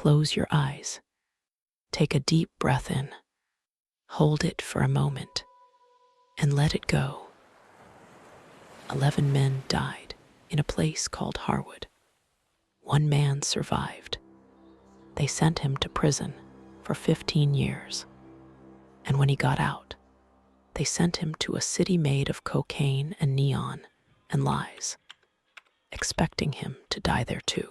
close your eyes. Take a deep breath in. Hold it for a moment and let it go. 11 men died in a place called Harwood. 1 man survived. They sent him to prison for 15 years. And when he got out, they sent him to a city made of cocaine and neon and lies, expecting him to die there too.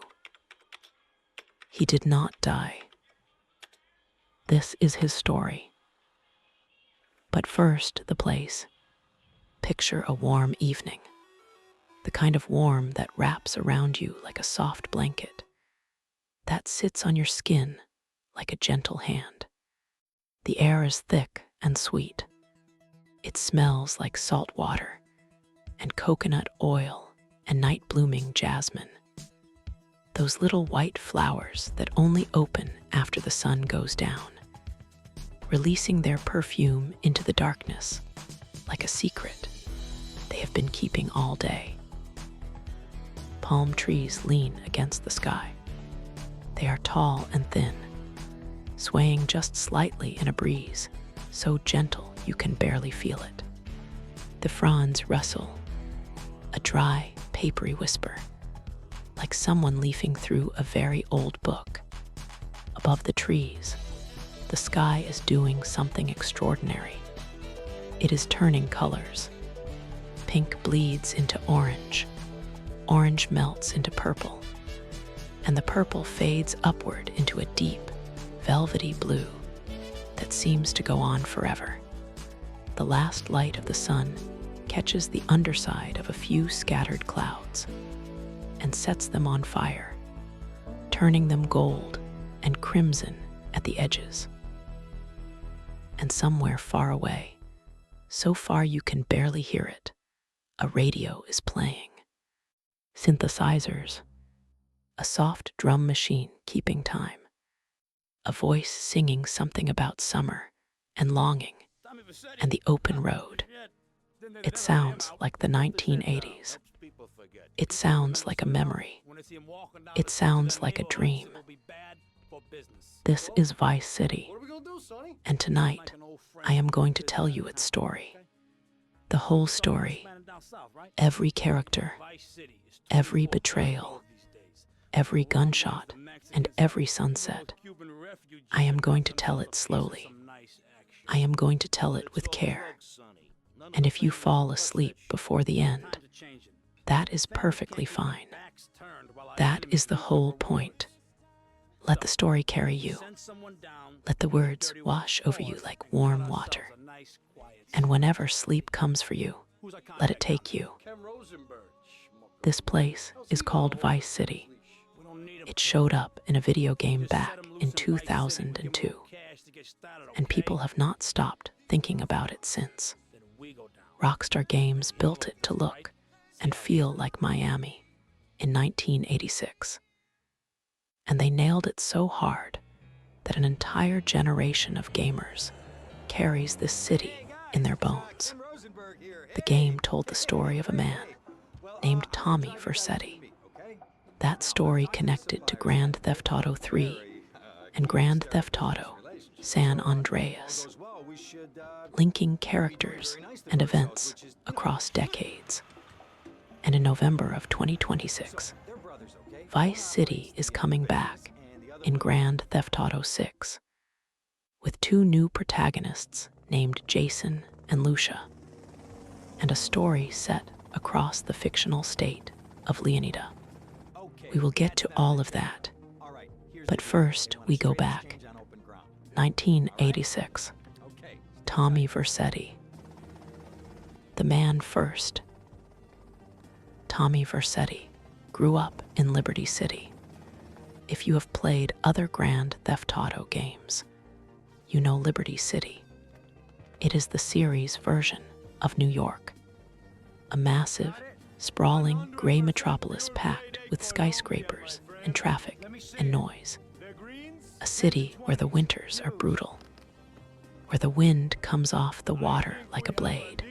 He did not die. This is his story. But first, the place. Picture a warm evening, the kind of warm that wraps around you like a soft blanket, that sits on your skin like a gentle hand. The air is thick and sweet. It smells like salt water and coconut oil and night-blooming jasmine. Those little white flowers that only open after the sun goes down, releasing their perfume into the darkness like a secret they have been keeping all day. Palm trees lean against the sky. They are tall and thin, swaying just slightly in a breeze, so gentle you can barely feel it. The fronds rustle, a dry, papery whisper, like someone leafing through a very old book. Above the trees, the sky is doing something extraordinary. It is turning colors. Pink bleeds into orange. Orange melts into purple. And the purple fades upward into a deep, velvety blue that seems to go on forever. The last light of the sun catches the underside of a few scattered clouds and sets them on fire, turning them gold and crimson at the edges. And somewhere far away, so far you can barely hear it, a radio is playing. Synthesizers, a soft drum machine keeping time, a voice singing something about summer and longing and the open road. It sounds like the 1980s. It sounds like a memory. It sounds like a dream. This is Vice City, and tonight I am going to tell you its story. The whole story, every character, every betrayal, every gunshot, and every sunset. I am going to tell it slowly. I am going to tell it with care. And if you fall asleep before the end, that is perfectly fine. That is the whole point. Let the story carry you. Let the words wash over you like warm water. And whenever sleep comes for you, let it take you. This place is called Vice City. It showed up in a video game back in 2002, and people have not stopped thinking about it since. Rockstar Games built it to look and feel like Miami in 1986. And they nailed it so hard that an entire generation of gamers carries this city in their bones. The game told the story of a man named Tommy Vercetti. That story connected to Grand Theft Auto 3 and Grand Theft Auto San Andreas, linking characters and events across decades. And in November of 2026, Vice City is coming back in Grand Theft Auto 6 with 2 new protagonists named Jason and Lucia, and a story set across the fictional state of Leonida. We will get to all of that, but first we go back. 1986. Tommy Vercetti. The man first. Tommy Vercetti grew up in Liberty City. If you have played other Grand Theft Auto games, you know Liberty City. It is the series version of New York, a massive, sprawling gray metropolis packed with skyscrapers and traffic and noise. A city where the winters are brutal, where the wind comes off the water like a blade,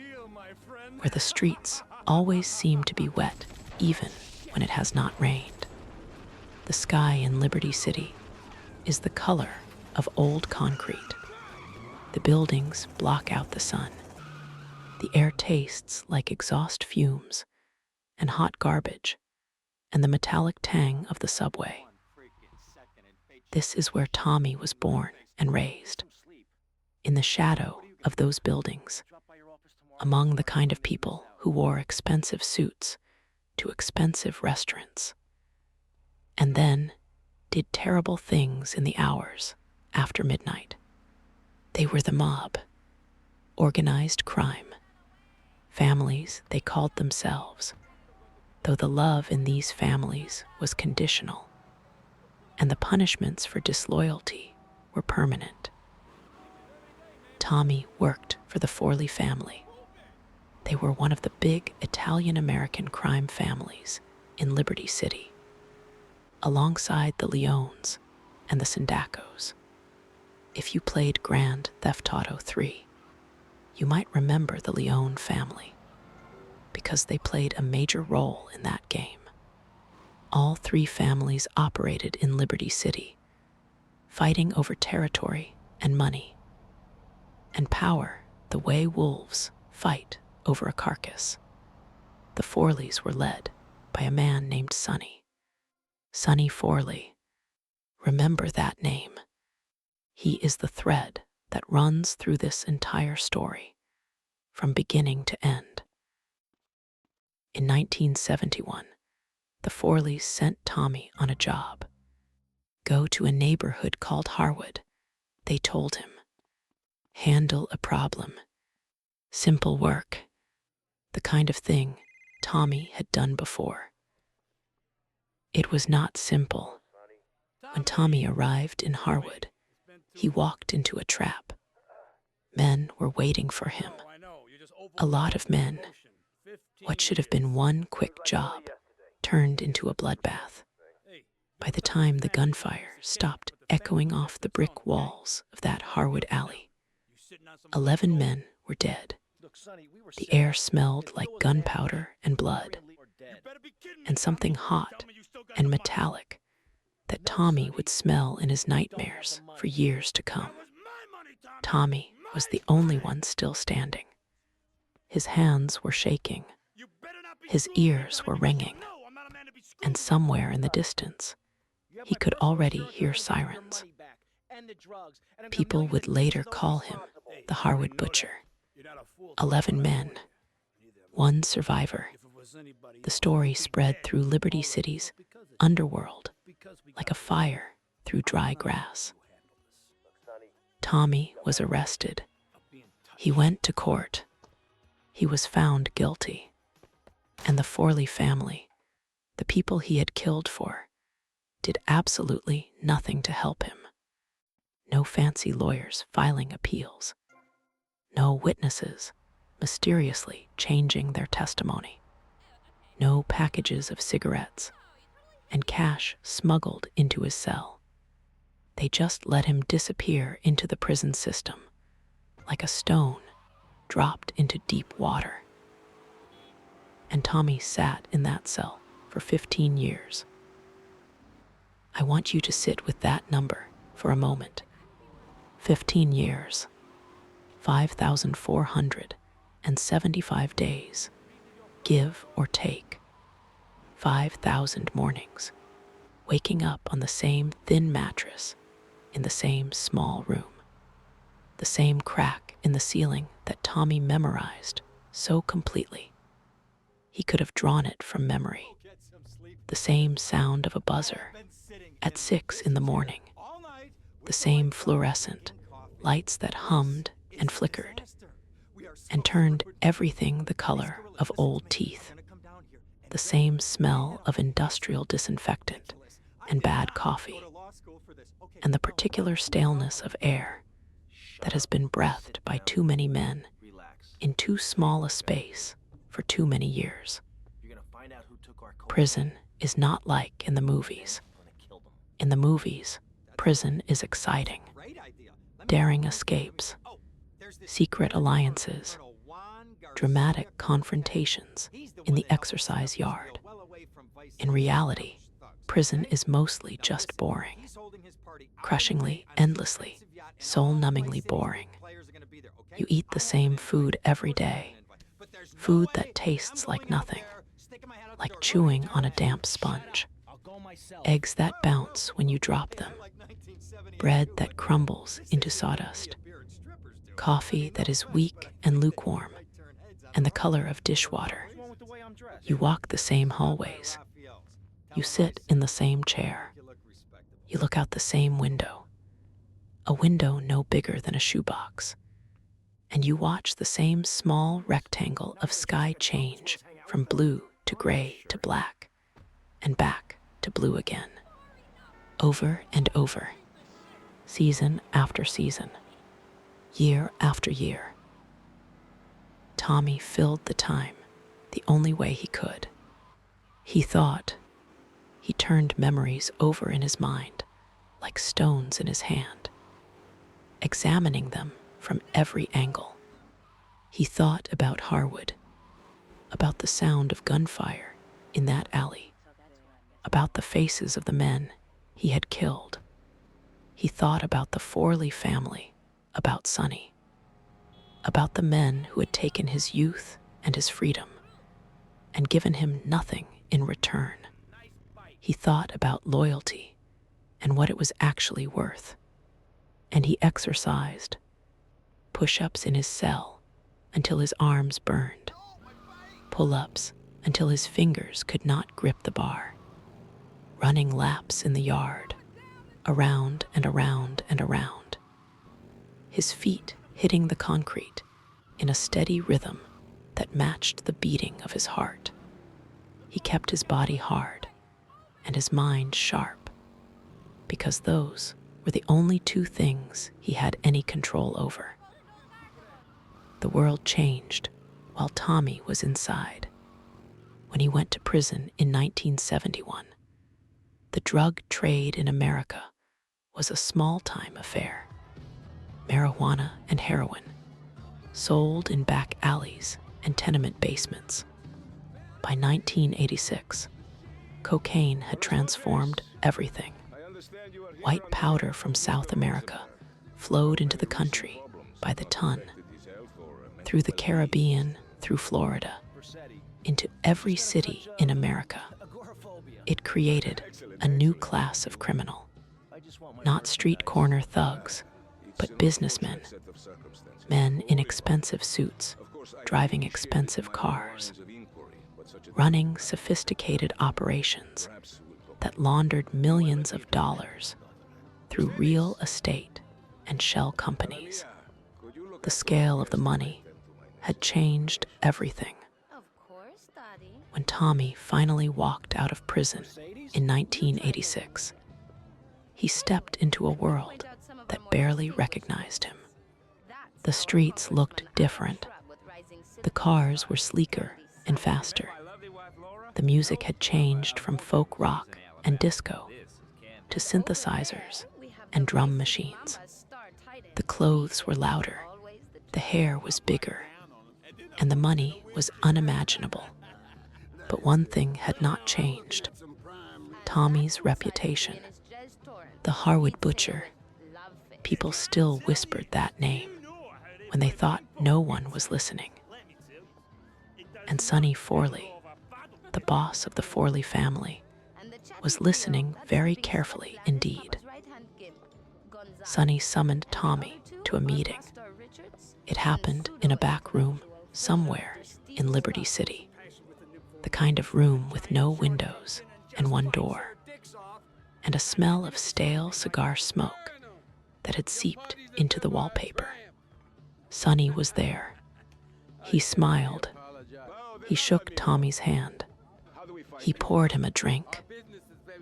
where the streets always seem to be wet even when it has not rained. The sky in Liberty City is the color of old concrete. The buildings block out the sun. The air tastes like exhaust fumes and hot garbage and the metallic tang of the subway. This is where Tommy was born and raised, in the shadow of those buildings, among the kind of people who wore expensive suits to expensive restaurants, and then did terrible things in the hours after midnight. They were the mob, organized crime, families they called themselves, though the love in these families was conditional, and the punishments for disloyalty were permanent. Tommy worked for the Forelli family. They were one of the big Italian-American crime families in Liberty City, alongside the Leones and the Sindacos. If you played Grand Theft Auto 3, you might remember the Leone family, because they played a major role in that game. All three families operated in Liberty City, fighting over territory and money, and power the way wolves fight over a carcass. The Forleys were led by a man named Sonny Forelli. Remember that name. He is the thread that runs through this entire story, from beginning to end. In 1971, the Foreleys sent Tommy on a job. Go to a neighborhood called Harwood, they told him. Handle a problem. Simple work. The kind of thing Tommy had done before. It was not simple. When Tommy arrived in Harwood, he walked into a trap. Men were waiting for him. A lot of men. What should have been one quick job turned into a bloodbath. By the time the gunfire stopped echoing off the brick walls of that Harwood alley, 11 men were dead. The air smelled like gunpowder and blood, and something hot and metallic that Tommy would smell in his nightmares for years to come. Tommy was the only one still standing. His hands were shaking. His ears were ringing. And somewhere in the distance, he could already hear sirens. People would later call him the Harwood Butcher. 11 men, one survivor. The story spread through Liberty City's underworld like a fire through dry grass. Tommy was arrested. He went to court. He was found guilty. And the Forelli family, the people he had killed for, did absolutely nothing to help him. No fancy lawyers filing appeals. No witnesses mysteriously changing their testimony. No packages of cigarettes and cash smuggled into his cell. They just let him disappear into the prison system, like a stone dropped into deep water. And Tommy sat in that cell for 15 years. I want you to sit with that number for a moment. 15 years, 5,475 days, give or take. 5,000 mornings, waking up on the same thin mattress in the same small room. The same crack in the ceiling that Tommy memorized so completely. He could have drawn it from memory. The same sound of a buzzer at 6 in the morning. The same fluorescent lights that hummed and flickered and turned everything the color of old teeth. The same smell of industrial disinfectant and bad coffee, and the particular staleness of air that has been breathed by too many men in too small a space for too many years. Prison is not like in the movies. In the movies, prison is exciting. Daring escapes, secret alliances, dramatic confrontations in the exercise yard. In reality, prison is mostly just boring. Crushingly, endlessly, soul-numbingly boring. You eat the same food every day. Food that tastes like nothing, like chewing on a damp sponge. Eggs that bounce when you drop them. Bread that crumbles into sawdust. Coffee that is weak and lukewarm, and the color of dishwater. You walk the same hallways. You sit in the same chair. You look out the same window, a window no bigger than a shoebox. And you watch the same small rectangle of sky change from blue to gray to black, and back to blue again. Over and over, season after season, year after year. Tommy filled the time the only way he could. He thought. He turned memories over in his mind like stones in his hand, examining them from every angle. He thought about Harwood, about the sound of gunfire in that alley, about the faces of the men he had killed. He thought about the Forelli family, about Sonny, about the men who had taken his youth and his freedom and given him nothing in return. He thought about loyalty and what it was actually worth. And he exercised push-ups in his cell until his arms burned, pull-ups until his fingers could not grip the bar, running laps in the yard, around and around and around, his feet hitting the concrete in a steady rhythm that matched the beating of his heart. He kept his body hard and his mind sharp, because those were the only two things he had any control over. The world changed while Tommy was inside. When he went to prison in 1971, the drug trade in America was a small-time affair. Marijuana and heroin, sold in back alleys and tenement basements. By 1986, cocaine had transformed everything. White powder from South America flowed into the country by the ton, through the Caribbean, through Florida, into every city in America. It created a new class of criminal, not street corner thugs, but businessmen, men in expensive suits, driving expensive cars, running sophisticated operations that laundered millions of dollars through real estate and shell companies. The scale of the money had changed everything. When Tommy finally walked out of prison in 1986, he stepped into a world that barely recognized him. The streets looked different. The cars were sleeker and faster. The music had changed from folk rock and disco to synthesizers and drum machines. The clothes were louder, the hair was bigger, and the money was unimaginable. But one thing had not changed: Tommy's reputation. The Harwood Butcher. People still whispered that name when they thought no one was listening. And Sonny Forelli, the boss of the Forelli family, was listening very carefully indeed. Sonny summoned Tommy to a meeting. It happened in a back room somewhere in Liberty City, the kind of room with no windows and one door, and a smell of stale cigar smoke that had seeped into the wallpaper. Sonny was there. He smiled. He shook Tommy's hand. He poured him a drink.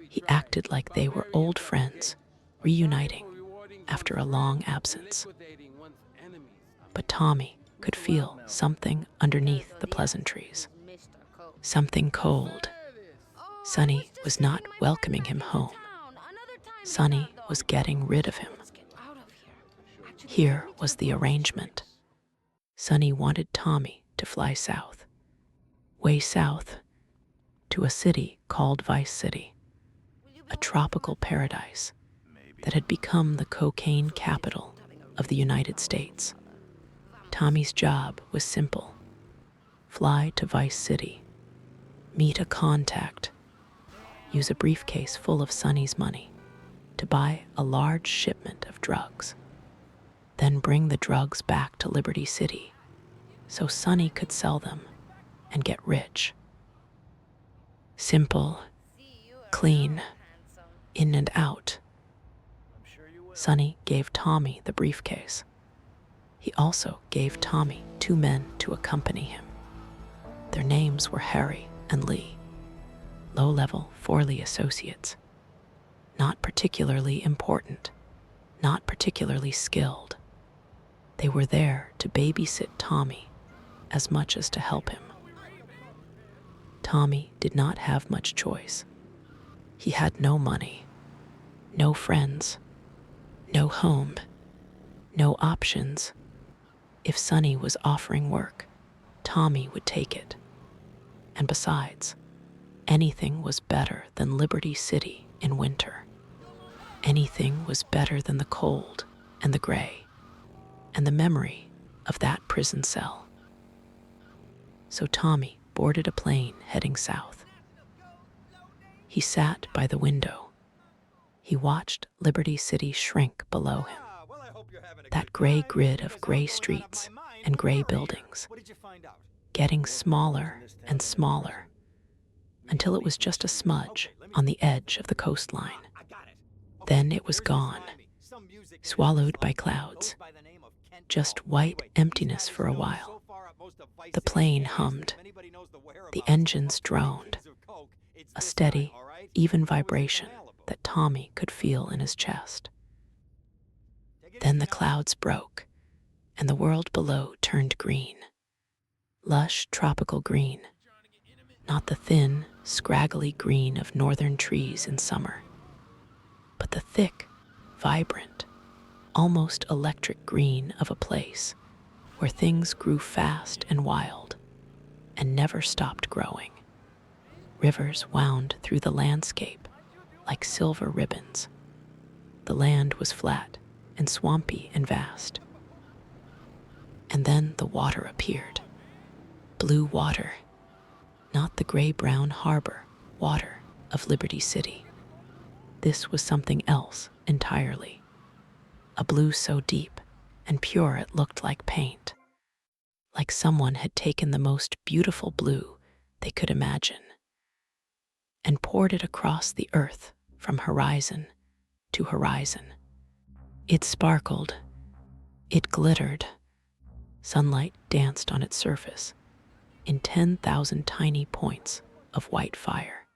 He acted like they were old friends, reuniting after a long absence. But Tommy could feel something underneath the pleasantries. Something cold. Sonny was not welcoming him home. Sonny was getting rid of him. Here was the arrangement. Sonny wanted Tommy to fly south, way south, to a city called Vice City. a tropical paradise that had become the cocaine capital of the United States. Tommy's job was simple: fly to Vice City, meet a contact, use a briefcase full of Sonny's money to buy a large shipment of drugs, then bring the drugs back to Liberty City so Sonny could sell them and get rich. Simple, clean, in and out. Sonny gave Tommy the briefcase. He also gave Tommy 2 men to accompany him. Their names were Harry and Lee, low-level Forelli associates. Not particularly important, not particularly skilled. They were there to babysit Tommy as much as to help him. Tommy did not have much choice. He had no money, no friends, no home, no options. If Sonny was offering work, Tommy would take it. And besides, anything was better than Liberty City in winter. Anything was better than the cold and the gray and the memory of that prison cell. So Tommy boarded a plane heading south. He sat by the window. He watched Liberty City shrink below him. That gray grid of gray streets and gray buildings, getting smaller and smaller until it was just a smudge on the edge of the coastline. Then it was gone, swallowed by clouds, just white emptiness for a while. The plane hummed. The engines droned, a steady, even vibration that Tommy could feel in his chest. Then the clouds broke, and the world below turned green. Lush tropical green, not the thin, scraggly green of northern trees in summer, but the thick, vibrant, almost electric green of a place where things grew fast and wild and never stopped growing. Rivers wound through the landscape like silver ribbons. The land was flat and swampy and vast. And then the water appeared. Blue water, not the gray-brown harbor water of Liberty City. This was something else entirely. A blue so deep and pure it looked like paint, like someone had taken the most beautiful blue they could imagine and poured it across the earth from horizon to horizon. It sparkled, it glittered. Sunlight danced on its surface in 10,000 tiny points of white fire.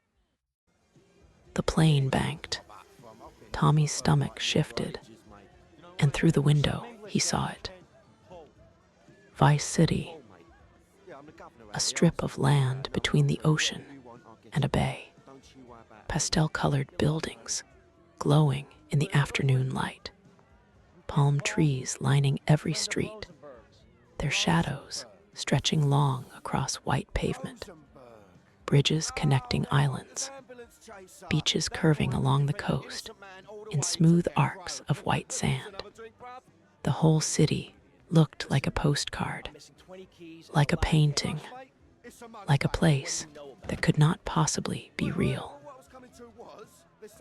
The plane banked. Tommy's stomach shifted, and through the window he saw it. Vice City, a strip of land between the ocean and a bay. Pastel-colored buildings glowing in the afternoon light. Palm trees lining every street, their shadows stretching long across white pavement. Bridges connecting islands, beaches curving along the coast in smooth arcs of white sand. The whole city looked like a postcard, like a painting, like a place that could not possibly be real.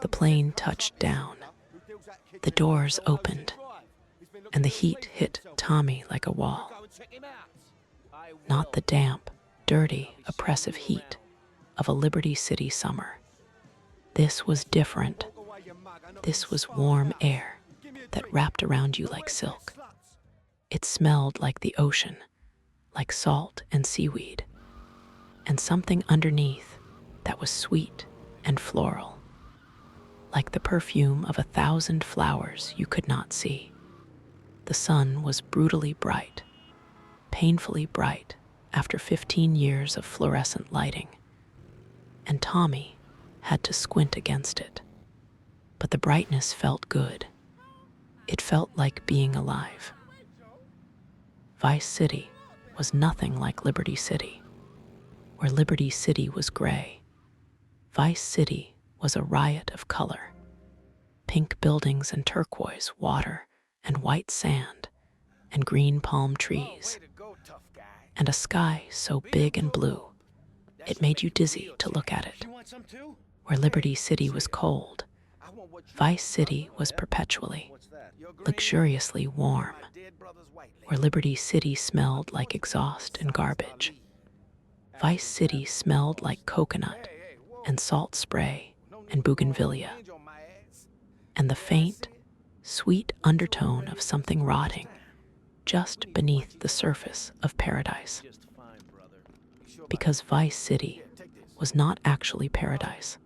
The plane touched down. The doors opened, and the heat hit Tommy like a wall. Not the damp, dirty, oppressive heat of a Liberty City summer. This was different. This was warm air that wrapped around you like silk. It smelled like the ocean, like salt and seaweed, and something underneath that was sweet and floral, like the perfume of 1,000 flowers you could not see. The sun was brutally bright, painfully bright after 15 years of fluorescent lighting, and Tommy had to squint against it. But the brightness felt good. It felt like being alive. Vice City was nothing like Liberty City. Where Liberty City was gray, Vice City was a riot of color. Pink buildings and turquoise water and white sand and green palm trees, and a sky so big and blue it made you dizzy to look at it. Where Liberty City was cold, Vice City was perpetually, luxuriously warm. Where Liberty City smelled like exhaust and garbage, Vice City smelled like coconut and salt spray and bougainvillea, and the faint, sweet undertone of something rotting just beneath the surface of paradise. Because Vice City was not actually paradise.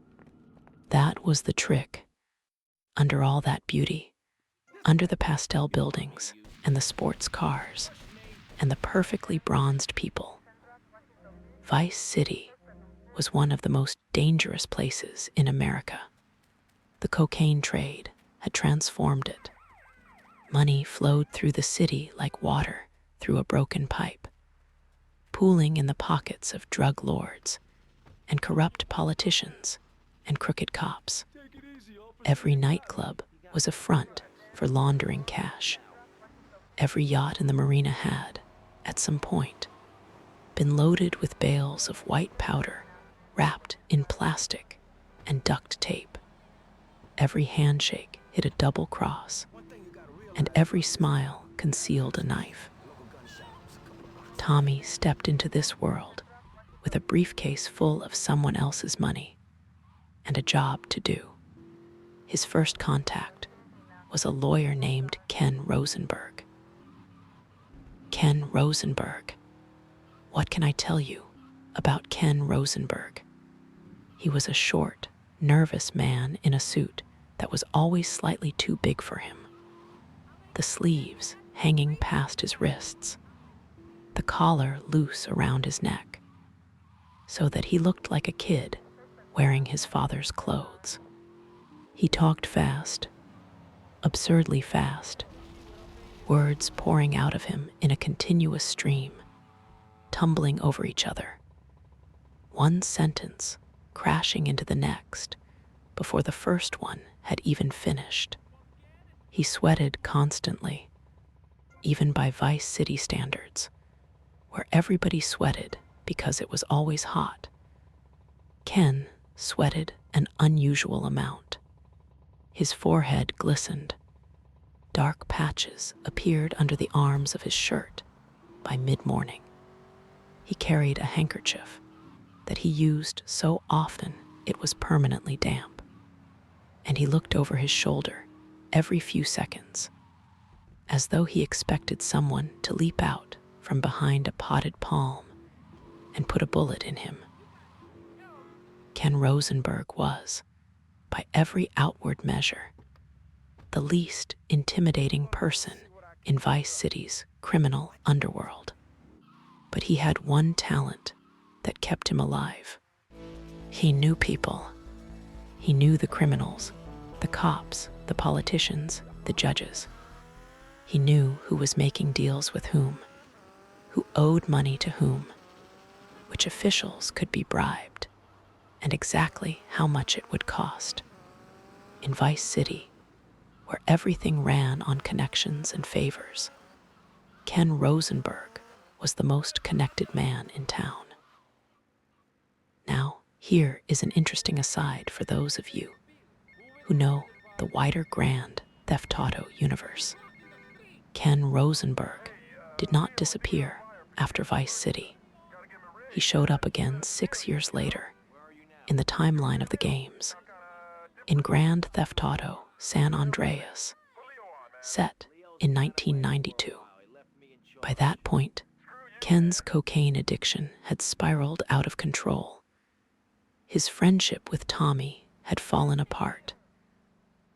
That was the trick. Under all that beauty, under the pastel buildings and the sports cars and the perfectly bronzed people, Vice City was one of the most dangerous places in America. The cocaine trade had transformed it. Money flowed through the city like water through a broken pipe, pooling in the pockets of drug lords and corrupt politicians and crooked cops. Every nightclub was a front for laundering cash. Every yacht in the marina had, at some point, been loaded with bales of white powder wrapped in plastic and duct tape. Every handshake hid a double cross, and every smile concealed a knife. Tommy stepped into this world with a briefcase full of someone else's money and a job to do. His first contact was a lawyer named Ken Rosenberg. Ken Rosenberg. What can I tell you about Ken Rosenberg? He was a short, nervous man in a suit that was always slightly too big for him. The sleeves hanging past his wrists, the collar loose around his neck, so that he looked like a kid wearing his father's clothes. He talked fast, absurdly fast, words pouring out of him in a continuous stream, tumbling over each other, one sentence crashing into the next before the first one had even finished. He sweated constantly, even by Vice City standards, where everybody sweated because it was always hot. Ken sweated an unusual amount. His forehead glistened. Dark patches appeared under the arms of his shirt by mid-morning. He carried a handkerchief that he used so often it was permanently damp, and he looked over his shoulder every few seconds, as though he expected someone to leap out from behind a potted palm and put a bullet in him. Ken Rosenberg was, by every outward measure, the least intimidating person in Vice City's criminal underworld. But he had one talent that kept him alive. He knew people. He knew the criminals, the cops, the politicians, the judges. He knew who was making deals with whom, who owed money to whom, which officials could be bribed, and exactly how much it would cost. In Vice City, where everything ran on connections and favors, Ken Rosenberg was the most connected man in town. Now, here is an interesting aside for those of you who know the wider Grand Theft Auto universe. Ken Rosenberg did not disappear after Vice City. He showed up again 6 years later in the timeline of the games, in Grand Theft Auto San Andreas, set in 1992. By that point, Ken's cocaine addiction had spiraled out of control. His friendship with Tommy had fallen apart,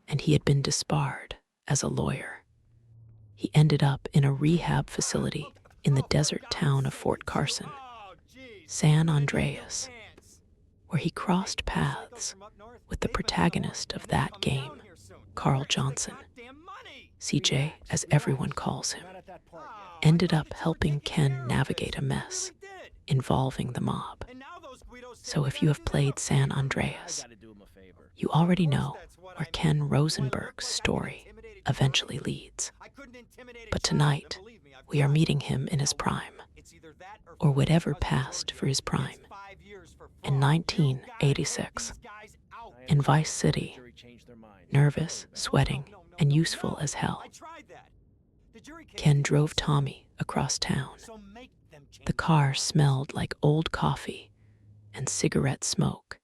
and he had been disbarred as a lawyer. He ended up in a rehab facility in the desert town of Fort Carson, San Andreas, where he crossed paths with the protagonist of that game, Carl Johnson. CJ, as everyone calls him, ended up helping Ken navigate a mess involving the mob. So if you have played San Andreas, You already know where Ken Rosenberg's story eventually leads. But tonight, we are meeting him in his prime, or whatever passed for his prime. In 1986, in Vice City, nervous, sweating, and useful as hell, Ken drove Tommy across town. The car smelled like old coffee and cigarette smoke,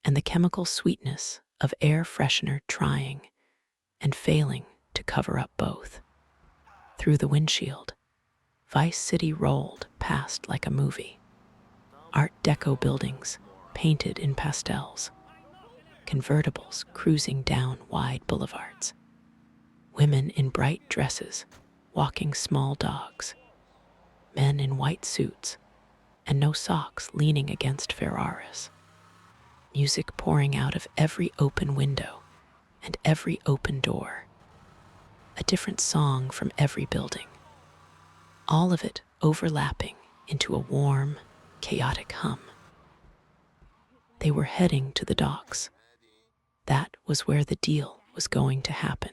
and the chemical sweetness of air freshener trying and failing to cover up both. Through the windshield, Vice City rolled past like a movie. Art Deco buildings painted in pastels, convertibles cruising down wide boulevards, women in bright dresses walking small dogs, men in white suits and no socks leaning against Ferraris, music pouring out of every open window and every open door, a different song from every building, all of it overlapping into a warm, chaotic hum. They were heading to the docks. That was where the deal was going to happen.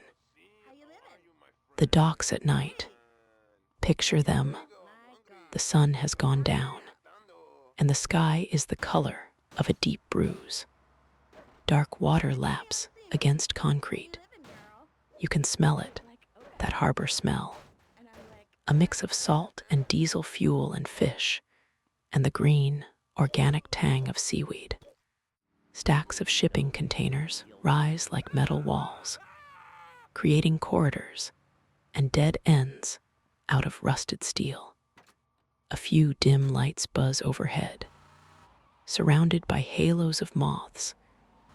The docks at night. Picture them. The sun has gone down, and the sky is the color of a deep bruise. Dark water laps against concrete. You can smell it, that harbor smell. A mix of salt and diesel fuel and fish, and the green, organic tang of seaweed. Stacks of shipping containers rise like metal walls, creating corridors and dead ends out of rusted steel. A few dim lights buzz overhead, surrounded by halos of moths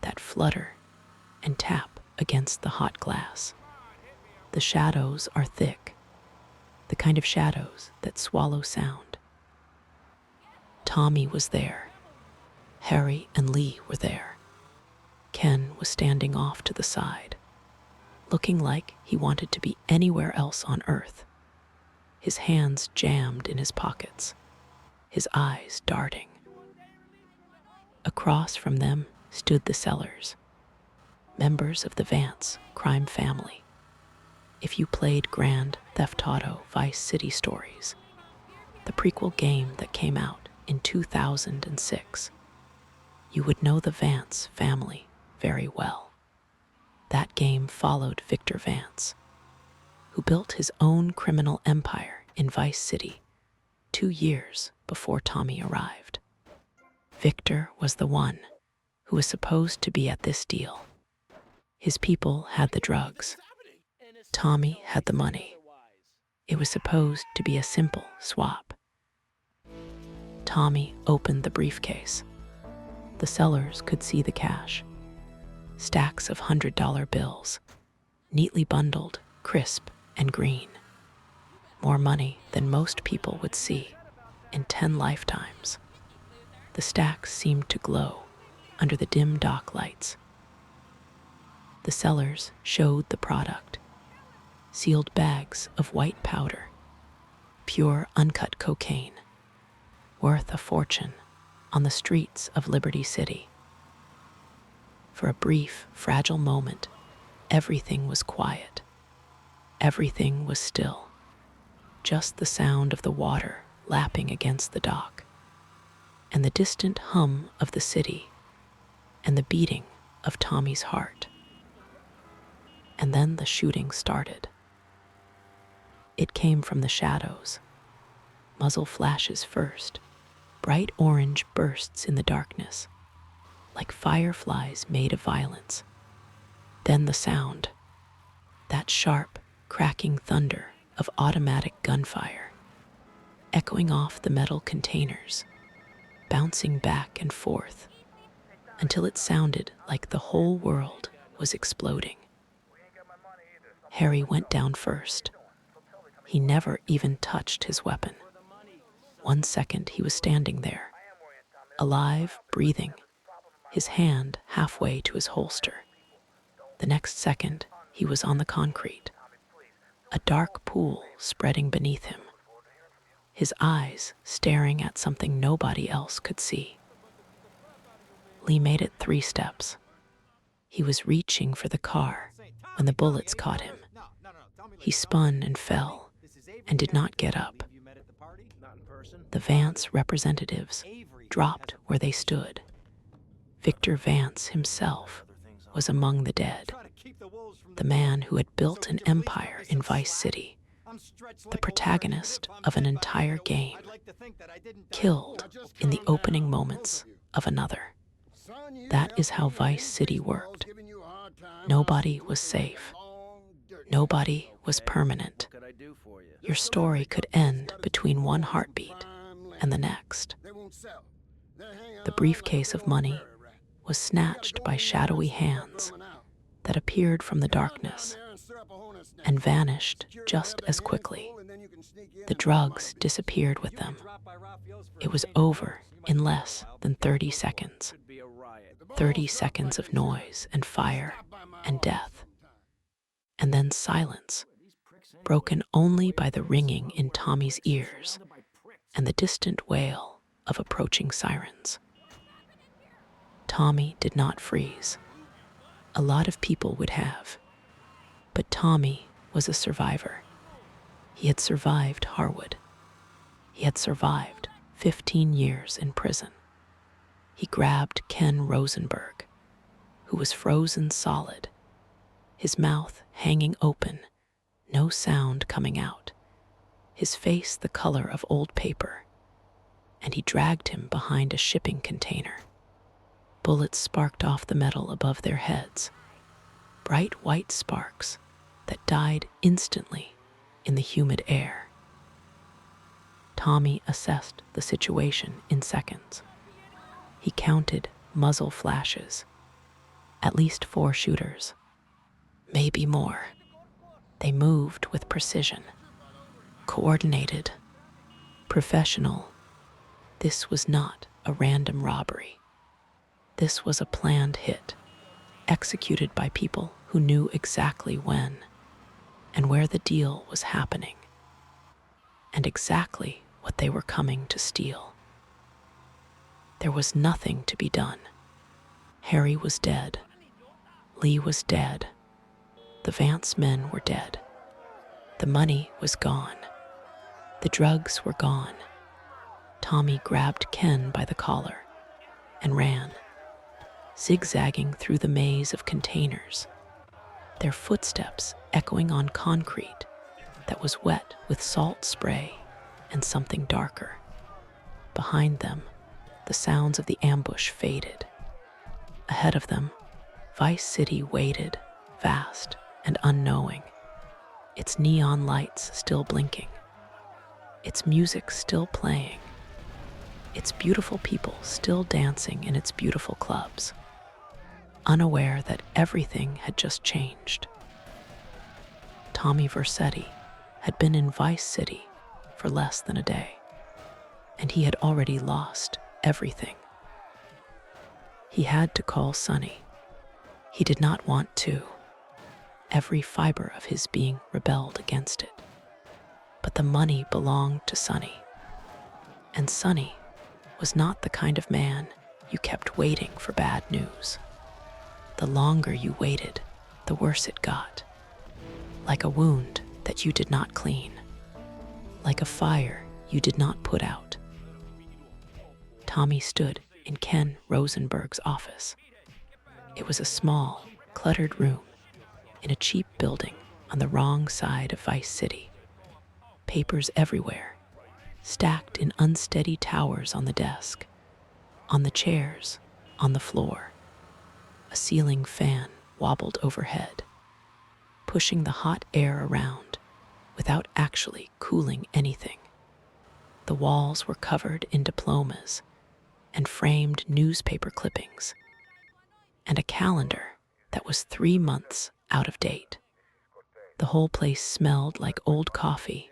that flutter and tap against the hot glass. The shadows are thick, the kind of shadows that swallow sound. Tommy was there. Harry and Lee were there. Ken was standing off to the side, looking like he wanted to be anywhere else on Earth, his hands jammed in his pockets, his eyes darting. Across from them stood the Sellers, members of the Vance crime family. If you played Grand Theft Auto Vice City Stories, the prequel game that came out in 2006, you would know the Vance family very well. That game followed Victor Vance, who built his own criminal empire in Vice City 2 years before Tommy arrived. Victor was the one who was supposed to be at this deal. His people had the drugs. Tommy had the money. It was supposed to be a simple swap. Tommy opened the briefcase. The Sellers could see the cash. Stacks of $100 bills, neatly bundled, crisp and green. More money than most people would see in 10 lifetimes. The stacks seemed to glow under the dim dock lights. The Sellers showed the product. Sealed bags of white powder, pure uncut cocaine, worth a fortune on the streets of Liberty City. For a brief, fragile moment, everything was quiet. Everything was still. Just the sound of the water lapping against the dock, and the distant hum of the city, and the beating of Tommy's heart. And then the shooting started. It came from the shadows. Muzzle flashes first, bright orange bursts in the darkness, like fireflies made of violence. Then the sound, that sharp, cracking thunder of automatic gunfire, echoing off the metal containers, bouncing back and forth, until it sounded like the whole world was exploding. Harry went down first. He never even touched his weapon. 1 second he was standing there, alive, breathing, his hand halfway to his holster. The next second he was on the concrete, a dark pool spreading beneath him, his eyes staring at something nobody else could see. Lee made it 3 steps. He was reaching for the car when the bullets caught him. He spun and fell and did not get up. The Vance representatives dropped where they stood. Victor Vance himself was among the dead, the man who had built an empire in Vice City, the protagonist of an entire game, killed in the opening moments of another. That is how Vice City worked. Nobody was safe. Nobody was permanent. Your story could end between one heartbeat and the next. The briefcase of money was snatched by shadowy hands that appeared from the darkness and vanished just as quickly. The drugs disappeared with them. It was over in less than 30 seconds. 30 seconds of noise and fire and death. And then silence, broken only by the ringing in Tommy's ears and the distant wail of approaching sirens. Tommy did not freeze. A lot of people would have. But Tommy was a survivor. He had survived Harwood. He had survived 15 years in prison. He grabbed Ken Rosenberg, who was frozen solid, his mouth hanging open, no sound coming out, his face the color of old paper, and he dragged him behind a shipping container. Bullets sparked off the metal above their heads, bright white sparks that died instantly in the humid air. Tommy assessed the situation in seconds. He counted muzzle flashes. At least 4 shooters. Maybe more. They moved with precision. Coordinated. Professional. This was not a random robbery. This was a planned hit, executed by people who knew exactly when and where the deal was happening, and exactly what they were coming to steal. There was nothing to be done. Harry was dead. Lee was dead. The Vance men were dead. The money was gone. The drugs were gone. Tommy grabbed Ken by the collar and ran, zigzagging through the maze of containers, their footsteps echoing on concrete that was wet with salt spray and something darker. Behind them, the sounds of the ambush faded. Ahead of them, Vice City waited, vast and unknowing, its neon lights still blinking, its music still playing, its beautiful people still dancing in its beautiful clubs, unaware that everything had just changed. Tommy Vercetti had been in Vice City for less than a day, and he had already lost everything. He had to call Sonny. He did not want to. Every fiber of his being rebelled against it. But the money belonged to Sonny. And Sonny was not the kind of man you kept waiting for bad news. The longer you waited, the worse it got. Like a wound that you did not clean. Like a fire you did not put out. Tommy stood in Ken Rosenberg's office. It was a small, cluttered room in a cheap building on the wrong side of Vice City. Papers everywhere, stacked in unsteady towers on the desk, on the chairs, on the floor. A ceiling fan wobbled overhead, pushing the hot air around without actually cooling anything. The walls were covered in diplomas and framed newspaper clippings, and a calendar that was 3 months out of date. The whole place smelled like old coffee,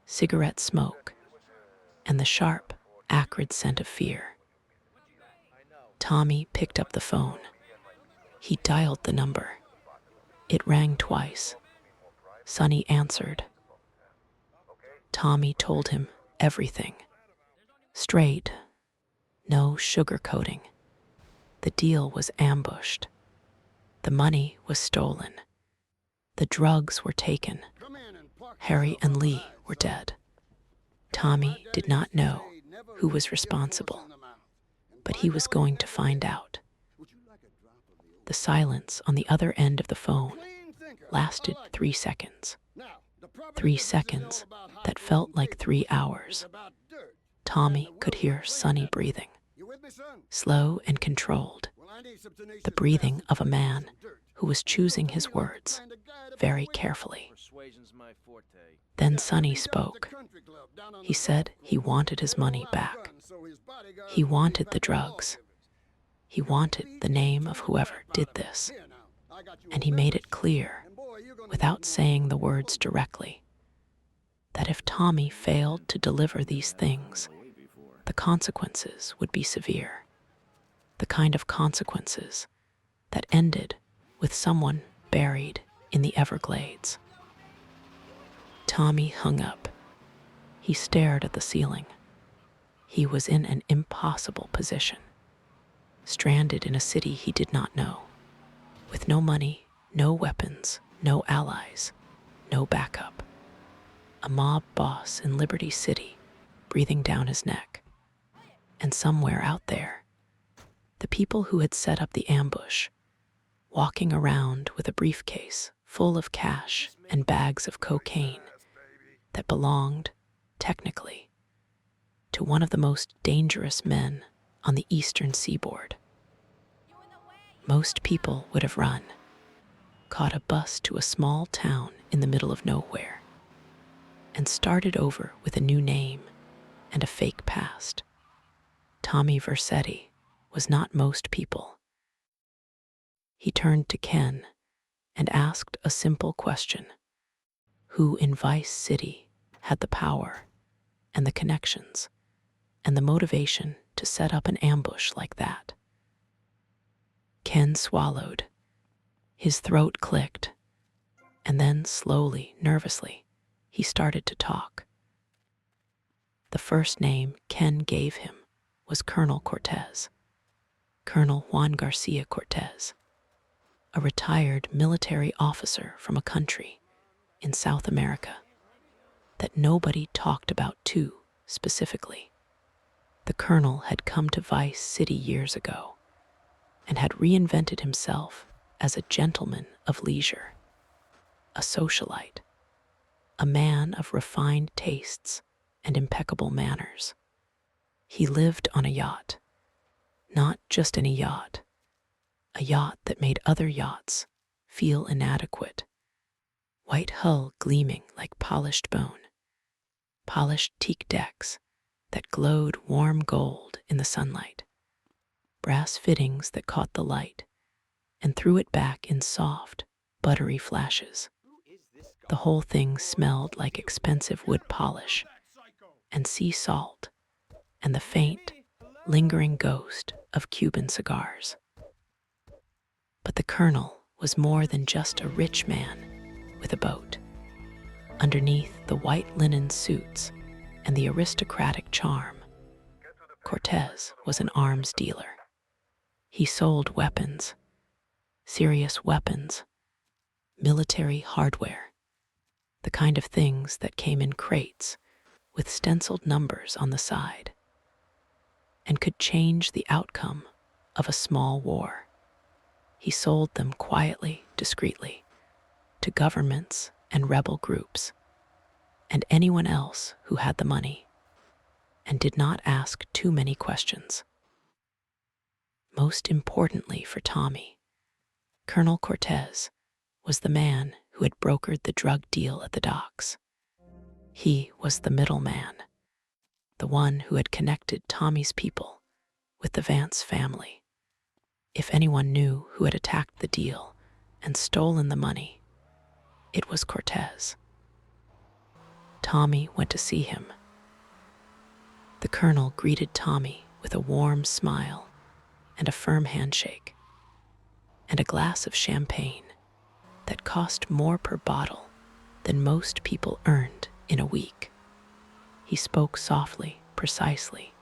cigarette smoke, and the sharp, acrid scent of fear. Tommy picked up the phone. He dialed the number. It rang twice. Sonny answered. Tommy told him everything. Straight. No sugarcoating. The deal was ambushed. The money was stolen. The drugs were taken. Harry and Lee were dead. Tommy did not know who was responsible, but he was going to find out. The silence on the other end of the phone lasted 3 seconds. 3 seconds that felt like 3 hours. Tommy could hear Sonny breathing, slow and controlled, the breathing of a man who was choosing his words very carefully. Then Sonny spoke. He said he wanted his money back. He wanted the drugs. He wanted the name of whoever did this. And he made it clear, without saying the words directly, that if Tommy failed to deliver these things, the consequences would be severe. The kind of consequences that ended with someone buried in the Everglades. Tommy hung up. He stared at the ceiling. He was in an impossible position, stranded in a city he did not know, with no money, no weapons, no allies, no backup. A mob boss in Liberty City breathing down his neck. And somewhere out there, the people who had set up the ambush, walking around with a briefcase full of cash and bags of cocaine that belonged, technically, to one of the most dangerous men on the eastern seaboard. Most people would have run, caught a bus to a small town in the middle of nowhere, and started over with a new name and a fake past. Tommy Vercetti was not most people. He turned to Ken and asked a simple question. Who in Vice City had the power and the connections and the motivation to set up an ambush like that? Ken swallowed. His throat clicked, and then slowly, nervously, he started to talk. The first name Ken gave him was Colonel Cortez, Colonel Juan Garcia Cortez, a retired military officer from a country in South America that nobody talked about too specifically. The colonel had come to Vice City years ago and had reinvented himself as a gentleman of leisure, a socialite, a man of refined tastes and impeccable manners. He lived on a yacht, not just any yacht, a yacht that made other yachts feel inadequate. White hull gleaming like polished bone, polished teak decks that glowed warm gold in the sunlight, brass fittings that caught the light and threw it back in soft, buttery flashes. The whole thing smelled like expensive wood polish and sea salt and the faint, lingering ghost of Cuban cigars. But the colonel was more than just a rich man with a boat. Underneath the white linen suits and the aristocratic charm, Cortez was an arms dealer. He sold weapons, serious weapons, military hardware, the kind of things that came in crates with stenciled numbers on the side and could change the outcome of a small war. He sold them quietly, discreetly, to governments and rebel groups, and anyone else who had the money, and did not ask too many questions. Most importantly for Tommy, Colonel Cortez was the man who had brokered the drug deal at the docks. He was the middleman, the one who had connected Tommy's people with the Vance family. If anyone knew who had attacked the deal and stolen the money, it was Cortez. Tommy went to see him. The colonel greeted Tommy with a warm smile and a firm handshake, and a glass of champagne that cost more per bottle than most people earned in a week. He spoke softly, precisely,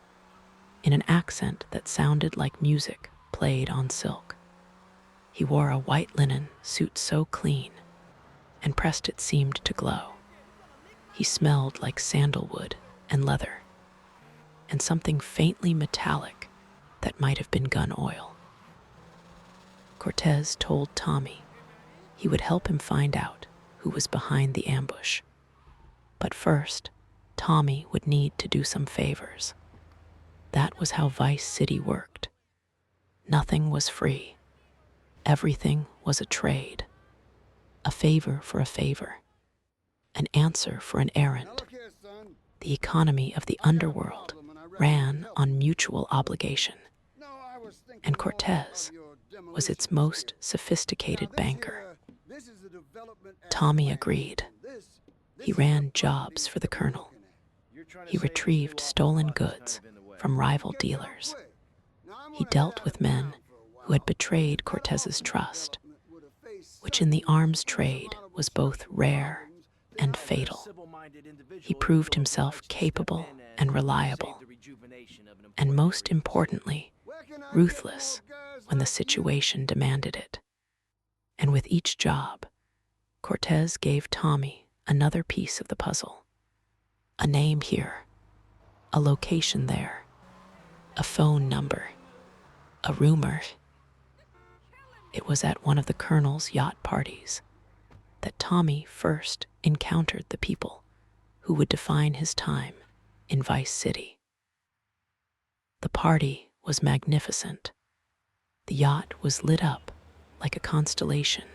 in an accent that sounded like music played on silk. He wore a white linen suit so clean, and pressed it seemed to glow. He smelled like sandalwood and leather, and something faintly metallic that might have been gun oil. Cortez told Tommy he would help him find out who was behind the ambush. But first, Tommy would need to do some favors. That was how Vice City worked. Nothing was free. Everything was a trade. A favor for a favor. An answer for an errand. The economy of the underworld ran on mutual obligation, and Cortez was its most sophisticated banker. Tommy agreed. He ran jobs for the colonel. He retrieved stolen goods from rival dealers. He dealt with men who had betrayed Cortez's trust, which in the arms trade was both rare and fatal. He proved himself capable and reliable, and most importantly, ruthless when the situation demanded it. And with each job, Cortez gave Tommy another piece of the puzzle. A name here, a location there, a phone number, a rumor. It was at one of the colonel's yacht parties that Tommy first encountered the people who would define his time in Vice City. The party was magnificent. The yacht was lit up like a constellation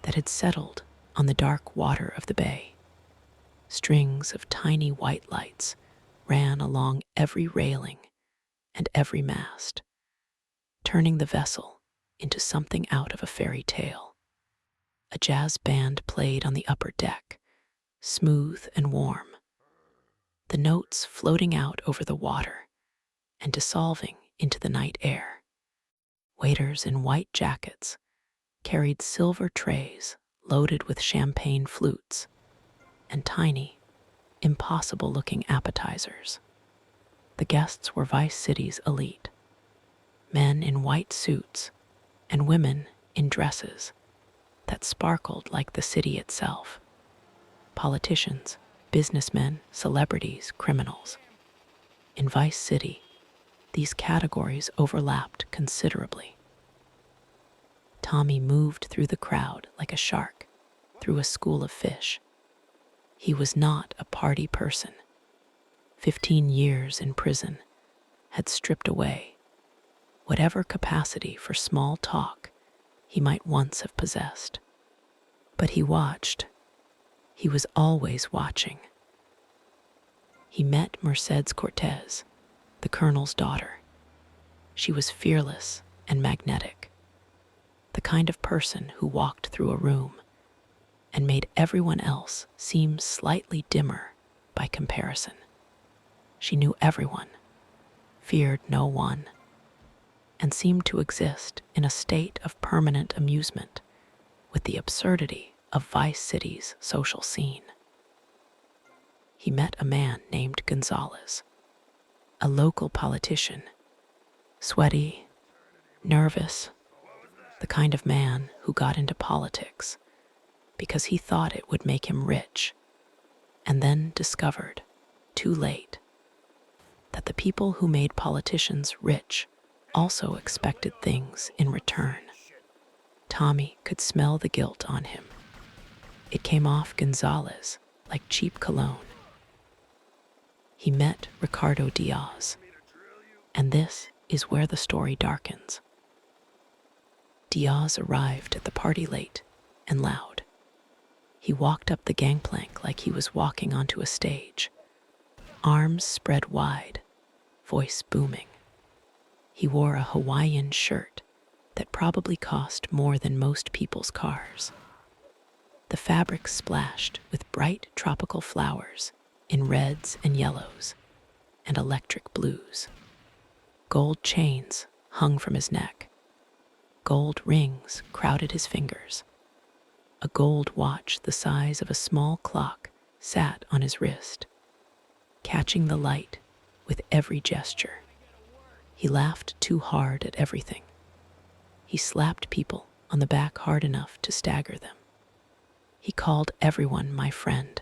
that had settled on the dark water of the bay. Strings of tiny white lights ran along every railing and every mast, turning the vessel into something out of a fairy tale. A jazz band played on the upper deck, smooth and warm, the notes floating out over the water and dissolving into the night air. Waiters in white jackets carried silver trays loaded with champagne flutes and tiny, impossible-looking appetizers. The guests were Vice City's elite, men in white suits and women in dresses that sparkled like the city itself. Politicians, businessmen, celebrities, criminals. In Vice City, these categories overlapped considerably. Tommy moved through the crowd like a shark through a school of fish. He was not a party person. 15 years in prison had stripped away whatever capacity for small talk he might once have possessed. But he watched. He was always watching. He met Mercedes Cortez, the colonel's daughter. She was fearless and magnetic, the kind of person who walked through a room and made everyone else seem slightly dimmer by comparison. She knew everyone, feared no one, and seemed to exist in a state of permanent amusement with the absurdity of Vice City's social scene. He met a man named Gonzalez, a local politician, sweaty, nervous, the kind of man who got into politics because he thought it would make him rich, and then discovered, too late, that the people who made politicians rich also expected things in return. Tommy could smell the guilt on him. It came off Gonzalez like cheap cologne. He met Ricardo Diaz, and this is where the story darkens. Diaz arrived at the party late and loud. He walked up the gangplank like he was walking onto a stage, arms spread wide, voice booming. He wore a Hawaiian shirt that probably cost more than most people's cars. The fabric splashed with bright tropical flowers in reds and yellows and electric blues. Gold chains hung from his neck. Gold rings crowded his fingers. A gold watch the size of a small clock sat on his wrist, catching the light with every gesture. He laughed too hard at everything. He slapped people on the back hard enough to stagger them. He called everyone my friend,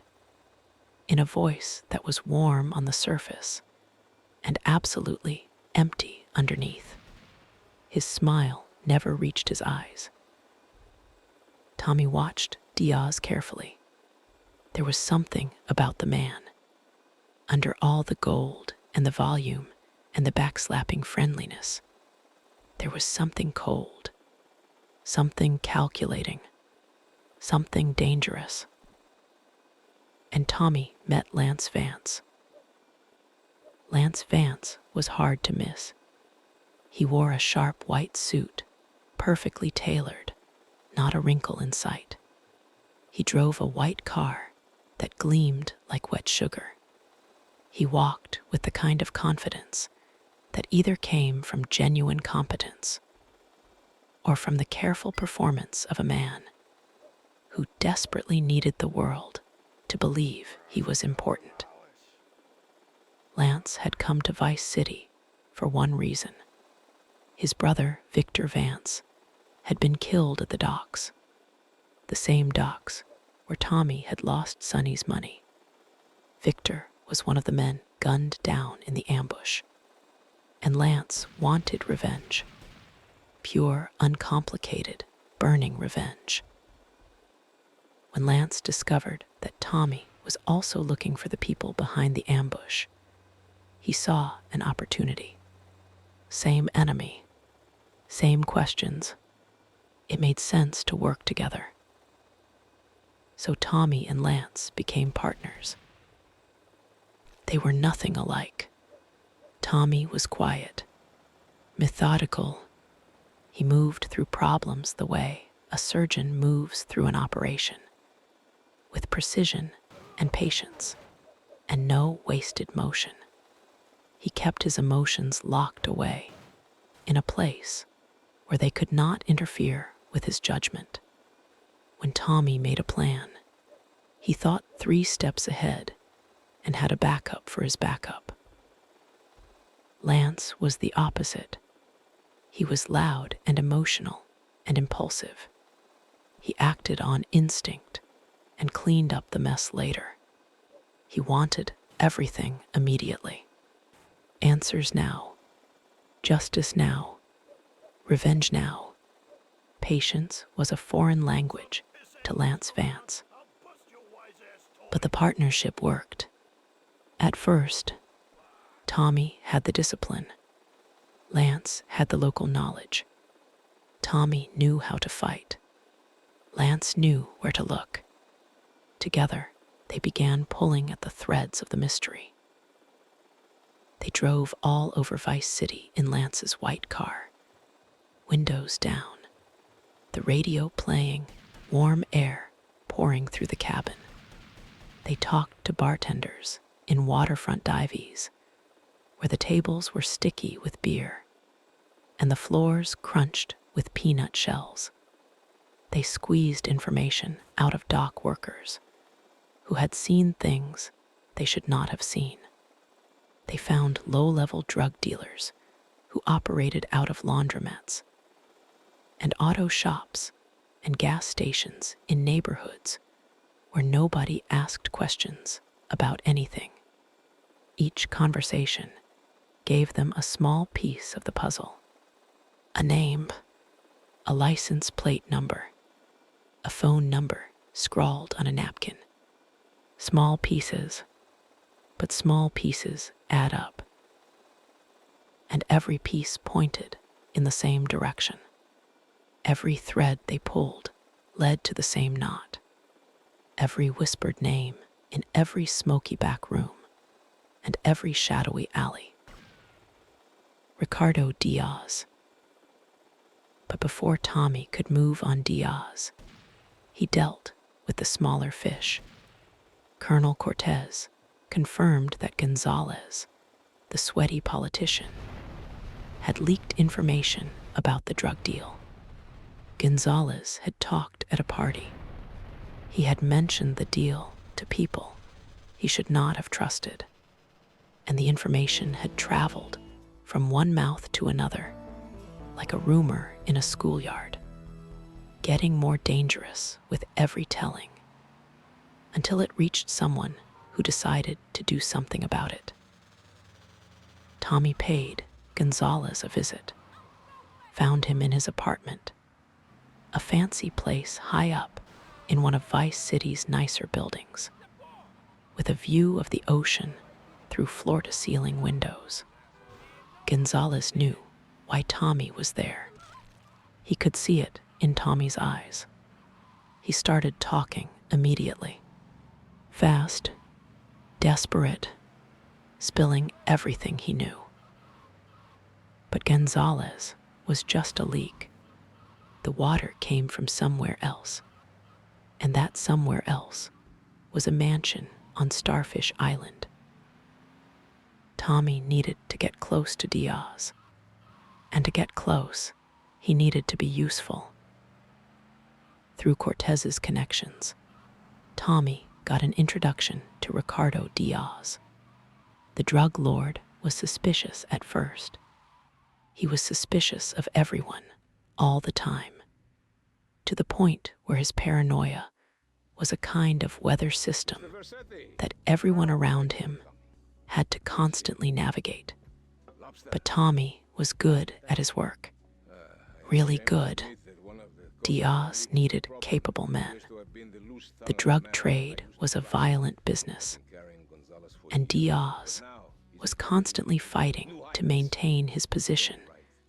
in a voice that was warm on the surface and absolutely empty underneath. His smile never reached his eyes. Tommy watched Diaz carefully. There was something about the man. Under all the gold and the volume and the backslapping friendliness, there was something cold, something calculating, something dangerous. And Tommy met Lance Vance. Lance Vance was hard to miss. He wore a sharp white suit, perfectly tailored, not a wrinkle in sight. He drove a white car that gleamed like wet sugar. He walked with the kind of confidence that either came from genuine competence or from the careful performance of a man who desperately needed the world to believe he was important. Lance had come to Vice City for one reason. His brother, Victor Vance, had been killed at the docks, the same docks where Tommy had lost Sonny's money. Victor was one of the men gunned down in the ambush, and Lance wanted revenge. Pure, uncomplicated, burning revenge. When Lance discovered that Tommy was also looking for the people behind the ambush, he saw an opportunity. Same enemy, same questions. It made sense to work together. So Tommy and Lance became partners. They were nothing alike. Tommy was quiet, methodical. He moved through problems the way a surgeon moves through an operation, with precision and patience, and no wasted motion. He kept his emotions locked away in a place where they could not interfere with his judgment. When Tommy made a plan, he thought 3 steps ahead and had a backup for his backup. Lance was the opposite. He was loud and emotional and impulsive. He acted on instinct and cleaned up the mess later. He wanted everything immediately. Answers now, justice now, revenge now. Patience was a foreign language to Lance Vance. But the partnership worked. At first, Tommy had the discipline. Lance had the local knowledge. Tommy knew how to fight. Lance knew where to look. Together, they began pulling at the threads of the mystery. They drove all over Vice City in Lance's white car, windows down, the radio playing, warm air pouring through the cabin. They talked to bartenders in waterfront dives, where the tables were sticky with beer and the floors crunched with peanut shells. They squeezed information out of dock workers who had seen things they should not have seen. They found low-level drug dealers who operated out of laundromats and auto shops and gas stations in neighborhoods where nobody asked questions about anything. Each conversation gave them a small piece of the puzzle. A name, a license plate number, a phone number scrawled on a napkin. Small pieces, but small pieces add up. And every piece pointed in the same direction. Every thread they pulled led to the same knot. Every whispered name in every smoky back room and every shadowy alley. Ricardo Diaz. But before Tommy could move on Diaz, he dealt with the smaller fish. Colonel Cortez confirmed that Gonzalez, the sweaty politician, had leaked information about the drug deal. Gonzalez had talked at a party. He had mentioned the deal to people he should not have trusted, and the information had traveled from one mouth to another like a rumor in a schoolyard. getting more dangerous with every telling, until it reached someone who decided to do something about it. Tommy paid Gonzalez a visit, found him in his apartment, a fancy place high up in one of Vice City's nicer buildings, with a view of the ocean through floor-to-ceiling windows. Gonzalez knew why Tommy was there. He could see it in Tommy's eyes. He started talking immediately. Fast, desperate, spilling everything he knew. But Gonzalez was just a leak. The water came from somewhere else, and that somewhere else was a mansion on Starfish Island. Tommy needed to get close to Diaz, and to get close, he needed to be useful. Through Cortez's connections, Tommy got an introduction to Ricardo Diaz. The drug lord was suspicious at first. He was suspicious of everyone, all the time, to the point where his paranoia was a kind of weather system that everyone around him had to constantly navigate. But Tommy was good at his work, really good. Diaz needed capable men. The drug trade was a violent business, and Diaz was constantly fighting to maintain his position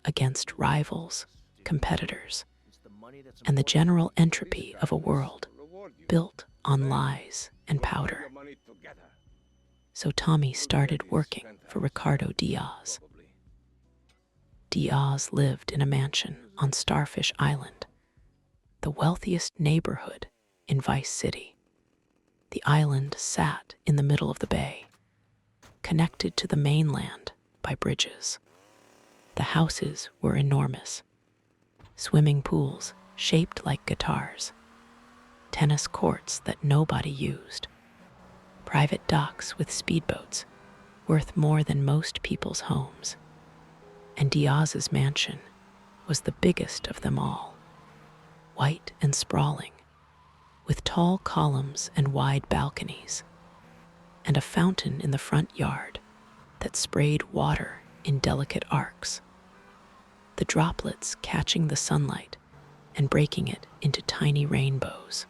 against rivals, competitors, and the general entropy of a world built on lies and powder. So Tommy started working for Ricardo Diaz. Diaz lived in a mansion on Starfish Island, the wealthiest neighborhood in Vice City. The island sat in the middle of the bay, connected to the mainland by bridges. The houses were enormous. Swimming pools shaped like guitars, tennis courts that nobody used, private docks with speedboats worth more than most people's homes. And Diaz's mansion was the biggest of them all, white and sprawling, with tall columns and wide balconies, and a fountain in the front yard that sprayed water in delicate arcs, the droplets catching the sunlight and breaking it into tiny rainbows.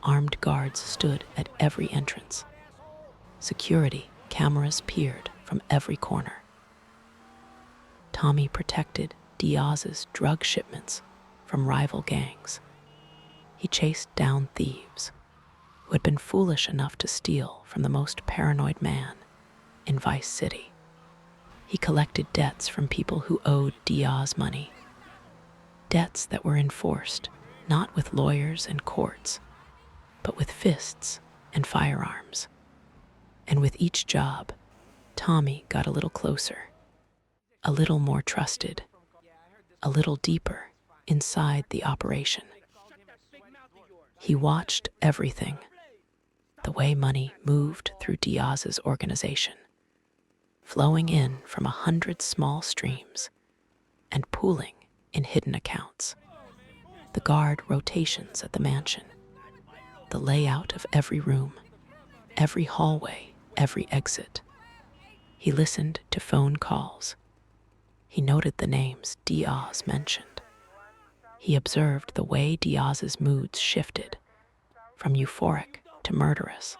Armed guards stood at every entrance. Security cameras peered from every corner. Tommy protected Diaz's drug shipments from rival gangs. He chased down thieves who had been foolish enough to steal from the most paranoid man in Vice City. He collected debts from people who owed Diaz money, debts that were enforced not with lawyers and courts, but with fists and firearms. And with each job, Tommy got a little closer, a little more trusted, a little deeper inside the operation. He watched everything, the way money moved through Diaz's organization, flowing in from 100 small streams and pooling in hidden accounts. The guard rotations at the mansion, the layout of every room, every hallway, every exit. He listened to phone calls. He noted the names Diaz mentioned. He observed the way Diaz's moods shifted from euphoric to murderous,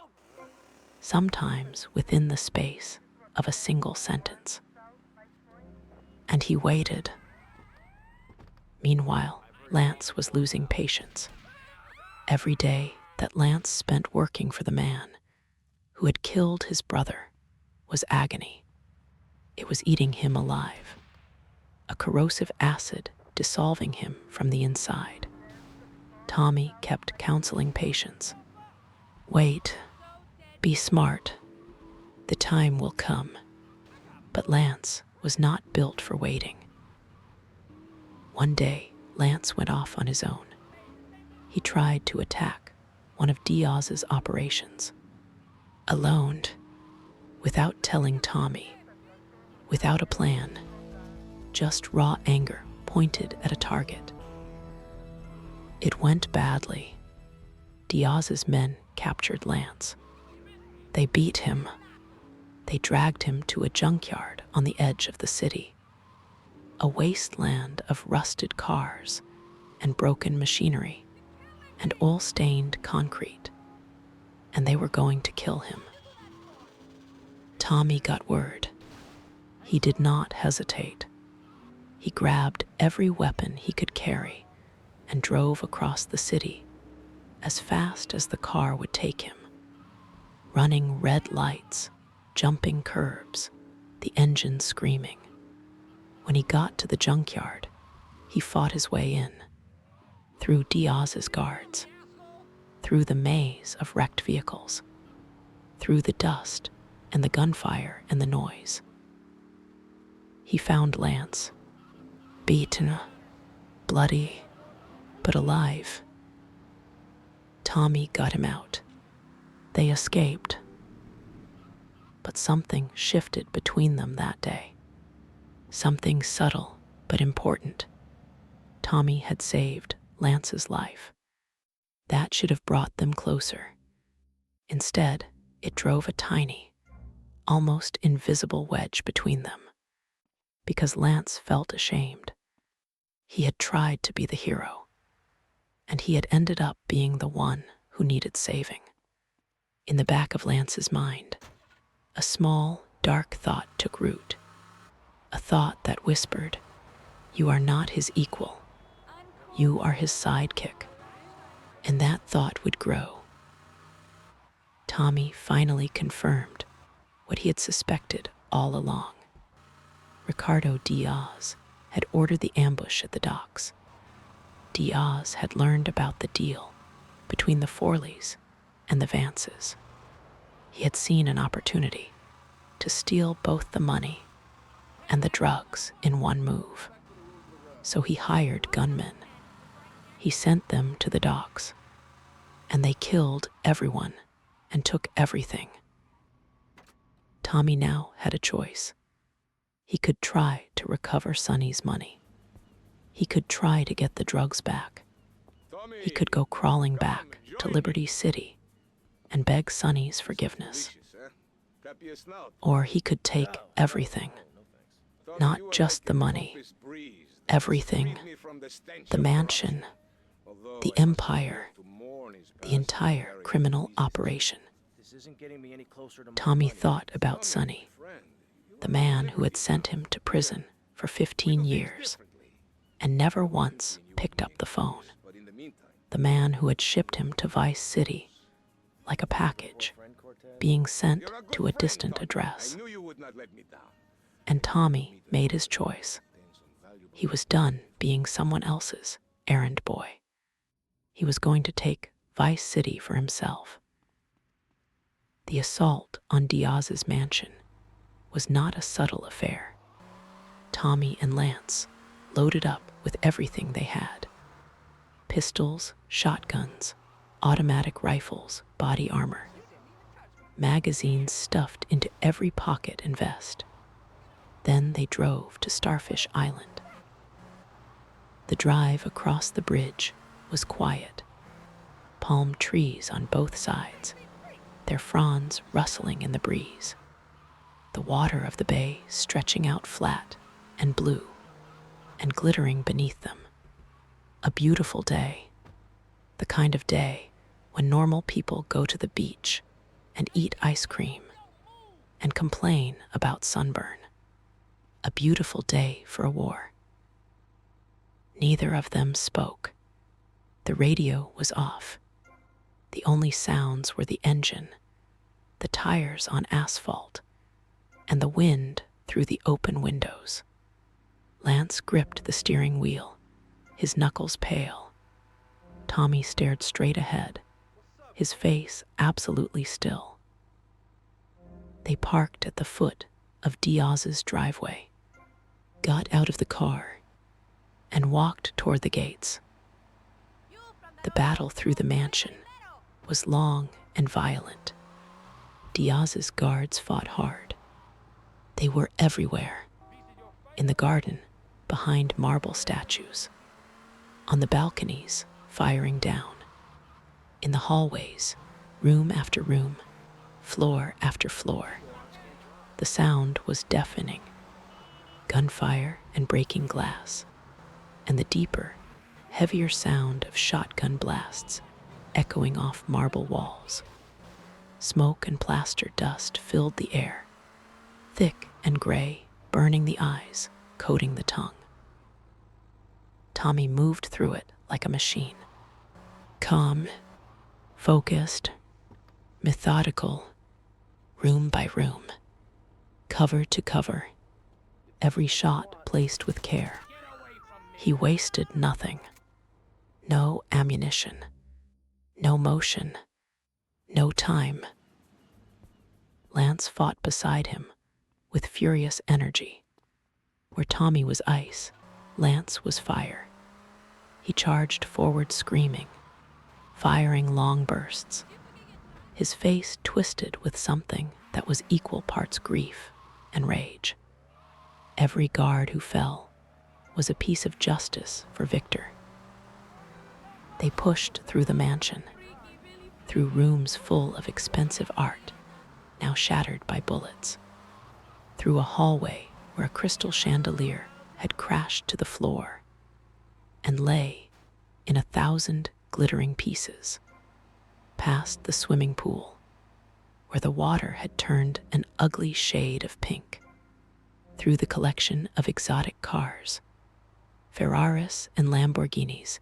sometimes within the space of a single sentence. And he waited. Meanwhile, Lance was losing patience. Every day that Lance spent working for the man who had killed his brother was agony. It was eating him alive, a corrosive acid dissolving him from the inside. Tommy kept counseling patients. Wait, be smart. The time will come. But Lance was not built for waiting. One day, Lance went off on his own. He tried to attack one of Diaz's operations. Alone, without telling Tommy, without a plan, just raw anger pointed at a target. It went badly. Diaz's men captured Lance. They beat him. They dragged him to a junkyard on the edge of the city, a wasteland of rusted cars and broken machinery and oil-stained concrete, and they were going to kill him. Tommy got word. He did not hesitate. He grabbed every weapon he could carry and drove across the city as fast as the car would take him, running red lights, jumping curbs, the engine screaming. When he got to the junkyard, he fought his way in, through Diaz's guards, through the maze of wrecked vehicles, through the dust and the gunfire and the noise. He found Lance, beaten, bloody, but alive. Tommy got him out. They escaped. But something shifted between them that day. Something subtle but important. Tommy had saved Lance's life. That should have brought them closer. Instead, it drove a tiny, almost invisible wedge between them. Because Lance felt ashamed. He had tried to be the hero, and he had ended up being the one who needed saving. In the back of Lance's mind, a small, dark thought took root. A thought that whispered, "You are not his equal. You are his sidekick." And that thought would grow. Tommy finally confirmed what he had suspected all along. Ricardo Diaz had ordered the ambush at the docks. Diaz had learned about the deal between the Forellis and the Vances. He had seen an opportunity to steal both the money and the drugs in one move. So he hired gunmen. He sent them to the docks, and they killed everyone and took everything. Tommy now had a choice. He could try to recover Sonny's money. He could try to get the drugs back. He could go crawling back to Liberty City and beg Sonny's forgiveness. Or he could take everything, not just the money, everything, the mansion, the empire, the entire criminal operation. Tommy thought about Sonny, the man who had sent him to prison for 15 years and never once picked up the phone, the man who had shipped him to Vice City like a package being sent to a distant address. And Tommy made his choice. He was done being someone else's errand boy. He was going to take Vice City for himself. The assault on Diaz's mansion was not a subtle affair. Tommy and Lance loaded up with everything they had. Pistols, shotguns, automatic rifles, body armor, magazines stuffed into every pocket and vest. Then they drove to Starfish Island. The drive across the bridge was quiet. Palm trees on both sides, their fronds rustling in the breeze. The water of the bay stretching out flat and blue and glittering beneath them. A beautiful day, the kind of day when normal people go to the beach and eat ice cream and complain about sunburn. A beautiful day for a war. Neither of them spoke. The radio was off. The only sounds were the engine, the tires on asphalt, and the wind through the open windows. Lance gripped the steering wheel, his knuckles pale. Tommy stared straight ahead, his face absolutely still. They parked at the foot of Diaz's driveway, got out of the car, and walked toward the gates. The battle through the mansion was long and violent. Diaz's guards fought hard. They were everywhere. In the garden, behind marble statues. On the balconies, firing down. In the hallways, room after room, floor after floor, the sound was deafening. Gunfire and breaking glass, and the deeper, heavier sound of shotgun blasts echoing off marble walls. Smoke and plaster dust filled the air, thick and gray, burning the eyes, coating the tongue. Tommy moved through it like a machine. Calm, focused, methodical, room by room, cover to cover, every shot placed with care. He wasted nothing. No ammunition, no motion, no time. Lance fought beside him with furious energy. Where Tommy was ice, Lance was fire. He charged forward screaming, firing long bursts. His face twisted with something that was equal parts grief and rage. Every guard who fell was a piece of justice for Victor. They pushed through the mansion, through rooms full of expensive art, now shattered by bullets, through a hallway where a crystal chandelier had crashed to the floor and lay in 1,000 glittering pieces, past the swimming pool, where the water had turned an ugly shade of pink, through the collection of exotic cars, Ferraris and Lamborghinis,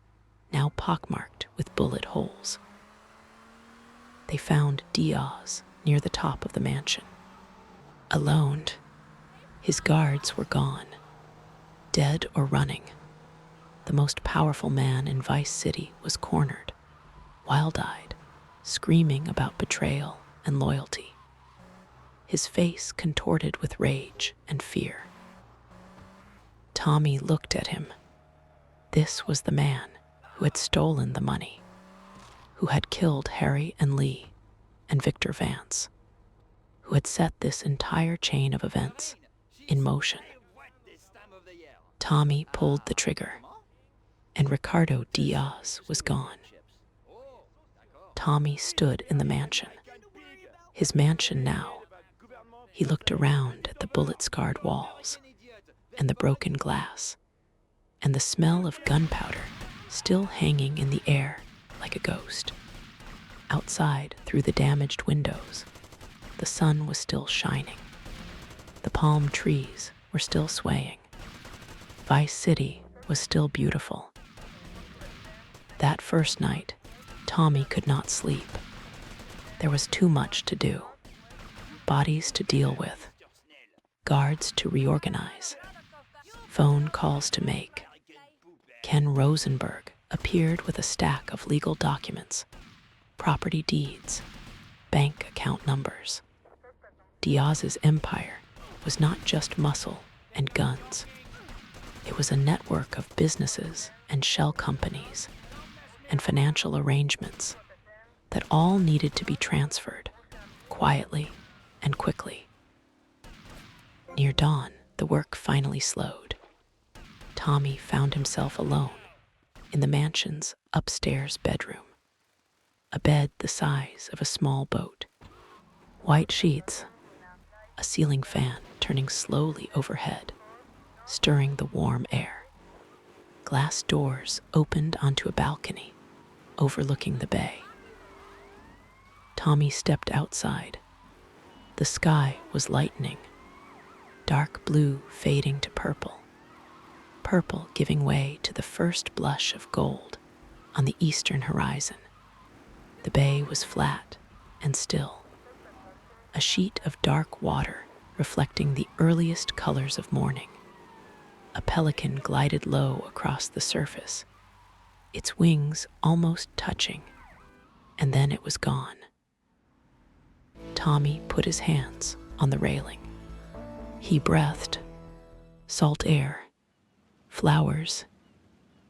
now pockmarked with bullet holes. They found Diaz near the top of the mansion. Alone, his guards were gone, dead or running. The most powerful man in Vice City was cornered, wild-eyed, screaming about betrayal and loyalty. His face contorted with rage and fear. Tommy looked at him. This was the man who had stolen the money, who had killed Harry and Lee and Victor Vance, who had set this entire chain of events in motion. Tommy pulled the trigger, and Ricardo Diaz was gone. Tommy stood in the mansion. His mansion now. He looked around at the bullet-scarred walls and the broken glass, and the smell of gunpowder still hanging in the air like a ghost. Outside, through the damaged windows, the sun was still shining. The palm trees were still swaying. Vice City was still beautiful. That first night, Tommy could not sleep. There was too much to do. Bodies to deal with. Guards to reorganize. Phone calls to make. Ken Rosenberg appeared with a stack of legal documents, property deeds, bank account numbers. Diaz's empire was not just muscle and guns. It was a network of businesses and shell companies and financial arrangements that all needed to be transferred quietly and quickly. Near dawn, the work finally slowed. Tommy found himself alone in the mansion's upstairs bedroom, a bed the size of a small boat, white sheets, a ceiling fan turning slowly overhead, stirring the warm air. Glass doors opened onto a balcony overlooking the bay. Tommy stepped outside. The sky was lightening, dark blue fading to purple, purple giving way to the first blush of gold on the eastern horizon. The bay was flat and still, a sheet of dark water reflecting the earliest colors of morning. A pelican glided low across the surface, its wings almost touching, and then it was gone. Tommy put his hands on the railing. He breathed, salt air, flowers,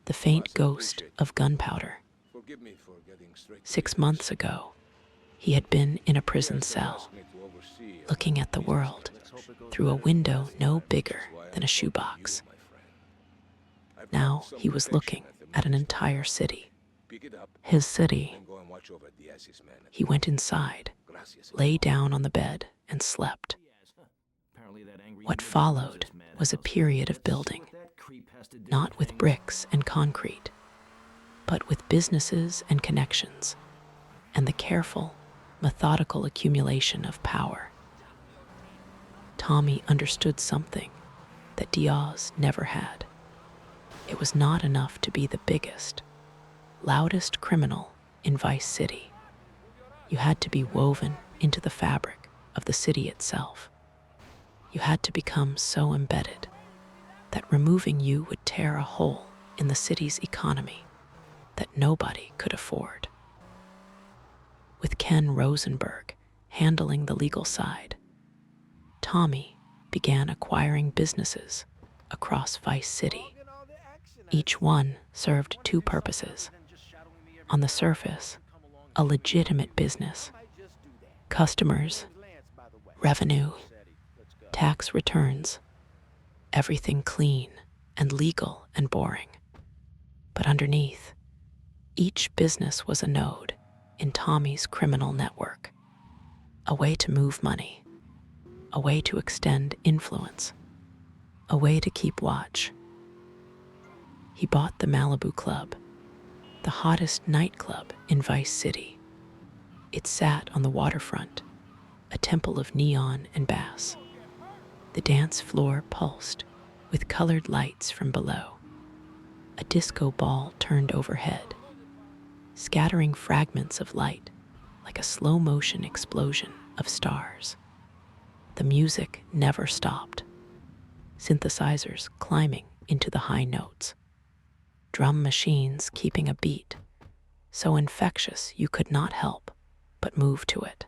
the faint ghost of gunpowder. 6 months ago, he had been in a prison cell, looking at the world through a window no bigger than a shoebox. Now he was looking at an entire city, His city. He went inside, lay down on the bed, and slept. What followed was a period of building, not with bricks and concrete, but with businesses and connections, and the careful, methodical accumulation of power. Tommy understood something that Diaz never had. It was not enough to be the biggest, loudest criminal in Vice City. You had to be woven into the fabric of the city itself. You had to become so embedded that removing you would tear a hole in the city's economy that nobody could afford. With Ken Rosenberg handling the legal side, Tommy began acquiring businesses across Vice City. Each one served two purposes. On the surface, a legitimate business, customers, revenue, tax returns, everything clean and legal and boring. But underneath, each business was a node in Tommy's criminal network, a way to move money, a way to extend influence, a way to keep watch. He bought the Malibu Club, the hottest nightclub in Vice City. It sat on the waterfront, a temple of neon and bass. The dance floor pulsed with colored lights from below. A disco ball turned overhead, scattering fragments of light like a slow-motion explosion of stars. The music never stopped, synthesizers climbing into the high notes, drum machines keeping a beat so infectious you could not help but move to it.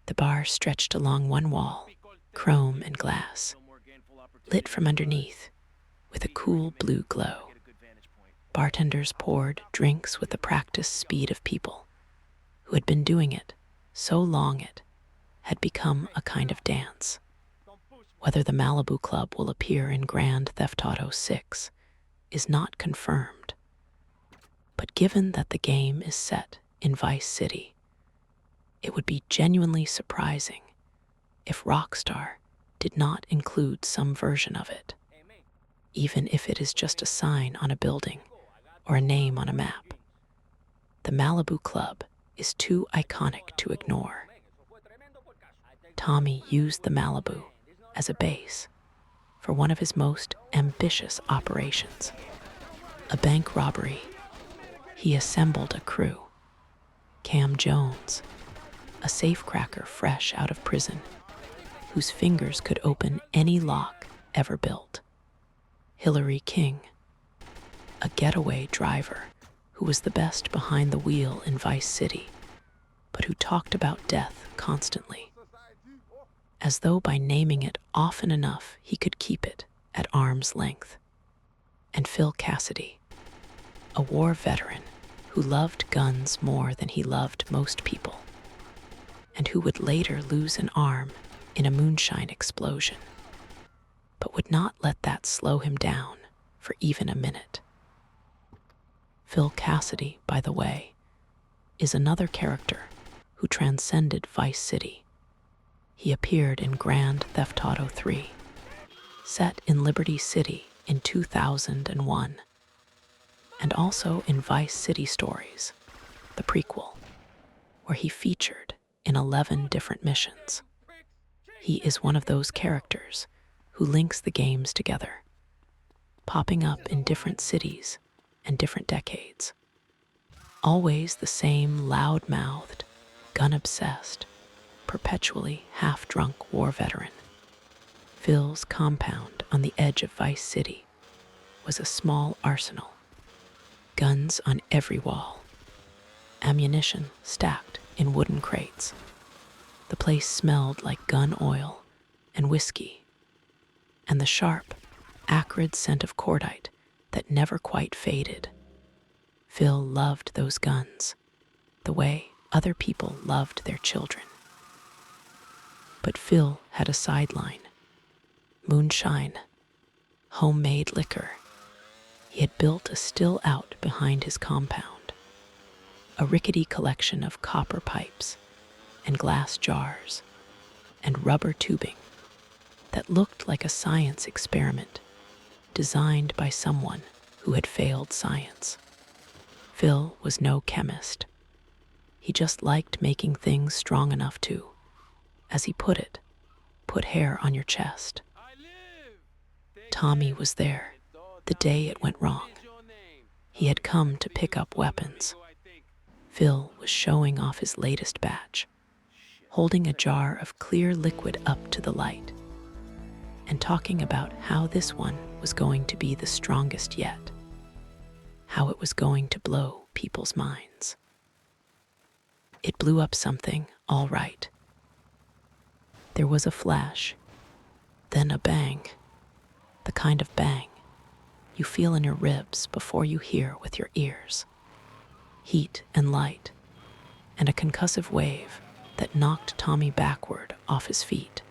The bar stretched along one wall, chrome and glass, lit from underneath with a cool blue glow. Bartenders poured drinks with the practiced speed of people who had been doing it so long it had become a kind of dance. Whether the Malibu Club will appear in Grand Theft Auto 6 is not confirmed. But given that the game is set in Vice City, it would be genuinely surprising if Rockstar did not include some version of it, even if it is just a sign on a building or a name on a map. The Malibu Club is too iconic to ignore. Tommy used the Malibu as a base for one of his most ambitious operations, a bank robbery. He assembled a crew. Cam Jones, a safecracker fresh out of prison, whose fingers could open any lock ever built. Hillary King, a getaway driver who was the best behind the wheel in Vice City, but who talked about death constantly, as though by naming it often enough he could keep it at arm's length. And Phil Cassidy, a war veteran who loved guns more than he loved most people, and who would later lose an arm in a moonshine explosion, but would not let that slow him down for even a minute. Phil Cassidy, by the way, is another character who transcended Vice City. He appeared in Grand Theft Auto 3, set in Liberty City in 2001, and also in Vice City Stories, the prequel, where he featured in 11 different missions. He is one of those characters who links the games together, popping up in different cities and different decades. Always the same loud-mouthed, gun-obsessed, perpetually half-drunk war veteran. Phil's compound on the edge of Vice City was a small arsenal, guns on every wall, ammunition stacked in wooden crates. The place smelled like gun oil and whiskey, and the sharp, acrid scent of cordite that never quite faded. Phil loved those guns, the way other people loved their children. But Phil had a sideline: moonshine, homemade liquor. He had built a still out behind his compound, a rickety collection of copper pipes and glass jars and rubber tubing that looked like a science experiment designed by someone who had failed science. Phil was no chemist. He just liked making things strong enough to, as he put it, put hair on your chest. Tommy was there the day it went wrong. He had come to pick up weapons. Phil was showing off his latest batch, holding a jar of clear liquid up to the light, and talking about how this one was going to be the strongest yet, how it was going to blow people's minds. It blew up something, all right. There was a flash, then a bang, the kind of bang you feel in your ribs before you hear with your ears. Heat and light, and a concussive wave that knocked Tommy backward off his feet.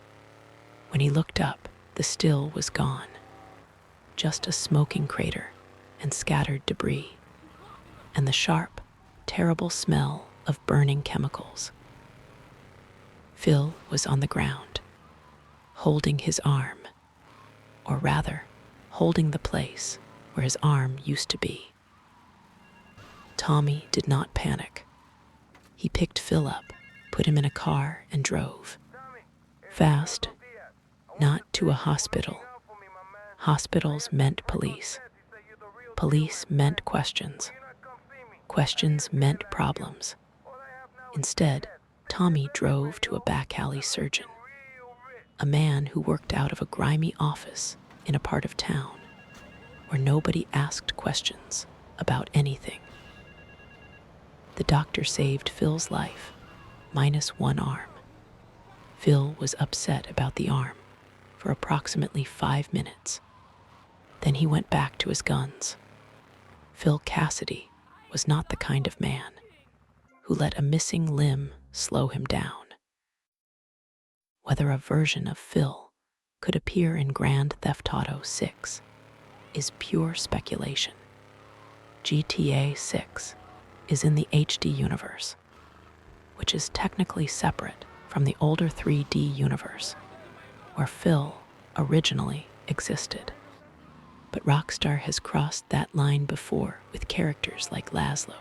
When he looked up, the still was gone, just a smoking crater and scattered debris, and the sharp, terrible smell of burning chemicals. Phil was on the ground, holding his arm, or rather, holding the place where his arm used to be. Tommy did not panic. He picked Phil up, put him in a car, and drove. Fast, not to a hospital. Hospitals meant police. Police meant questions. Questions meant problems. Instead, Tommy drove to a back alley surgeon, a man who worked out of a grimy office in a part of town where nobody asked questions about anything. The doctor saved Phil's life, minus one arm. Phil was upset about the arm for approximately 5 minutes. Then he went back to his guns. Phil Cassidy was not the kind of man who let a missing limb slow him down. Whether a version of Phil could appear in Grand Theft Auto 6 is pure speculation. GTA 6 is in the HD universe, which is technically separate from the older 3D universe, where Phil originally existed. But Rockstar has crossed that line before with characters like Laszlo,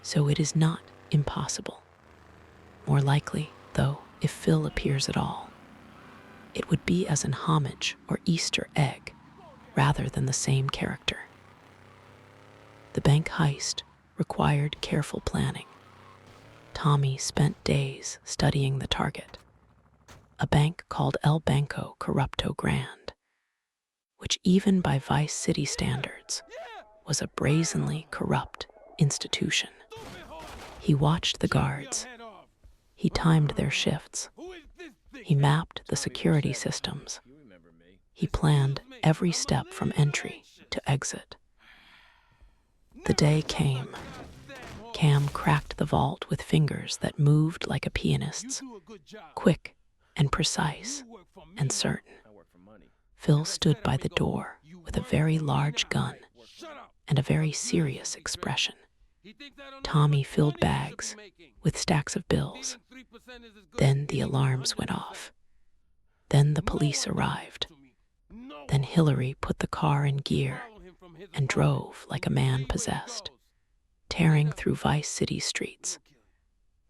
so it is not impossible. More likely, though, if Phil appears at all, it would be as an homage or Easter egg rather than the same character. The bank heist required careful planning. Tommy spent days studying the target, a bank called El Banco Corrupto Grande, which even by Vice City standards was a brazenly corrupt institution. He watched the guards. He timed their shifts. He mapped the security systems. He planned every step from entry to exit. The day came. Cam cracked the vault with fingers that moved like a pianist's, quick and precise and certain. Phil stood by the door with a very large gun and a very serious expression. Tommy filled bags with stacks of bills. Then the alarms went off. Then the police arrived. Then Hillary put the car in gear and drove like a man possessed, tearing through Vice City streets,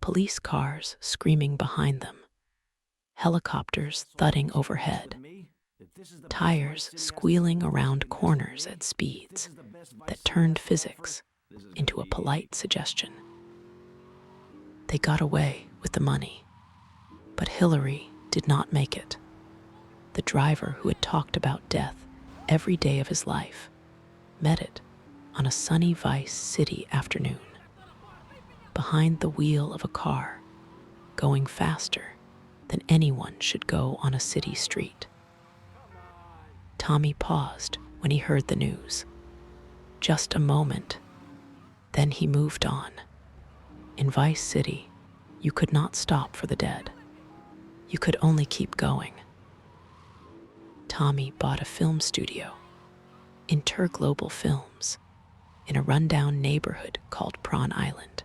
police cars screaming behind them, helicopters thudding overhead, tires squealing around corners at speeds that turned physics into a polite suggestion. They got away with the money, but Hillary did not make it. The driver who had talked about death every day of his life met it on a sunny Vice City afternoon, behind the wheel of a car, going faster than anyone should go on a city street. Tommy paused when he heard the news. Just a moment. Then he moved on. In Vice City, you could not stop for the dead. You could only keep going. Tommy bought a film studio, Interglobal Films, in a rundown neighborhood called Prawn Island.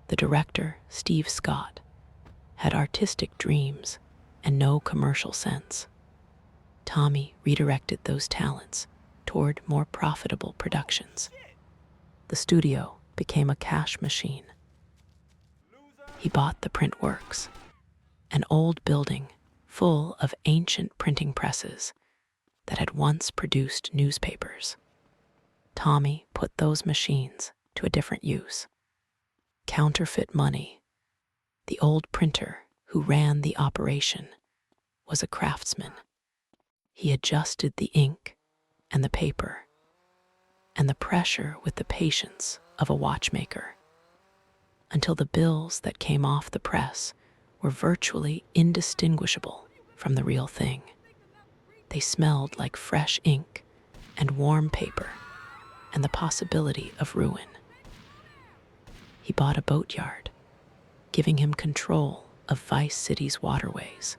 The director, Steve Scott, had artistic dreams and no commercial sense. Tommy redirected those talents toward more profitable productions. The studio became a cash machine. He bought the print works, an old building full of ancient printing presses that had once produced newspapers. Tommy put those machines to a different use. Counterfeit money. The old printer who ran the operation was a craftsman. He adjusted the ink and the paper and the pressure with the patience of a watchmaker until the bills that came off the press were virtually indistinguishable from the real thing. They smelled like fresh ink and warm paper and the possibility of ruin. He bought a boatyard, giving him control of Vice City's waterways.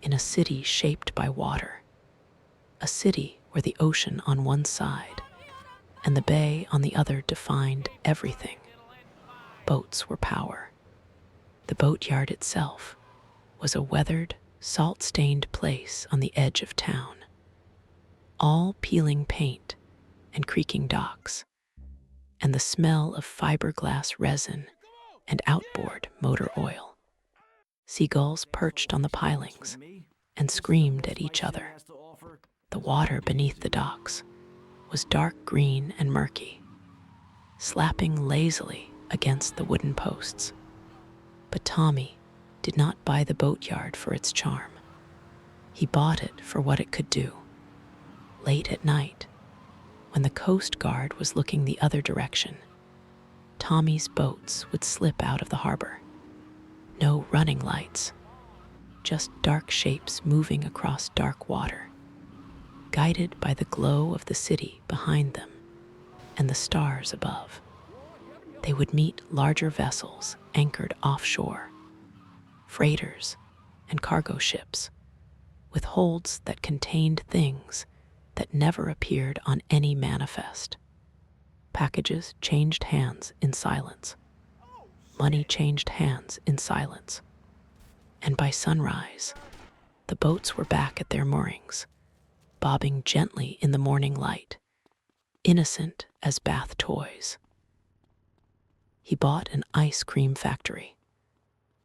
In a city shaped by water, a city where the ocean on one side and the bay on the other defined everything. Boats were power. The boatyard itself was a weathered, salt-stained place on the edge of town, all peeling paint and creaking docks, and the smell of fiberglass resin and outboard motor oil. Seagulls perched on the pilings and screamed at each other. The water beneath the docks was dark green and murky, slapping lazily against the wooden posts. But Tommy did not buy the boatyard for its charm. He bought it for what it could do. Late at night, when the Coast Guard was looking the other direction, Tommy's boats would slip out of the harbor. No running lights, just dark shapes moving across dark water, guided by the glow of the city behind them and the stars above. They would meet larger vessels anchored offshore, freighters and cargo ships, with holds that contained things that never appeared on any manifest. Packages changed hands in silence. Money changed hands in silence. And by sunrise, the boats were back at their moorings, bobbing gently in the morning light, innocent as bath toys. He bought an ice cream factory.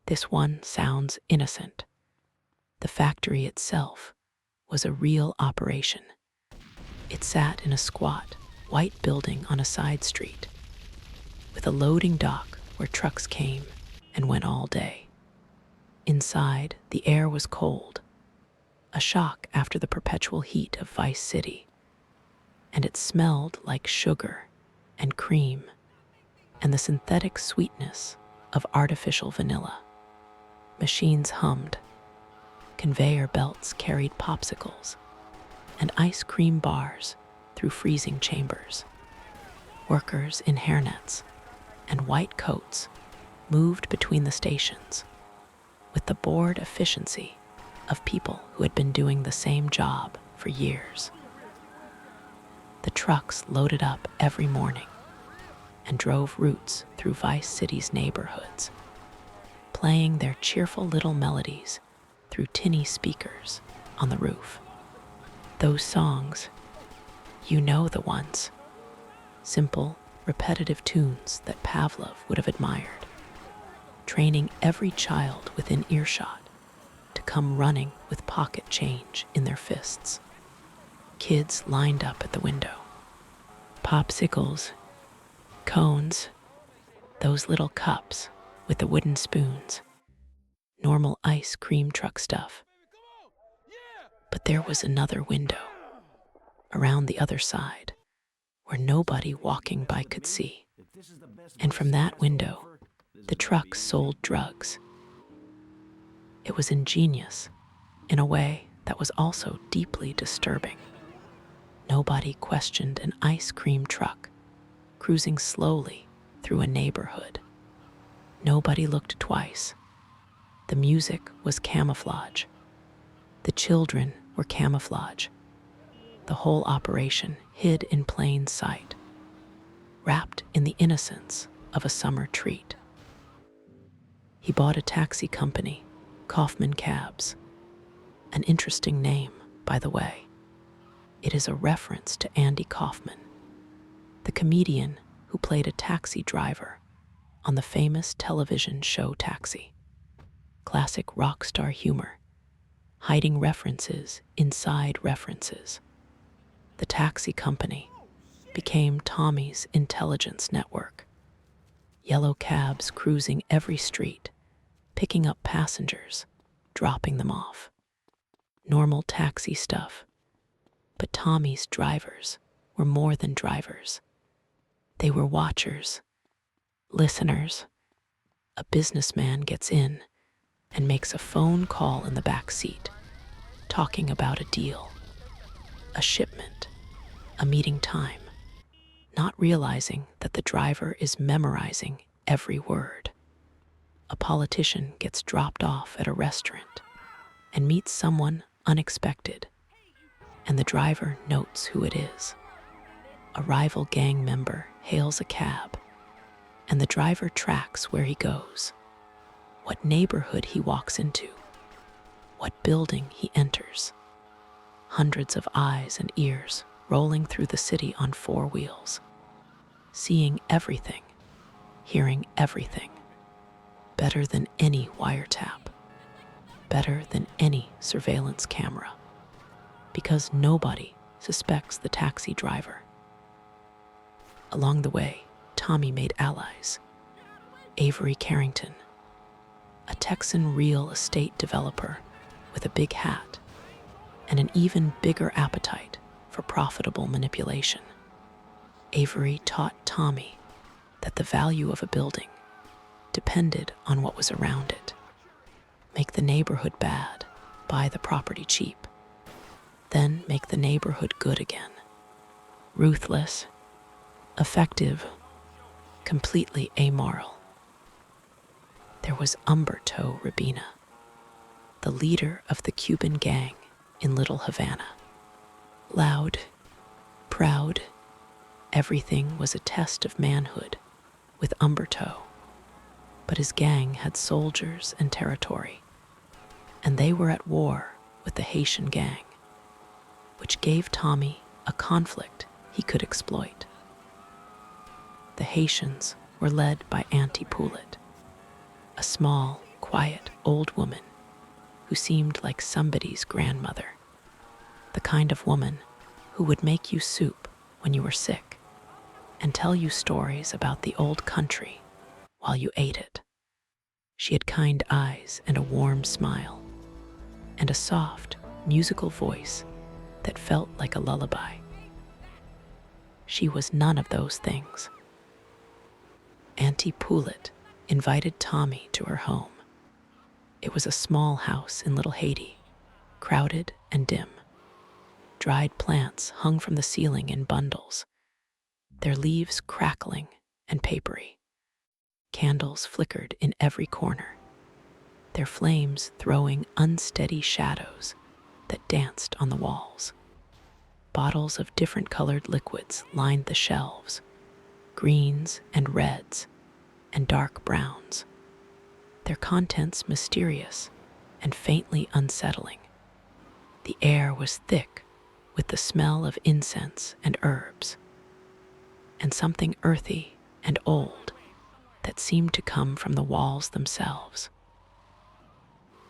This one sounds innocent. The factory itself was a real operation. It sat in a squat, white building on a side street, with a loading dock where trucks came and went all day. Inside, the air was cold, a shock after the perpetual heat of Vice City, and it smelled like sugar and cream and the synthetic sweetness of artificial vanilla. Machines hummed, conveyor belts carried popsicles, and ice cream bars through freezing chambers. Workers in hairnets and white coats moved between the stations with the bored efficiency of people who had been doing the same job for years. The trucks loaded up every morning and drove routes through Vice City's neighborhoods, playing their cheerful little melodies through tinny speakers on the roof. Those songs, you know the ones, simple, repetitive tunes that Pavlov would have admired, training every child within earshot to come running with pocket change in their fists. Kids lined up at the window. Popsicles, cones, those little cups with the wooden spoons, normal ice cream truck stuff. But there was another window, around the other side, where nobody walking by could see. And from that window, the trucks sold drugs. It was ingenious, in a way that was also deeply disturbing. Nobody questioned an ice cream truck cruising slowly through a neighborhood. Nobody looked twice. The music was camouflage. The children were camouflage. The whole operation hid in plain sight. wrapped in the innocence of a summer treat. He bought a taxi company, Kaufman Cabs, an interesting name, by the way. It is a reference to Andy Kaufman, the comedian who played a taxi driver on the famous television show Taxi. Classic rock star humor, hiding references inside references. The taxi company became Tommy's intelligence network. Yellow cabs cruising every street, picking up passengers, dropping them off. Normal taxi stuff. But Tommy's drivers were more than drivers. They were watchers, listeners. A businessman gets in and makes a phone call in the back seat, talking about a deal, a shipment, a meeting time, not realizing that the driver is memorizing every word. A politician gets dropped off at a restaurant and meets someone unexpected, and the driver notes who it is. A rival gang member hails a cab, and the driver tracks where he goes, what neighborhood he walks into, what building he enters. Hundreds of eyes and ears rolling through the city on four wheels, seeing everything, hearing everything, better than any wiretap, better than any surveillance camera, because nobody suspects the taxi driver. Along the way, Tommy made allies. Avery Carrington, a Texan real estate developer with a big hat and an even bigger appetite for profitable manipulation. Avery taught Tommy that the value of a building depended on what was around it. Make the neighborhood bad, buy the property cheap, then make the neighborhood good again. Ruthless, effective, completely amoral. There was Umberto Ribena, the leader of the Cuban gang in Little Havana. Loud, proud, everything was a test of manhood with Umberto, but his gang had soldiers and territory, and they were at war with the Haitian gang, which gave Tommy a conflict he could exploit. The Haitians were led by Auntie Poulet, a small, quiet old woman who seemed like somebody's grandmother, the kind of woman who would make you soup when you were sick and tell you stories about the old country while you ate it. She had kind eyes and a warm smile, and a soft, musical voice that felt like a lullaby. She was none of those things. Auntie Poulet invited Tommy to her home. It was a small house in Little Haiti, crowded and dim. Dried plants hung from the ceiling in bundles, their leaves crackling and papery. Candles flickered in every corner, their flames throwing unsteady shadows that danced on the walls. Bottles of different colored liquids lined the shelves, greens and reds and dark browns, their contents mysterious and faintly unsettling. The air was thick with the smell of incense and herbs, and something earthy and old that seemed to come from the walls themselves.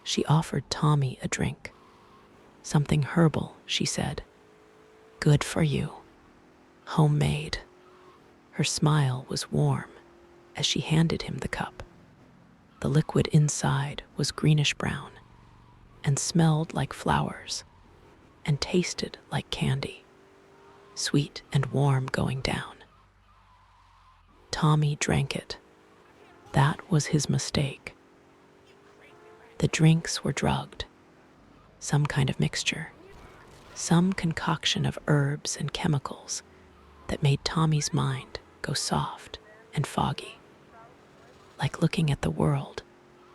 She offered Tommy a drink. Something herbal, she said. Good for you. Homemade. Her smile was warm as she handed him the cup. The liquid inside was greenish-brown and smelled like flowers and tasted like candy, sweet and warm going down. Tommy drank it. That was his mistake. The drinks were drugged, some kind of mixture, some concoction of herbs and chemicals that made Tommy's mind go soft and foggy, like looking at the world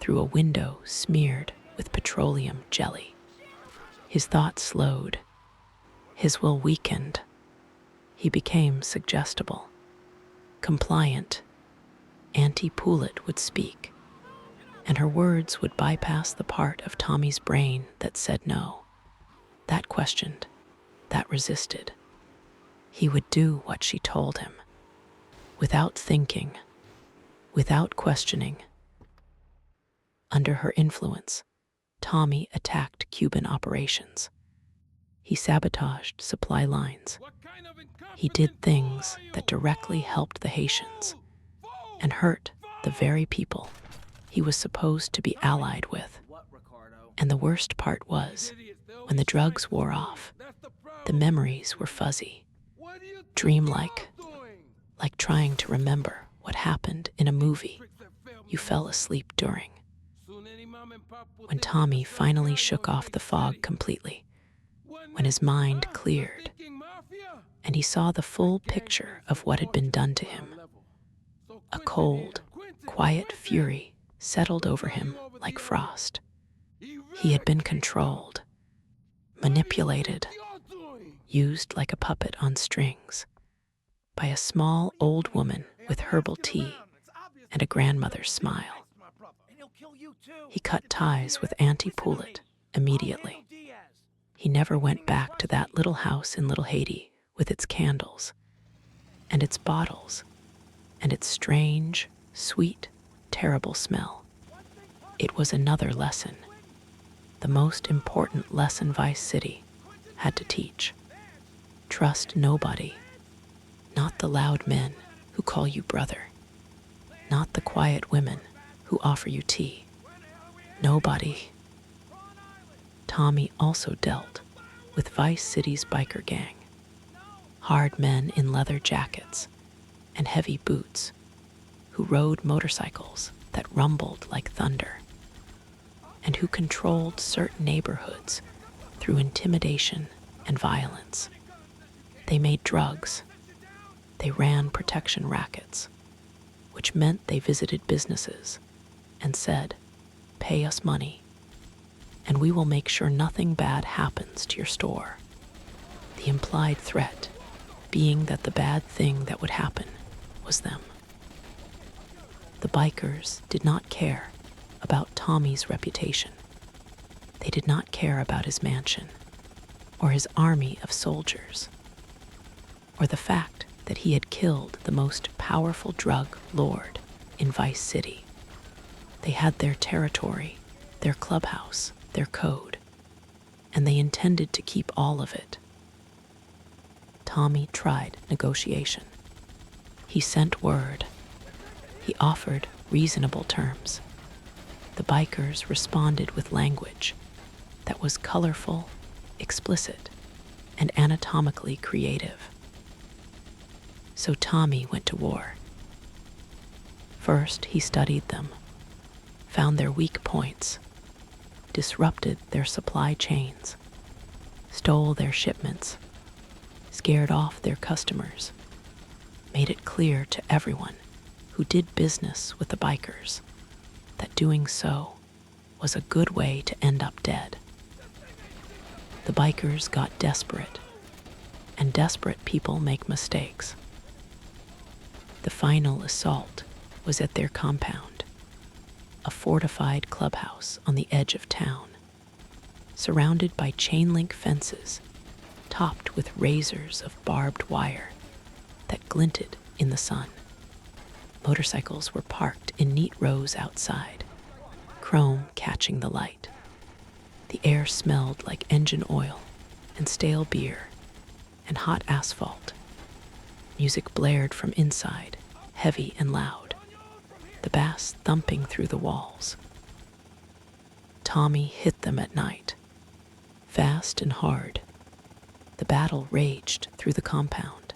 through a window smeared with petroleum jelly. His thoughts slowed, his will weakened. He became suggestible. Compliant, Auntie Poulet would speak, and her words would bypass the part of Tommy's brain that said no, that questioned, that resisted. He would do what she told him, without thinking, without questioning. Under her influence, Tommy attacked Cuban operations. He sabotaged supply lines. He did things that directly helped the Haitians and hurt the very people he was supposed to be allied with. And the worst part was, when the drugs wore off, the memories were fuzzy, dreamlike, like trying to remember what happened in a movie you fell asleep during. When Tommy finally shook off the fog completely, when his mind cleared, and he saw the full picture of what had been done to him, a cold, quiet fury settled over him like frost. He had been controlled, manipulated, used like a puppet on strings, by a small old woman with herbal tea and a grandmother's smile. He cut ties with Auntie Poulet immediately. He never went back to that little house in Little Haiti with its candles and its bottles and its strange, sweet, terrible smell. It was another lesson, the most important lesson Vice City had to teach. Trust nobody, not the loud men who call you brother, not the quiet women who offer you tea. Nobody. Tommy also dealt with Vice City's biker gang, hard men in leather jackets and heavy boots who rode motorcycles that rumbled like thunder, and who controlled certain neighborhoods through intimidation and violence. They made drugs. They ran protection rackets, which meant they visited businesses and said, "Pay us money, and we will make sure nothing bad happens to your store." The implied threat being that the bad thing that would happen was them. The bikers did not care about Tommy's reputation. They did not care about his mansion, or his army of soldiers, or the fact that he had killed the most powerful drug lord in Vice City. They had their territory, their clubhouse, their code, and they intended to keep all of it. Tommy tried negotiation. He sent word. He offered reasonable terms. The bikers responded with language that was colorful, explicit, and anatomically creative. So Tommy went to war. First, he studied them, found their weak points, disrupted their supply chains, stole their shipments, scared off their customers, made it clear to everyone who did business with the bikers that doing so was a good way to end up dead. The bikers got desperate, and desperate people make mistakes. The final assault was at their compound, a fortified clubhouse on the edge of town, surrounded by chain-link fences topped with razors of barbed wire that glinted in the sun. Motorcycles were parked in neat rows outside, chrome catching the light. The air smelled like engine oil and stale beer and hot asphalt. Music blared from inside, heavy and loud, the bass thumping through the walls. Tommy hit them at night, fast and hard. The battle raged through the compound,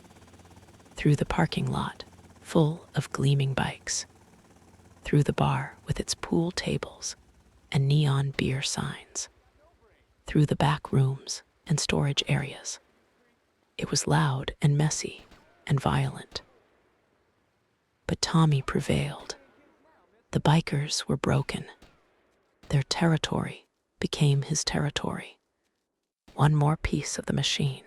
through the parking lot full of gleaming bikes, through the bar with its pool tables and neon beer signs, through the back rooms and storage areas. It was loud and messy and violent. But Tommy prevailed. The bikers were broken. Their territory became his territory. One more piece of the machine,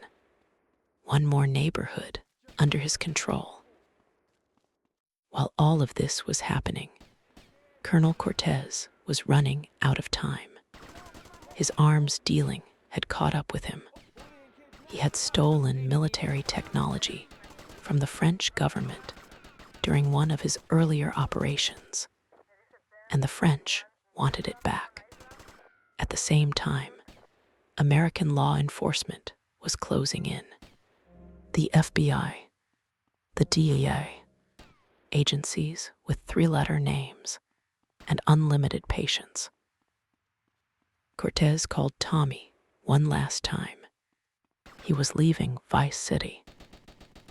one more neighborhood under his control. While all of this was happening, Colonel Cortez was running out of time. His arms dealing had caught up with him. He had stolen military technology from the French government during one of his earlier operations, and the French wanted it back. At the same time, American law enforcement was closing in. The FBI, the DEA, agencies with three-letter names and unlimited patience. Cortez called Tommy one last time. He was leaving Vice City,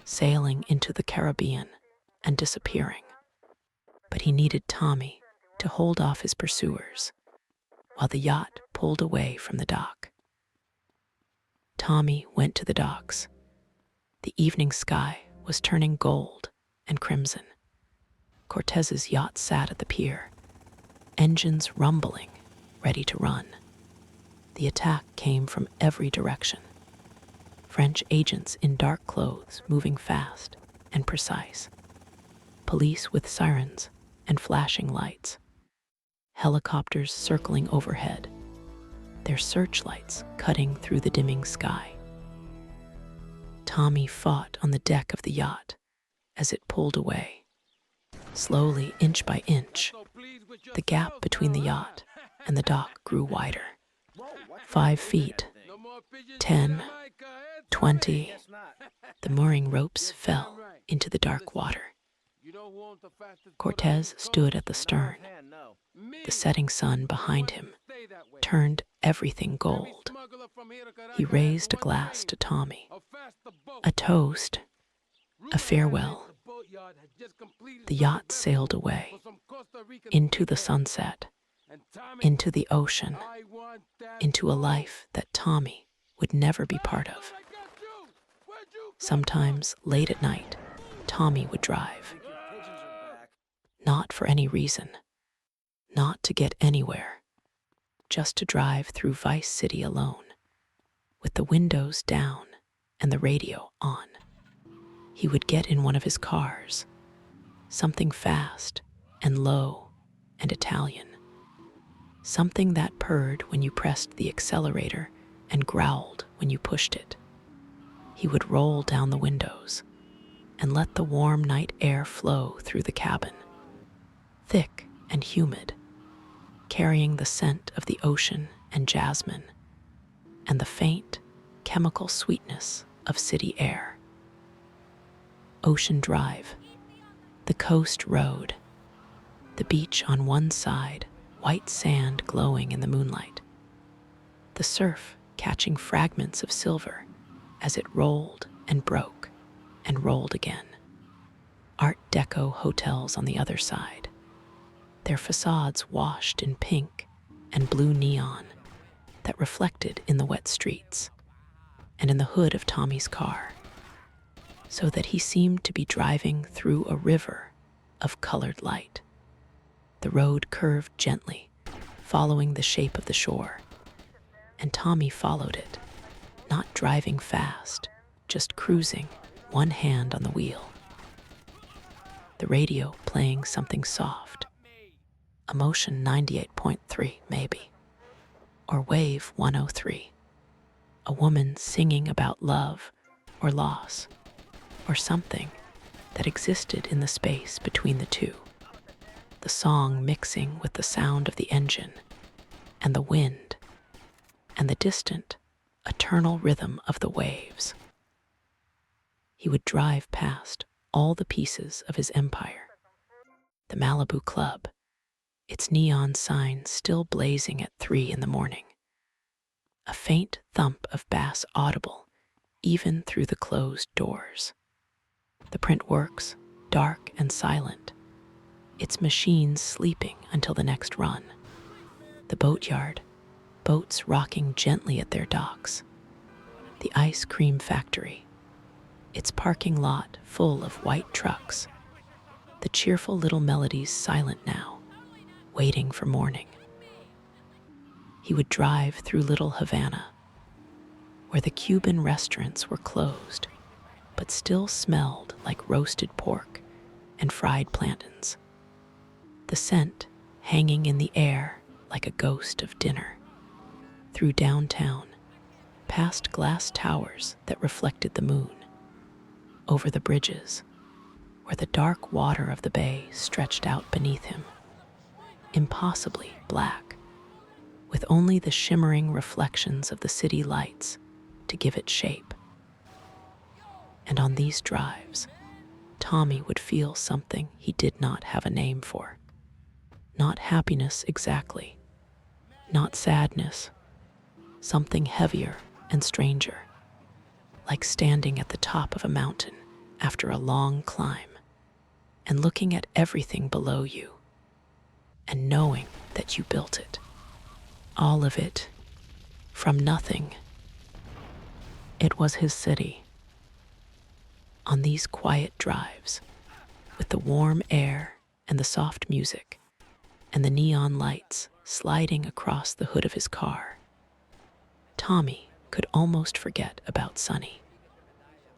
sailing into the Caribbean and disappearing. But he needed Tommy to hold off his pursuers while the yacht pulled away from the dock. Tommy went to the docks. The evening sky was turning gold and crimson. Cortez's yacht sat at the pier, engines rumbling, ready to run. The attack came from every direction. French agents in dark clothes moving fast and precise. Police with sirens and flashing lights. Helicopters circling overhead, their searchlights cutting through the dimming sky. Tommy fought on the deck of the yacht as it pulled away. Slowly, inch by inch, the gap between the yacht and the dock grew wider. 5 feet, 10, 20. The mooring ropes fell into the dark water. Cortez stood at the stern. The setting sun behind him turned everything gold. He raised a glass to Tommy. A toast, a farewell. The yacht sailed away, into the sunset, into the ocean, into a life that Tommy would never be part of. Sometimes, late at night, Tommy would drive. Not for any reason, not to get anywhere, just to drive through Vice City alone, with the windows down and the radio on. He would get in one of his cars, something fast and low and Italian, something that purred when you pressed the accelerator and growled when you pushed it. He would roll down the windows and let the warm night air flow through the cabin, thick and humid, carrying the scent of the ocean and jasmine, and the faint, chemical sweetness of city air. Ocean Drive, the coast road, the beach on one side, white sand glowing in the moonlight, the surf catching fragments of silver as it rolled and broke and rolled again. Art Deco hotels on the other side, their facades washed in pink and blue neon that reflected in the wet streets and in the hood of Tommy's car, so that he seemed to be driving through a river of colored light. The road curved gently, following the shape of the shore, and Tommy followed it, not driving fast, just cruising, one hand on the wheel. The radio playing something soft, Emotion 98.3 maybe, or Wave 103, a woman singing about love or loss, or something that existed in the space between the two, the song mixing with the sound of the engine and the wind and the distant, eternal rhythm of the waves. He would drive past all the pieces of his empire. The Malibu Club, its neon sign still blazing at 3 in the morning. A faint thump of bass audible even through the closed doors. The print works, dark and silent, its machines sleeping until the next run. The boatyard, boats rocking gently at their docks. The ice cream factory, its parking lot full of white trucks. The cheerful little melodies silent now, waiting for morning. He would drive through Little Havana, where the Cuban restaurants were closed, but still smelled like roasted pork and fried plantains, the scent hanging in the air like a ghost of dinner. Through downtown, past glass towers that reflected the moon, over the bridges, where the dark water of the bay stretched out beneath him, impossibly black, with only the shimmering reflections of the city lights to give it shape. And on these drives, Tommy would feel something he did not have a name for. Not happiness exactly, not sadness, something heavier and stranger, like standing at the top of a mountain after a long climb and looking at everything below you and knowing that you built it. All of it, from nothing. It was his city. On these quiet drives, with the warm air and the soft music and the neon lights sliding across the hood of his car, Tommy could almost forget about Sonny,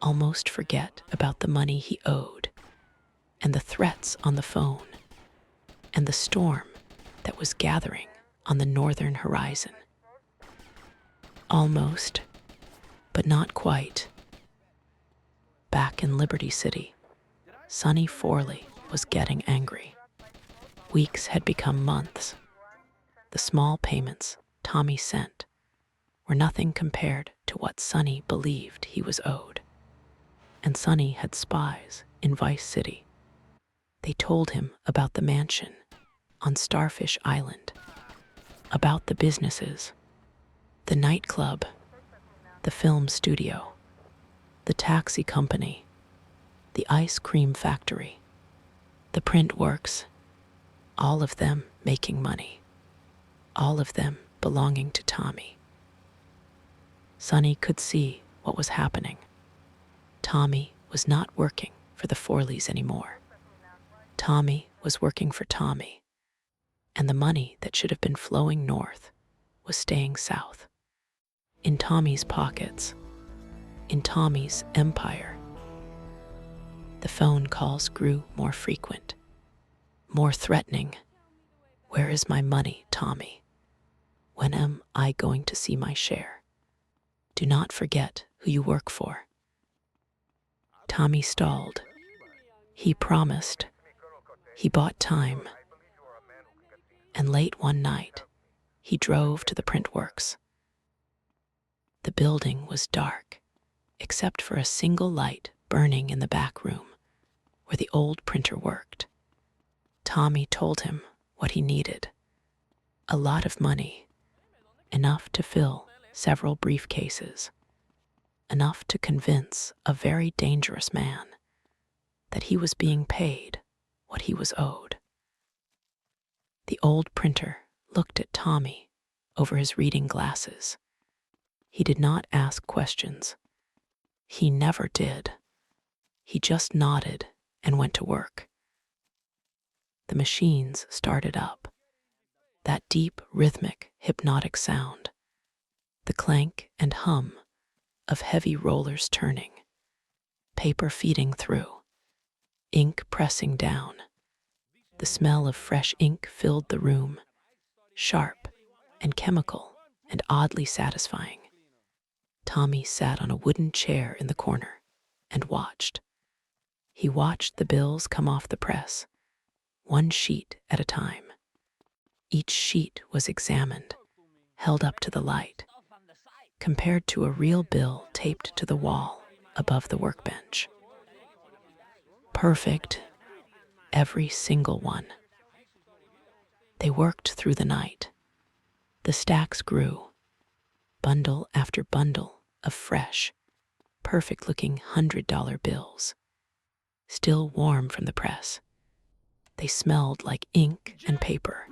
almost forget about the money he owed, and the threats on the phone, and the storm that was gathering on the northern horizon. Almost, but not quite. Back in Liberty City, Sonny Forelli was getting angry. Weeks had become months. The small payments Tommy sent were nothing compared to what Sonny believed he was owed. And Sonny had spies in Vice City. They told him about the mansion on Starfish Island, about the businesses, the nightclub, the film studio, the taxi company, the ice cream factory, the print works, all of them making money, all of them belonging to Tommy. Sonny could see what was happening. Tommy was not working for the Forleys anymore. Tommy was working for Tommy, and the money that should have been flowing north was staying south. In Tommy's pockets, in Tommy's empire. The phone calls grew more frequent, more threatening. Where is my money, Tommy? When am I going to see my share? Do not forget who you work for. Tommy stalled. He promised. He bought time. And late one night, he drove to the print works. The building was dark, except for a single light burning in the back room where the old printer worked. Tommy told him what he needed. A lot of money, enough to fill several briefcases, enough to convince a very dangerous man that he was being paid what he was owed. The old printer looked at Tommy over his reading glasses. He did not ask questions. He never did. He just nodded and went to work. The machines started up. That deep, rhythmic, hypnotic sound. The clank and hum of heavy rollers turning. Paper feeding through. Ink pressing down. The smell of fresh ink filled the room, sharp and chemical and oddly satisfying. Tommy sat on a wooden chair in the corner and watched. He watched the bills come off the press, one sheet at a time. Each sheet was examined, held up to the light, compared to a real bill taped to the wall above the workbench. Perfect, every single one. They worked through the night. The stacks grew, bundle after bundle of fresh, perfect-looking $100 bills, still warm from the press. They smelled like ink and paper,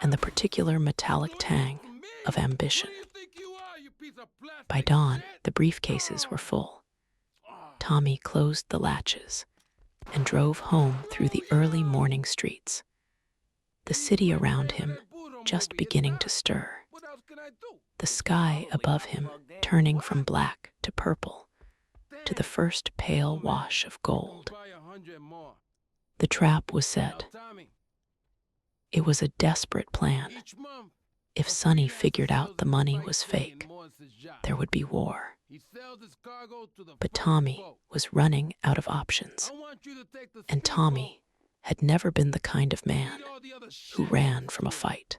and the particular metallic tang of ambition. By dawn, the briefcases were full. Tommy closed the latches and drove home through the early morning streets, the city around him just beginning to stir, the sky above him turning from black to purple to the first pale wash of gold. The trap was set. It was a desperate plan. If Sonny figured out the money was fake, there would be war. But Tommy was running out of options. And Tommy had never been the kind of man who ran from a fight.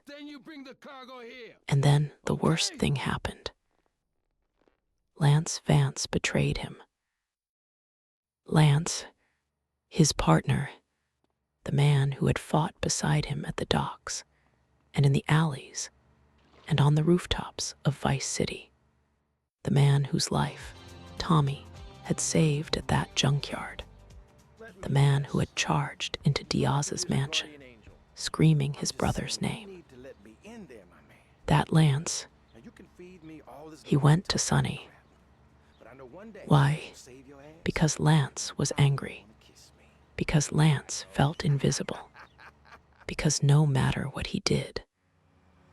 And then the worst thing happened. Lance Vance betrayed him. Lance, his partner, the man who had fought beside him at the docks and in the alleys and on the rooftops of Vice City, the man whose life Tommy had saved at that junkyard, the man who had charged into Diaz's mansion, screaming his brother's name. That Lance, he went to Sonny. Why? Because Lance was angry. Because Lance felt invisible. Because no matter what he did,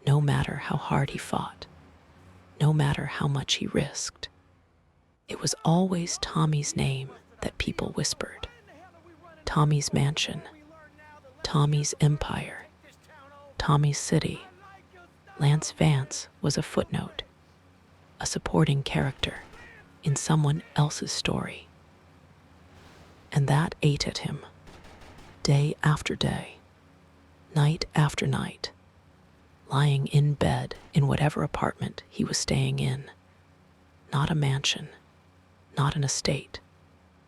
no matter how hard he fought, no matter how much he risked, it was always Tommy's name that people whispered. Tommy's mansion, Tommy's empire, Tommy's city. Lance Vance was a footnote, a supporting character in someone else's story. And that ate at him, day after day, night after night, lying in bed in whatever apartment he was staying in. Not a mansion, not an estate,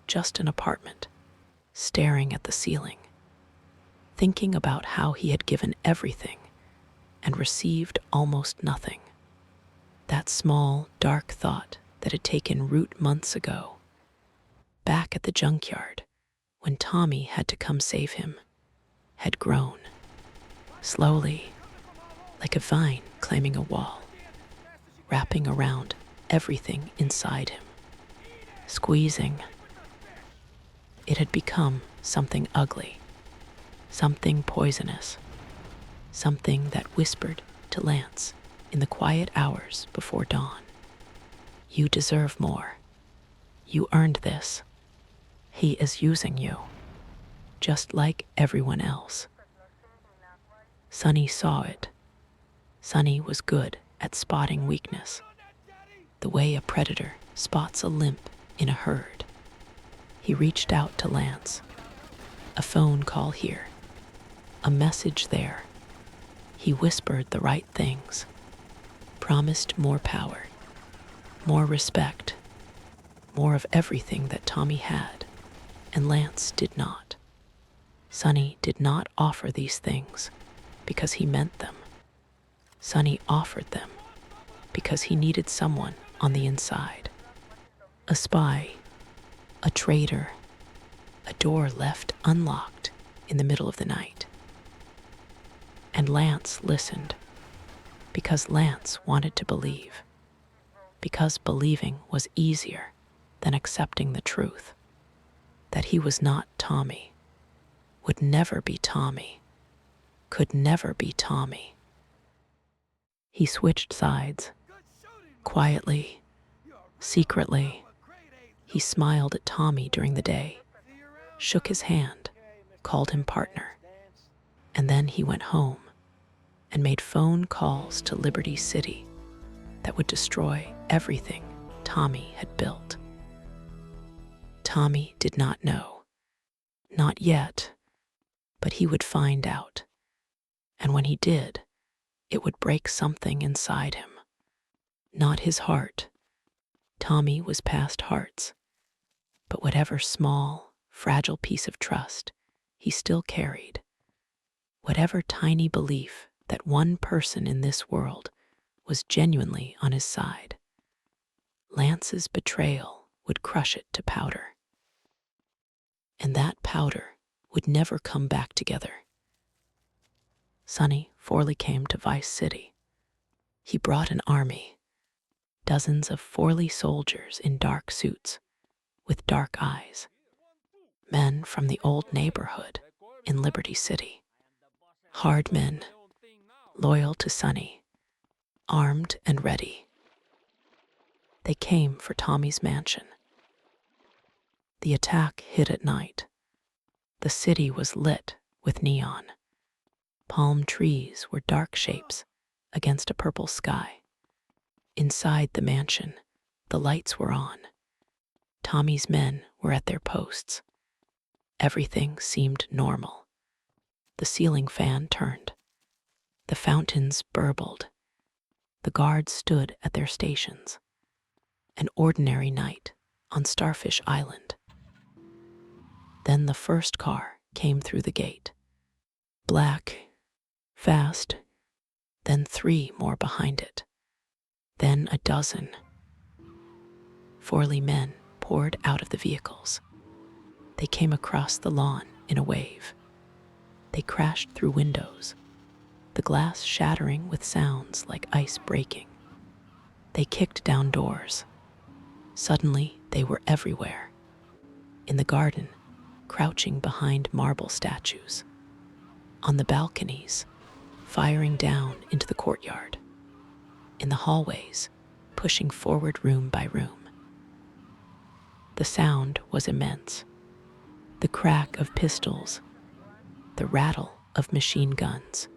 just an apartment, staring at the ceiling, thinking about how he had given everything and received almost nothing. That small, dark thought that had taken root months ago, back at the junkyard, when Tommy had to come save him, had grown, slowly, like a vine climbing a wall, wrapping around everything inside him, squeezing. It had become something ugly, something poisonous, something that whispered to Lance in the quiet hours before dawn. You deserve more. You earned this. He is using you, just like everyone else. Sonny saw it. Sonny was good at spotting weakness, the way a predator spots a limp in a herd. He reached out to Lance. A phone call here, a message there. He whispered the right things, promised more power, more respect, more of everything that Tommy had, and Lance did not. Sonny did not offer these things because he meant them. Sonny offered them because he needed someone on the inside. A spy, a traitor, a door left unlocked in the middle of the night. And Lance listened because Lance wanted to believe, because believing was easier than accepting the truth, that he was not Tommy, would never be Tommy, could never be Tommy. He switched sides, quietly, secretly. He smiled at Tommy during the day, shook his hand, called him partner, and then he went home and made phone calls to Liberty City that would destroy everything Tommy had built. Tommy did not know, not yet, but he would find out. And when he did, it would break something inside him. Not his heart. Tommy was past hearts. But whatever small, fragile piece of trust he still carried, whatever tiny belief that one person in this world was genuinely on his side, Lance's betrayal would crush it to powder. And that powder would never come back together. Sonny Forelli came to Vice City. He brought an army, dozens of Forelli soldiers in dark suits, with dark eyes, men from the old neighborhood in Liberty City, hard men, loyal to Sonny, armed and ready. They came for Tommy's mansion. The attack hit at night. The city was lit with neon. Palm trees were dark shapes against a purple sky. Inside the mansion, the lights were on. Tommy's men were at their posts. Everything seemed normal. The ceiling fan turned. The fountains burbled. The guards stood at their stations. An ordinary night on Starfish Island. Then the first car came through the gate. Black, fast, then 3 more behind it. Then a dozen. Forelli men poured out of the vehicles. They came across the lawn in a wave. They crashed through windows, the glass shattering with sounds like ice breaking. They kicked down doors. Suddenly, they were everywhere. In the garden, crouching behind marble statues. On the balconies, firing down into the courtyard. In the hallways, pushing forward room by room. The sound was immense. The crack of pistols, the rattle of machine guns,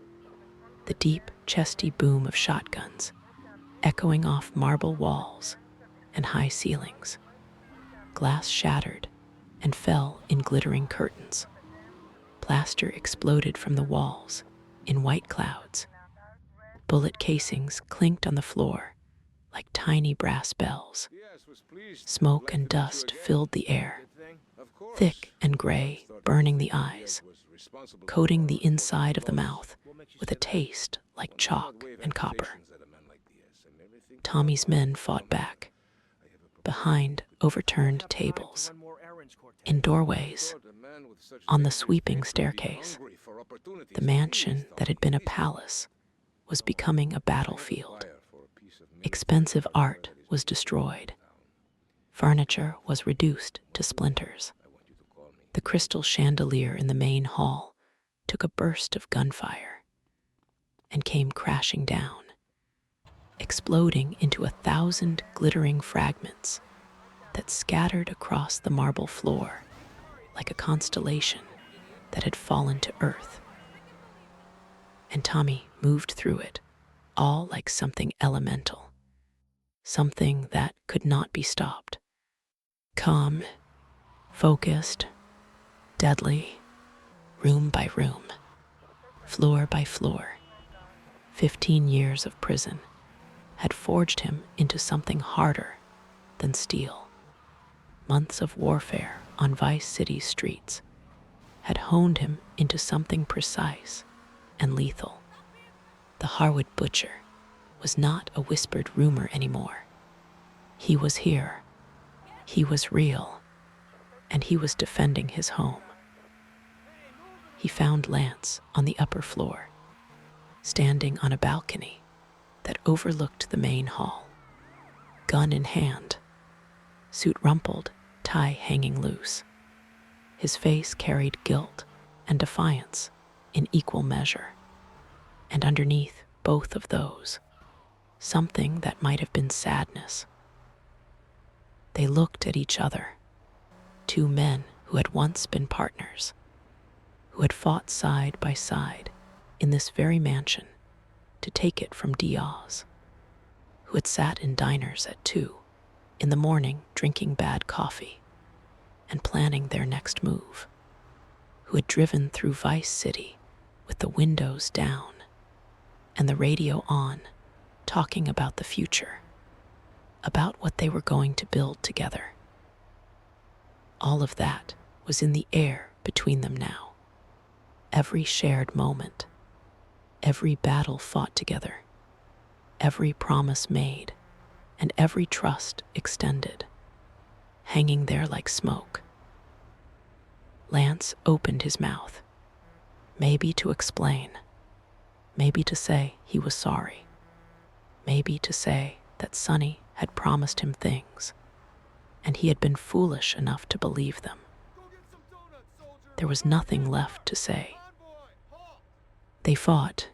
the deep, chesty boom of shotguns, echoing off marble walls and high ceilings. Glass shattered and fell in glittering curtains. Plaster exploded from the walls in white clouds. Bullet casings clinked on the floor like tiny brass bells. Smoke and dust filled the air, thick and gray, burning the eyes, coating the inside of the mouth with a taste like chalk and copper. Tommy's men fought back, behind overturned tables, in doorways, on the sweeping staircase. The mansion that had been a palace was becoming a battlefield. Expensive art was destroyed. Furniture was reduced to splinters. The crystal chandelier in the main hall took a burst of gunfire and came crashing down, exploding into 1,000 glittering fragments that scattered across the marble floor like a constellation that had fallen to earth. And Tommy moved through it, all like something elemental, something that could not be stopped. Calm, focused, deadly, room by room, floor by floor. 15 years of prison had forged him into something harder than steel. Months of warfare on Vice City's streets had honed him into something precise and lethal. The Harwood Butcher was not a whispered rumor anymore. He was here. He was real. And he was defending his home. He found Lance on the upper floor, standing on a balcony that overlooked the main hall, gun in hand, suit rumpled, tie hanging loose. His face carried guilt and defiance in equal measure, and underneath both of those, something that might have been sadness. They looked at each other, 2 men who had once been partners, who had fought side by side in this very mansion to take it from Diaz, who had sat in diners at 2 in the morning drinking bad coffee and planning their next move, who had driven through Vice City with the windows down and the radio on, talking about the future, about what they were going to build together. All of that was in the air between them now. Every shared moment, every battle fought together, every promise made, and every trust extended, hanging there like smoke. Lance opened his mouth, maybe to explain, maybe to say he was sorry, maybe to say that Sonny had promised him things, and he had been foolish enough to believe them. There was nothing left to say. They fought,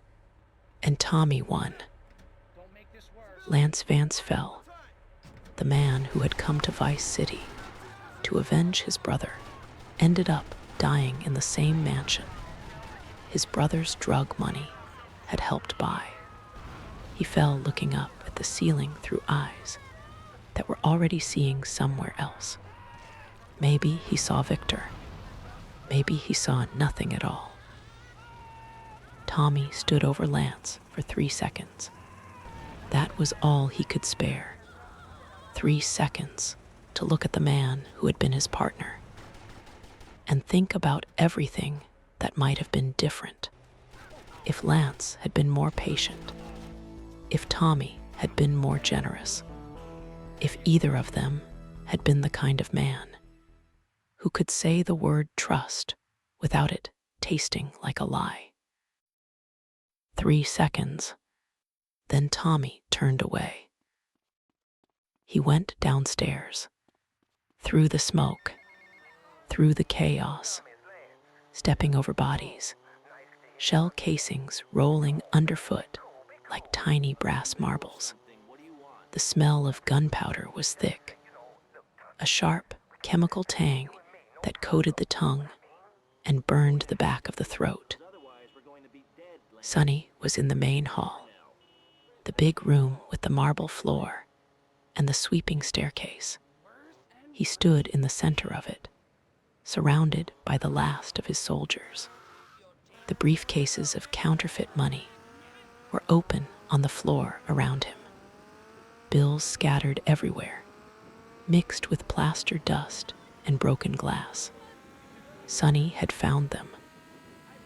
and Tommy won. Lance Vance fell, the man who had come to Vice City to avenge his brother, ended up dying in the same mansion his brother's drug money had helped buy. He fell looking up at the ceiling through eyes that were already seeing somewhere else. Maybe he saw Victor. Maybe he saw nothing at all. Tommy stood over Lance for 3 seconds. That was all he could spare. 3 seconds to look at the man who had been his partner and think about everything that might have been different. If Lance had been more patient, if Tommy had been more generous, if either of them had been the kind of man who could say the word trust without it tasting like a lie. 3 seconds, then Tommy turned away. He went downstairs, through the smoke, through the chaos, stepping over bodies, shell casings rolling underfoot like tiny brass marbles. The smell of gunpowder was thick, a sharp chemical tang that coated the tongue and burned the back of the throat. Sonny was in the main hall, the big room with the marble floor and the sweeping staircase. He stood in the center of it, surrounded by the last of his soldiers. The briefcases of counterfeit money were open on the floor around him. Bills scattered everywhere, mixed with plaster dust and broken glass. Sonny had found them.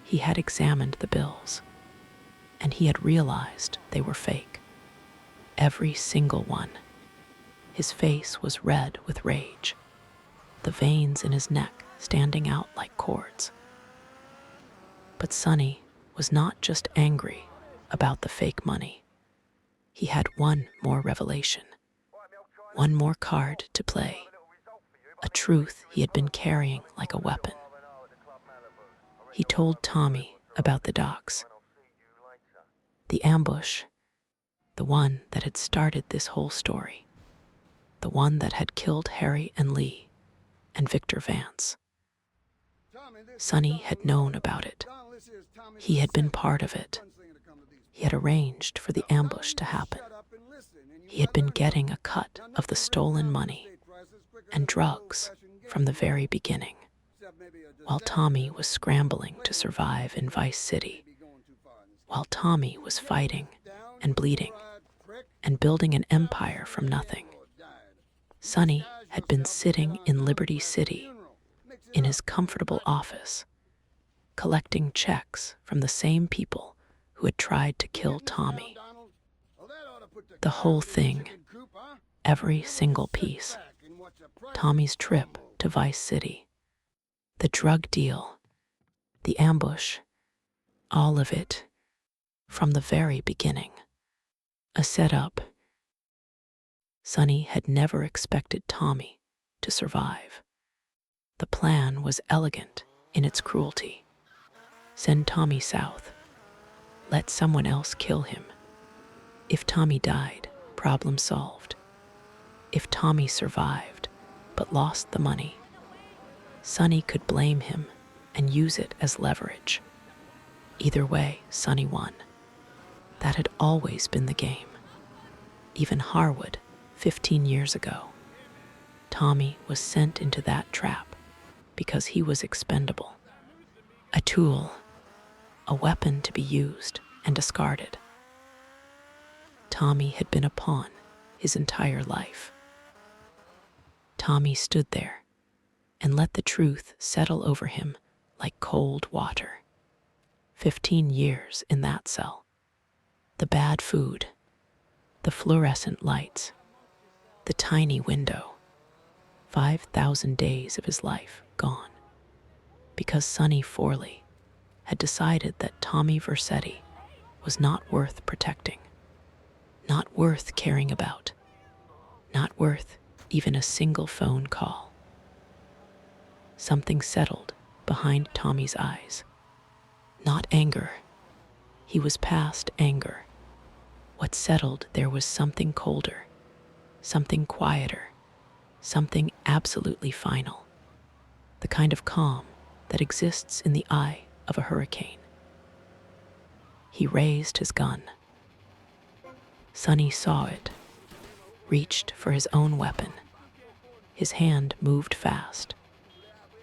He had examined the bills, and he had realized they were fake. Every single one. His face was red with rage, the veins in his neck standing out like cords. But Sonny was not just angry about the fake money. He had one more revelation, one more card to play, a truth he had been carrying like a weapon. He told Tommy about the docks, the ambush, the one that had started this whole story, the one that had killed Harry and Lee and Victor Vance. Sonny had known about it. He had been part of it. He had arranged for the ambush to happen. He had been getting a cut of the stolen money and drugs from the very beginning, while Tommy was scrambling to survive in Vice City, while Tommy was fighting and bleeding and building an empire from nothing. Sonny had been sitting in Liberty City in his comfortable office, collecting checks from the same people who had tried to kill Tommy. The whole thing, every single piece, Tommy's trip to Vice City, the drug deal, the ambush, all of it, from the very beginning. A setup. Sonny had never expected Tommy to survive. The plan was elegant in its cruelty. Send Tommy south. Let someone else kill him. If Tommy died, problem solved. If Tommy survived, but lost the money, Sonny could blame him and use it as leverage. Either way, Sonny won. That had always been the game. Even Harwood, 15 years ago. Tommy was sent into that trap because he was expendable. A tool, a weapon to be used and discarded. Tommy had been a pawn his entire life. Tommy stood there and let the truth settle over him like cold water. 15 years in that cell. The bad food, the fluorescent lights, the tiny window. 5,000 days of his life gone. Because Sonny Forelli had decided that Tommy Vercetti was not worth protecting, not worth caring about, not worth even a single phone call. Something settled behind Tommy's eyes. Not anger. He was past anger. What settled there was something colder, something quieter, something absolutely final. The kind of calm that exists in the eye of a hurricane. He raised his gun. Sonny saw it, reached for his own weapon. His hand moved fast,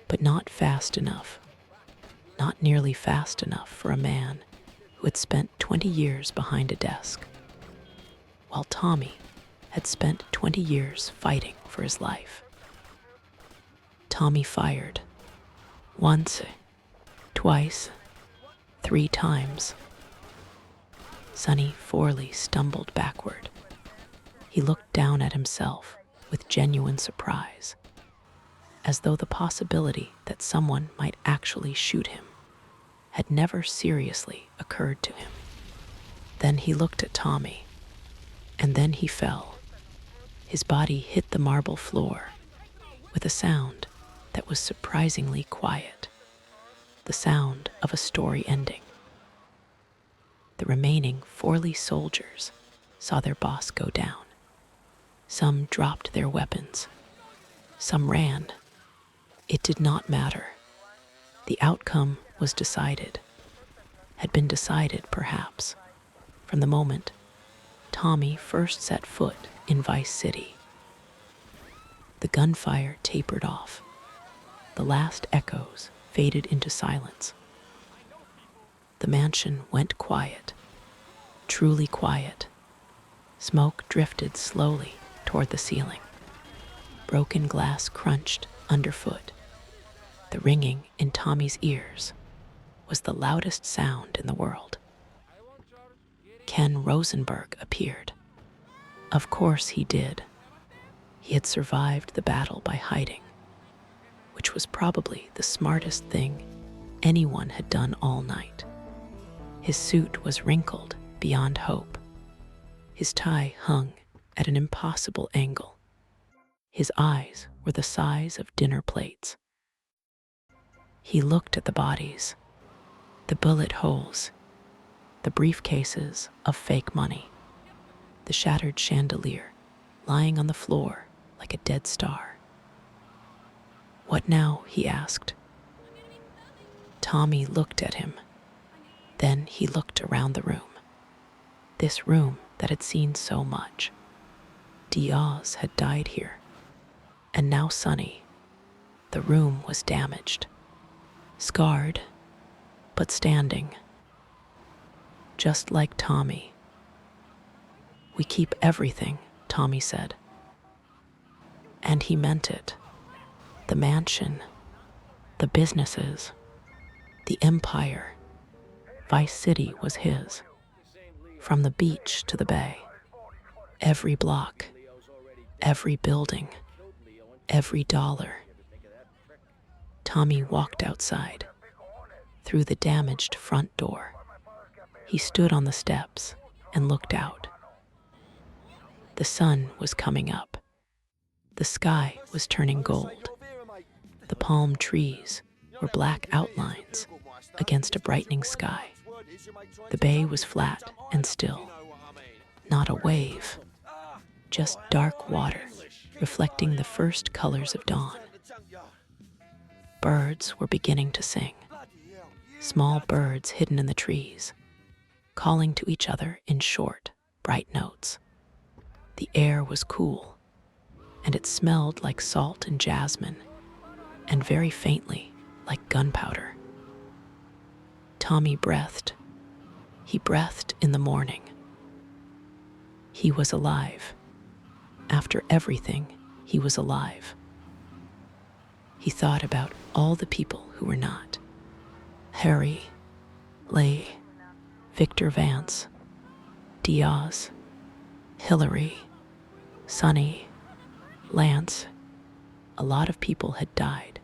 but not fast enough. Not nearly fast enough for a man who had spent 20 years behind a desk, while Tommy had spent 20 years fighting for his life. Tommy fired. Once, twice, 3 times. Sonny Forelli stumbled backward. He looked down at himself with genuine surprise, as though the possibility that someone might actually shoot him had never seriously occurred to him. Then he looked at Tommy, and then he fell. His body hit the marble floor with a sound that was surprisingly quiet, the sound of a story ending. The remaining Forelli soldiers saw their boss go down. Some dropped their weapons. Some ran. It did not matter. The outcome was decided, had been decided perhaps, from the moment Tommy first set foot in Vice City. The gunfire tapered off. The last echoes faded into silence. The mansion went quiet, truly quiet. Smoke drifted slowly toward the ceiling. Broken glass crunched underfoot. The ringing in Tommy's ears was the loudest sound in the world. Ken Rosenberg appeared. Of course he did. He had survived the battle by hiding, which was probably the smartest thing anyone had done all night. His suit was wrinkled beyond hope. His tie hung at an impossible angle. His eyes were the size of dinner plates. He looked at the bodies, the bullet holes, the briefcases of fake money, the shattered chandelier lying on the floor like a dead star. "What now?" he asked. Tommy looked at him. Then he looked around the room. This room that had seen so much. Diaz had died here. And now Sonny. The room was damaged. Scarred, but standing. Just like Tommy. "We keep everything," Tommy said. And he meant it. The mansion, the businesses, the empire. Vice City was his. From the beach to the bay. Every block, every building, every dollar. Tommy walked outside, through the damaged front door. He stood on the steps and looked out. The sun was coming up. The sky was turning gold. The palm trees were black outlines against a brightening sky. The bay was flat and still. Not a wave, just dark water reflecting the first colors of dawn. Birds were beginning to sing. Small birds hidden in the trees, calling to each other in short, bright notes. The air was cool, and it smelled like salt and jasmine, and very faintly like gunpowder. Tommy breathed. He breathed in the morning. He was alive. After everything, he was alive. He thought about all the people who were not. Harry, Leigh, Victor Vance, Diaz, Hillary, Sonny, Lance. A lot of people had died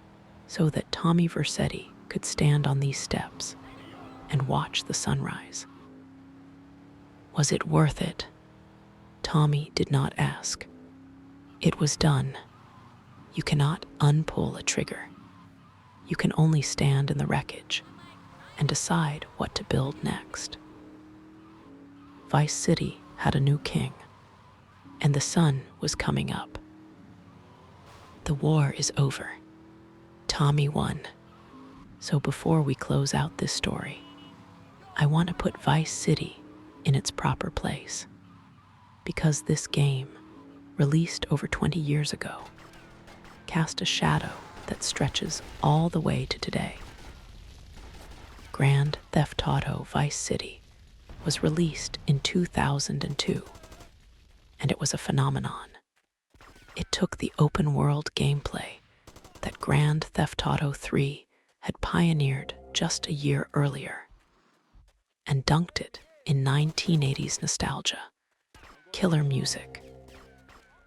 so that Tommy Vercetti could stand on these steps and watch the sunrise. Was it worth it? Tommy did not ask. It was done. You cannot unpull a trigger. You can only stand in the wreckage and decide what to build next. Vice City had a new king, and the sun was coming up. The war is over. Tommy won. So before we close out this story, I want to put Vice City in its proper place, because this game, released over 20 years ago, cast a shadow that stretches all the way to today. Grand Theft Auto Vice City was released in 2002, and it was a phenomenon. It took the open-world gameplay that Grand Theft Auto 3 had pioneered just a year earlier and dunked it in 1980s nostalgia, killer music,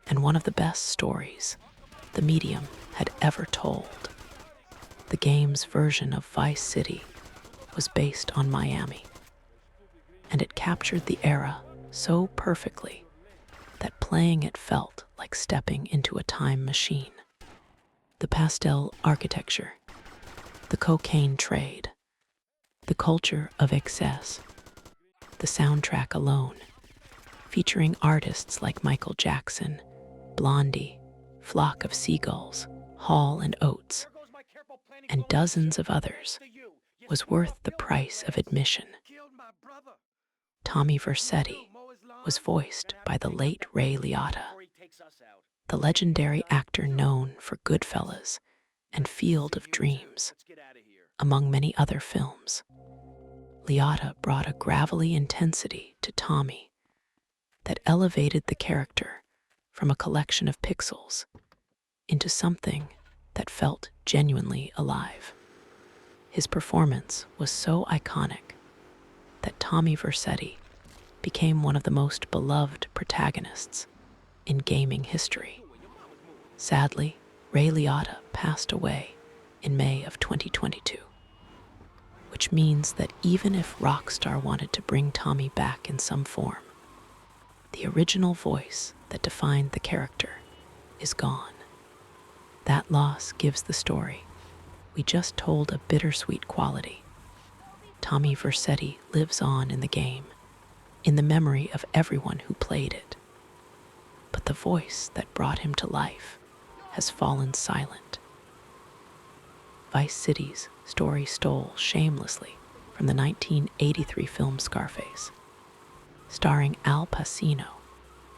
and one of the best stories the medium had ever told. The game's version of Vice City was based on Miami, and it captured the era so perfectly that playing it felt like stepping into a time machine. The pastel architecture, the cocaine trade, the culture of excess, the soundtrack alone, featuring artists like Michael Jackson, Blondie, Flock of Seagulls, Hall and Oates, and dozens of others, was worth the price of admission. Tommy Vercetti was voiced by the late Ray Liotta, the legendary actor known for Goodfellas and Field of Dreams, among many other films. Liotta brought a gravelly intensity to Tommy that elevated the character from a collection of pixels into something that felt genuinely alive. His performance was so iconic that Tommy Vercetti became one of the most beloved protagonists in gaming history. Sadly, Ray Liotta passed away in May of 2022, which means that even if Rockstar wanted to bring Tommy back in some form, the original voice that defined the character is gone. That loss gives the story we just told a bittersweet quality. Tommy Vercetti lives on in the game, in the memory of everyone who played it. But the voice that brought him to life has fallen silent. Vice City's story stole shamelessly from the 1983 film Scarface, starring Al Pacino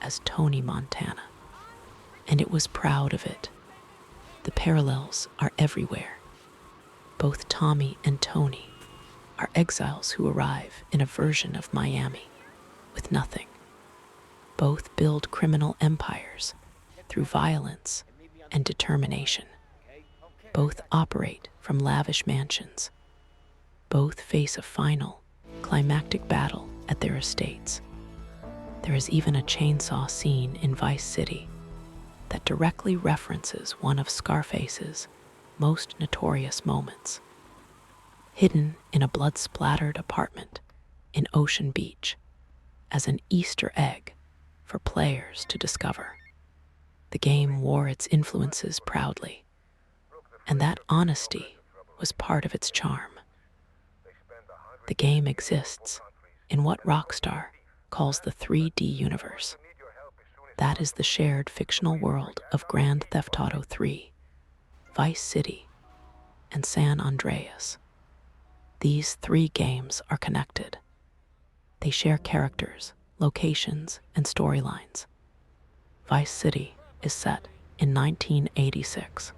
as Tony Montana, and it was proud of it. The parallels are everywhere. Both Tommy and Tony are exiles who arrive in a version of Miami with nothing. Both build criminal empires through violence and determination. Both operate from lavish mansions. Both face a final, climactic battle at their estates. There is even a chainsaw scene in Vice City that directly references one of Scarface's most notorious moments, hidden in a blood-splattered apartment in Ocean Beach as an Easter egg for players to discover. The game wore its influences proudly, and that honesty was part of its charm. The game exists in what Rockstar calls the 3D universe. That is the shared fictional world of Grand Theft Auto 3, Vice City, and San Andreas. These three games are connected. They share characters, locations, and storylines. Vice City is set in 1986.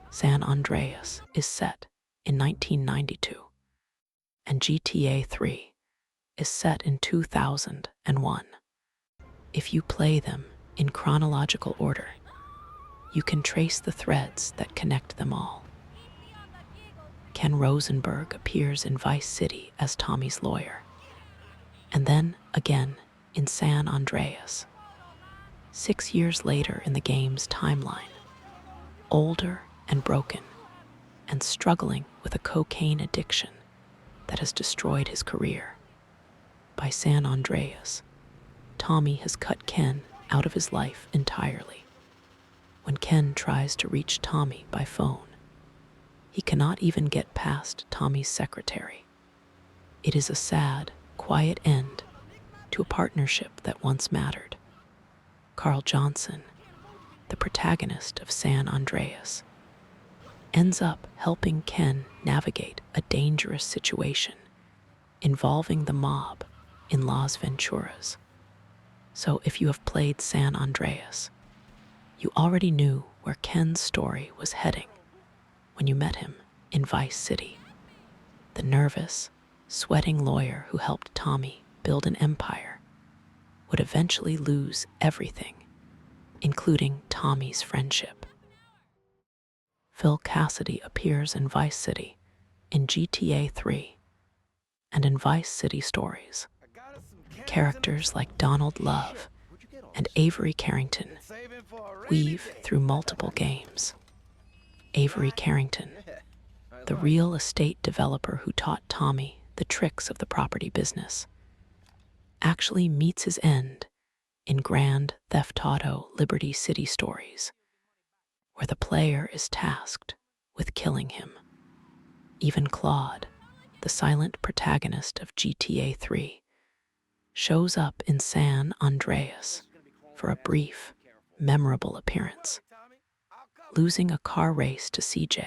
San Andreas is set in 1992. And GTA 3 is set in 2001. If you play them in chronological order, you can trace the threads that connect them all. Ken Rosenberg appears in Vice City as Tommy's lawyer, and then again in San Andreas. 6 years later in the game's timeline, older and broken, and struggling with a cocaine addiction that has destroyed his career. By San Andreas, Tommy has cut Ken out of his life entirely. When Ken tries to reach Tommy by phone, he cannot even get past Tommy's secretary. It is a sad, quiet end to a partnership that once mattered. Carl Johnson, the protagonist of San Andreas, ends up helping Ken navigate a dangerous situation involving the mob in Las Venturas. So if you have played San Andreas, you already knew where Ken's story was heading when you met him in Vice City. The nervous, sweating lawyer who helped Tommy build an empire would eventually lose everything, including Tommy's friendship. Phil Cassidy appears in Vice City, in GTA 3, and in Vice City Stories. Characters like Donald Love and Avery Carrington weave through multiple games. Avery Carrington, the real estate developer who taught Tommy the tricks of the property business, actually meets his end in Grand Theft Auto Liberty City Stories, where the player is tasked with killing him. Even Claude, the silent protagonist of GTA 3, shows up in San Andreas for a brief, memorable appearance, losing a car race to CJ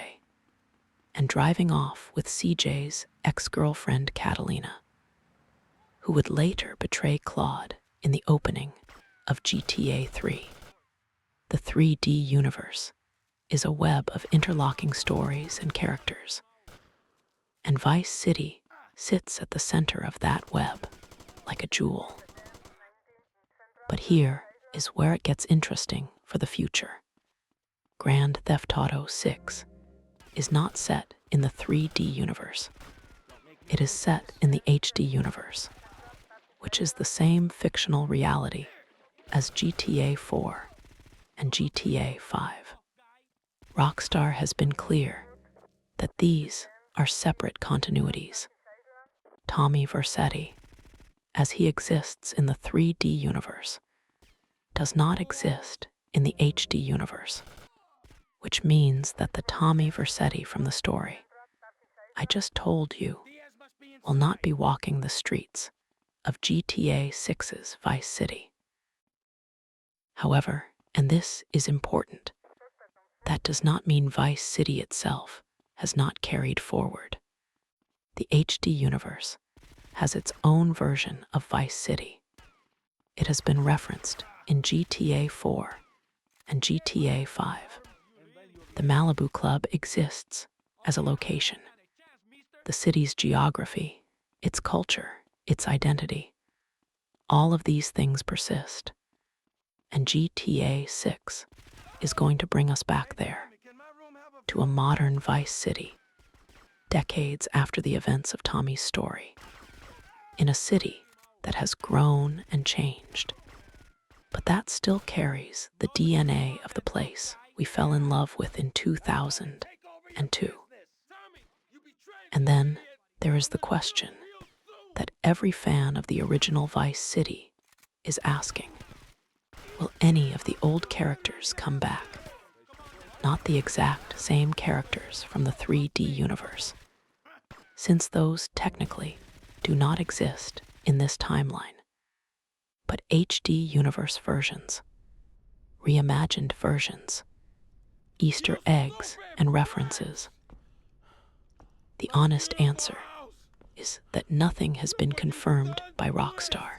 and driving off with CJ's ex-girlfriend Catalina, who would later betray Claude in the opening of GTA 3. The 3D universe is a web of interlocking stories and characters, and Vice City sits at the center of that web like a jewel. But here is where it gets interesting for the future. Grand Theft Auto 6 is not set in the 3D universe. It is set in the HD universe, which is the same fictional reality as GTA 4 and GTA 5. Rockstar has been clear that these are separate continuities. Tommy Vercetti, as he exists in the 3D universe, does not exist in the HD universe, which means that the Tommy Vercetti from the story I just told you will not be walking the streets of GTA 6's Vice City. However, and this is important, that does not mean Vice City itself has not carried forward. The HD universe has its own version of Vice City. It has been referenced in GTA 4 and GTA 5. The Malibu Club exists as a location. The city's geography, its culture, its identity, all of these things persist. And GTA 6 is going to bring us back there, to a modern Vice City, decades after the events of Tommy's story, in a city that has grown and changed, but that still carries the DNA of the place we fell in love with in 2002. And then there is the question that every fan of the original Vice City is asking: will any of the old characters come back? Not the exact same characters from the 3D universe, since those technically do not exist in this timeline, but HD universe versions, reimagined versions, Easter eggs and references. The honest answer is that nothing has been confirmed by Rockstar,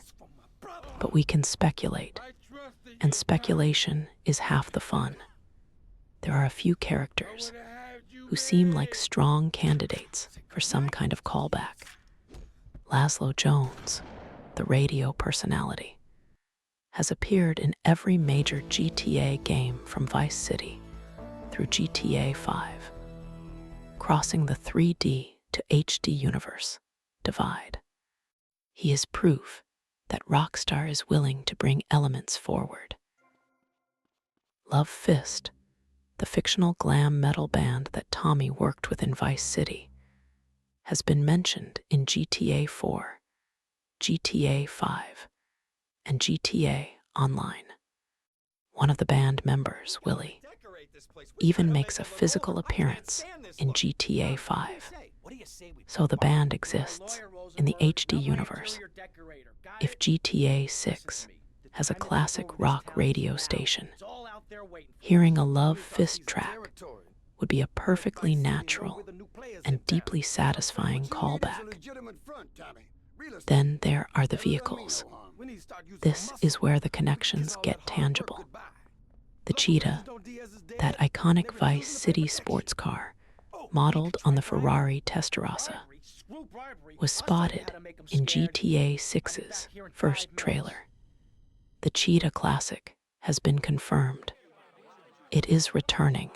but we can speculate, and speculation is half the fun. There are a few characters who seem like strong candidates for some kind of callback. Laszlo Jones, the radio personality, has appeared in every major GTA game from Vice City through GTA 5, crossing the 3D to HD universe divide. He is proof that Rockstar is willing to bring elements forward. Love Fist, the fictional glam metal band that Tommy worked with in Vice City, has been mentioned in GTA 4, GTA 5, and GTA Online. One of the band members, Willie, even makes a physical appearance in GTA 5. So the band exists in the HD universe. If GTA 6 has a classic rock radio station, hearing a Love Fist track would be a perfectly natural and deeply satisfying callback. Then there are the vehicles. This is where the connections get tangible. The Cheetah, that iconic Vice City sports car, modeled on the Ferrari Testarossa, was spotted in GTA 6's first trailer. The Cheetah Classic has been confirmed. It is returning.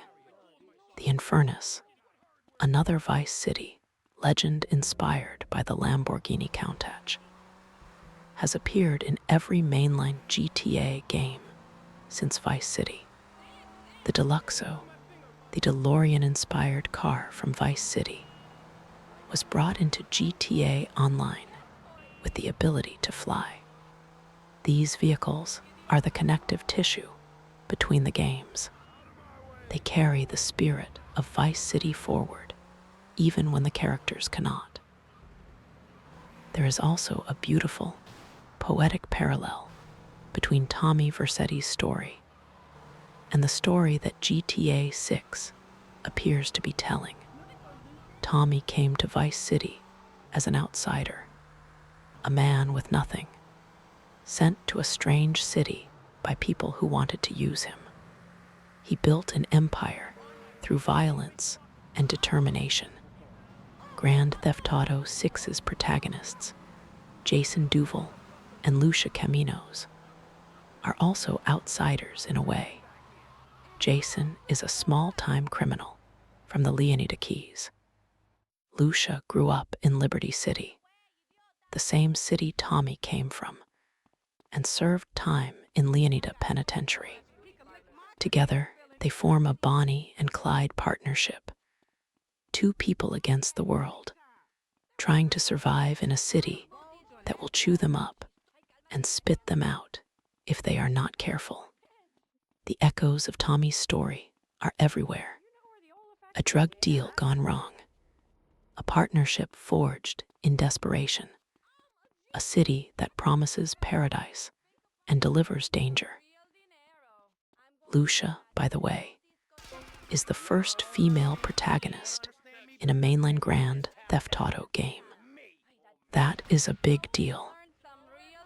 The Infernus, another Vice City legend inspired by the Lamborghini Countach, has appeared in every mainline GTA game since Vice City. The Deluxo, the DeLorean-inspired car from Vice City, was brought into GTA Online with the ability to fly. These vehicles are the connective tissue between the games. They carry the spirit of Vice City forward, even when the characters cannot. There is also a beautiful, poetic parallel between Tommy Vercetti's story and the story that GTA 6 appears to be telling. Tommy came to Vice City as an outsider, a man with nothing, sent to a strange city by people who wanted to use him. He built an empire through violence and determination. Grand Theft Auto 6's protagonists, Jason Duval and Lucia Caminos, are also outsiders in a way. Jason is a small-time criminal from the Leonida Keys. Lucia grew up in Liberty City, the same city Tommy came from, and served time in Leonida Penitentiary. Together, they form a Bonnie and Clyde partnership, two people against the world, trying to survive in a city that will chew them up and spit them out if they are not careful. The echoes of Tommy's story are everywhere. A drug deal gone wrong, a partnership forged in desperation, a city that promises paradise and delivers danger. Lucia, by the way, is the first female protagonist in a mainline Grand Theft Auto game. That is a big deal,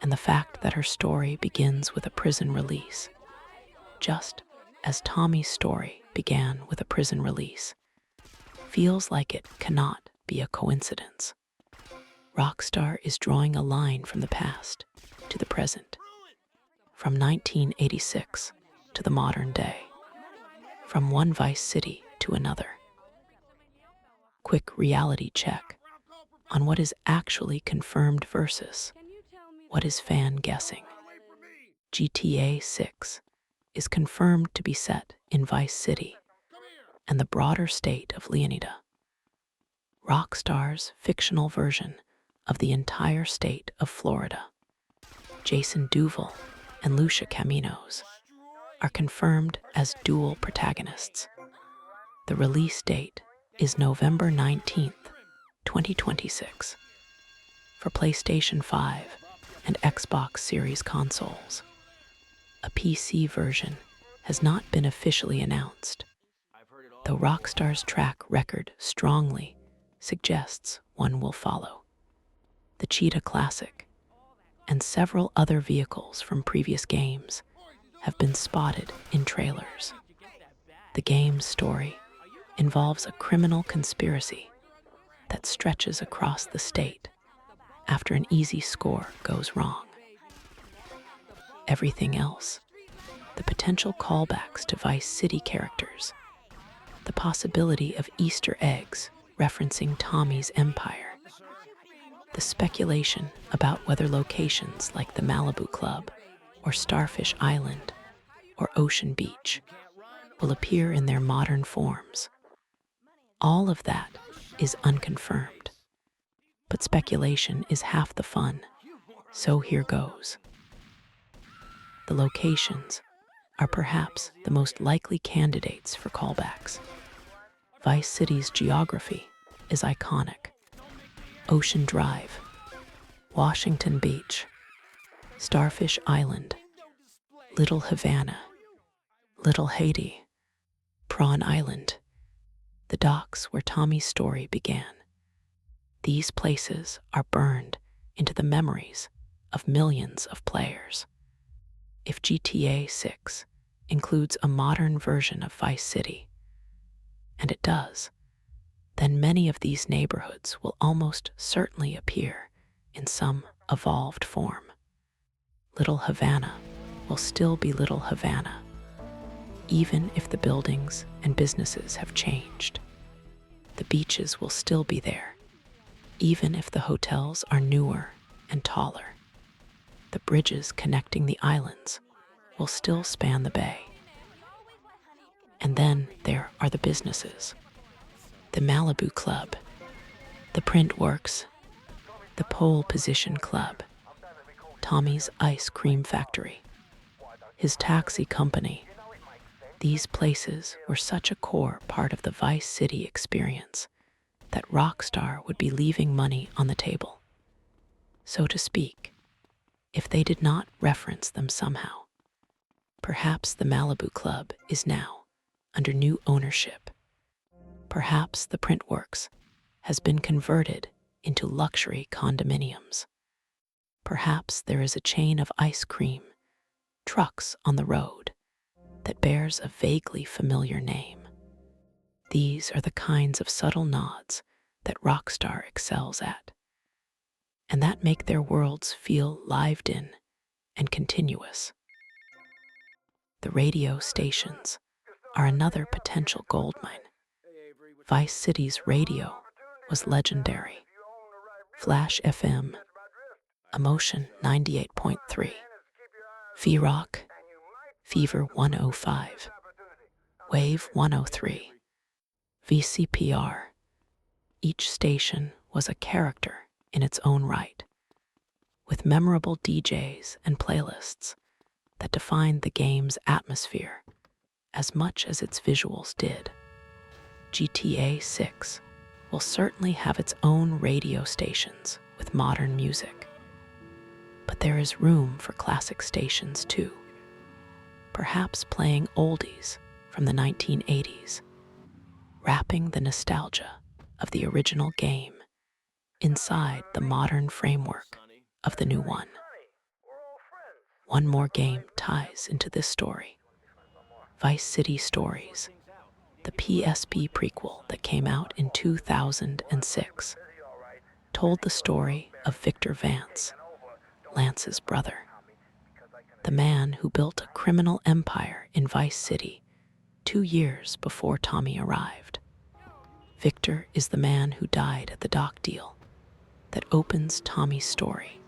and the fact that her story begins with a prison release, just as Tommy's story began with a prison release, feels like it cannot be a coincidence. Rockstar is drawing a line from the past to the present, from 1986 to the modern day, from one Vice City to another. Quick reality check on what is actually confirmed versus what is fan guessing. GTA 6 is confirmed to be set in Vice City and the broader state of Leonida. Rockstar's fictional version of the entire state of Florida, Jason Duval and Lucia Caminos, are confirmed as dual protagonists. The release date is November 19th, 2026, for PlayStation 5 and Xbox Series consoles. A PC version has not been officially announced, though Rockstar's track record strongly suggests one will follow. The Cheetah Classic and several other vehicles from previous games have been spotted in trailers. The game's story involves a criminal conspiracy that stretches across the state after an easy score goes wrong. Everything else, the potential callbacks to Vice City characters, the possibility of Easter eggs referencing Tommy's empire, the speculation about whether locations like the Malibu Club or Starfish Island or Ocean Beach will appear in their modern forms. All of that is unconfirmed, but speculation is half the fun, so here goes. The locations are perhaps the most likely candidates for callbacks. Vice City's geography is iconic. Ocean Drive, Washington Beach, Starfish Island, Little Havana, Little Haiti, Prawn Island, the docks where Tommy's story began. These places are burned into the memories of millions of players. If GTA 6 includes a modern version of Vice City, and it does, then many of these neighborhoods will almost certainly appear in some evolved form. Little Havana will still be Little Havana, even if the buildings and businesses have changed. The beaches will still be there, even if the hotels are newer and taller. The bridges connecting the islands will still span the bay. And then there are the businesses. The Malibu Club, the Print Works, the Pole Position Club, Tommy's Ice Cream Factory, his taxi company. These places were such a core part of the Vice City experience that Rockstar would be leaving money on the table, so to speak, if they did not reference them somehow. Perhaps the Malibu Club is now under new ownership. Perhaps the Printworks has been converted into luxury condominiums. Perhaps there is a chain of ice cream trucks on the road that bears a vaguely familiar name. These are the kinds of subtle nods that Rockstar excels at, and that make their worlds feel lived in and continuous. The radio stations are another potential goldmine. Vice City's radio was legendary. Flash FM, Emotion 98.3, V-Rock, Fever 105, Wave 103, VCPR. Each station was a character in its own right, with memorable DJs and playlists that defined the game's atmosphere as much as its visuals did. GTA 6 will certainly have its own radio stations with modern music, but there is room for classic stations too, perhaps playing oldies from the 1980s, wrapping the nostalgia of the original game inside the modern framework of the new one. One more game ties into this story. Vice City Stories, the PSP prequel that came out in 2006, told the story of Victor Vance, Lance's brother, the man who built a criminal empire in Vice City 2 years before Tommy arrived. Victor is the man who died at the dock deal that opens Tommy's story.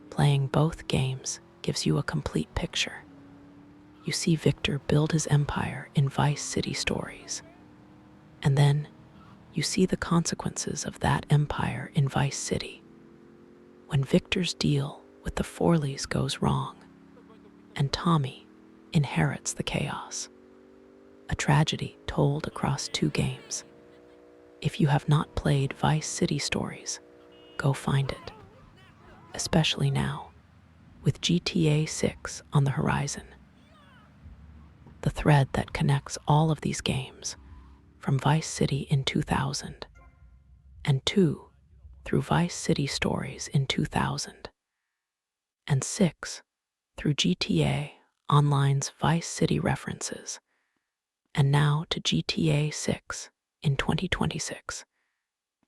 Playing both games gives you a complete picture. You see Victor build his empire in Vice City Stories, and then you see the consequences of that empire in Vice City. When Victor's deal with the Forellis goes wrong, and Tommy inherits the chaos. A tragedy told across 2 games. If you have not played Vice City Stories, go find it. Especially now, with GTA 6 on the horizon. The thread that connects all of these games, from Vice City in 2000, and 2 through Vice City Stories in 2000, and 6 through GTA Online's Vice City references, and now to GTA 6 in 2026,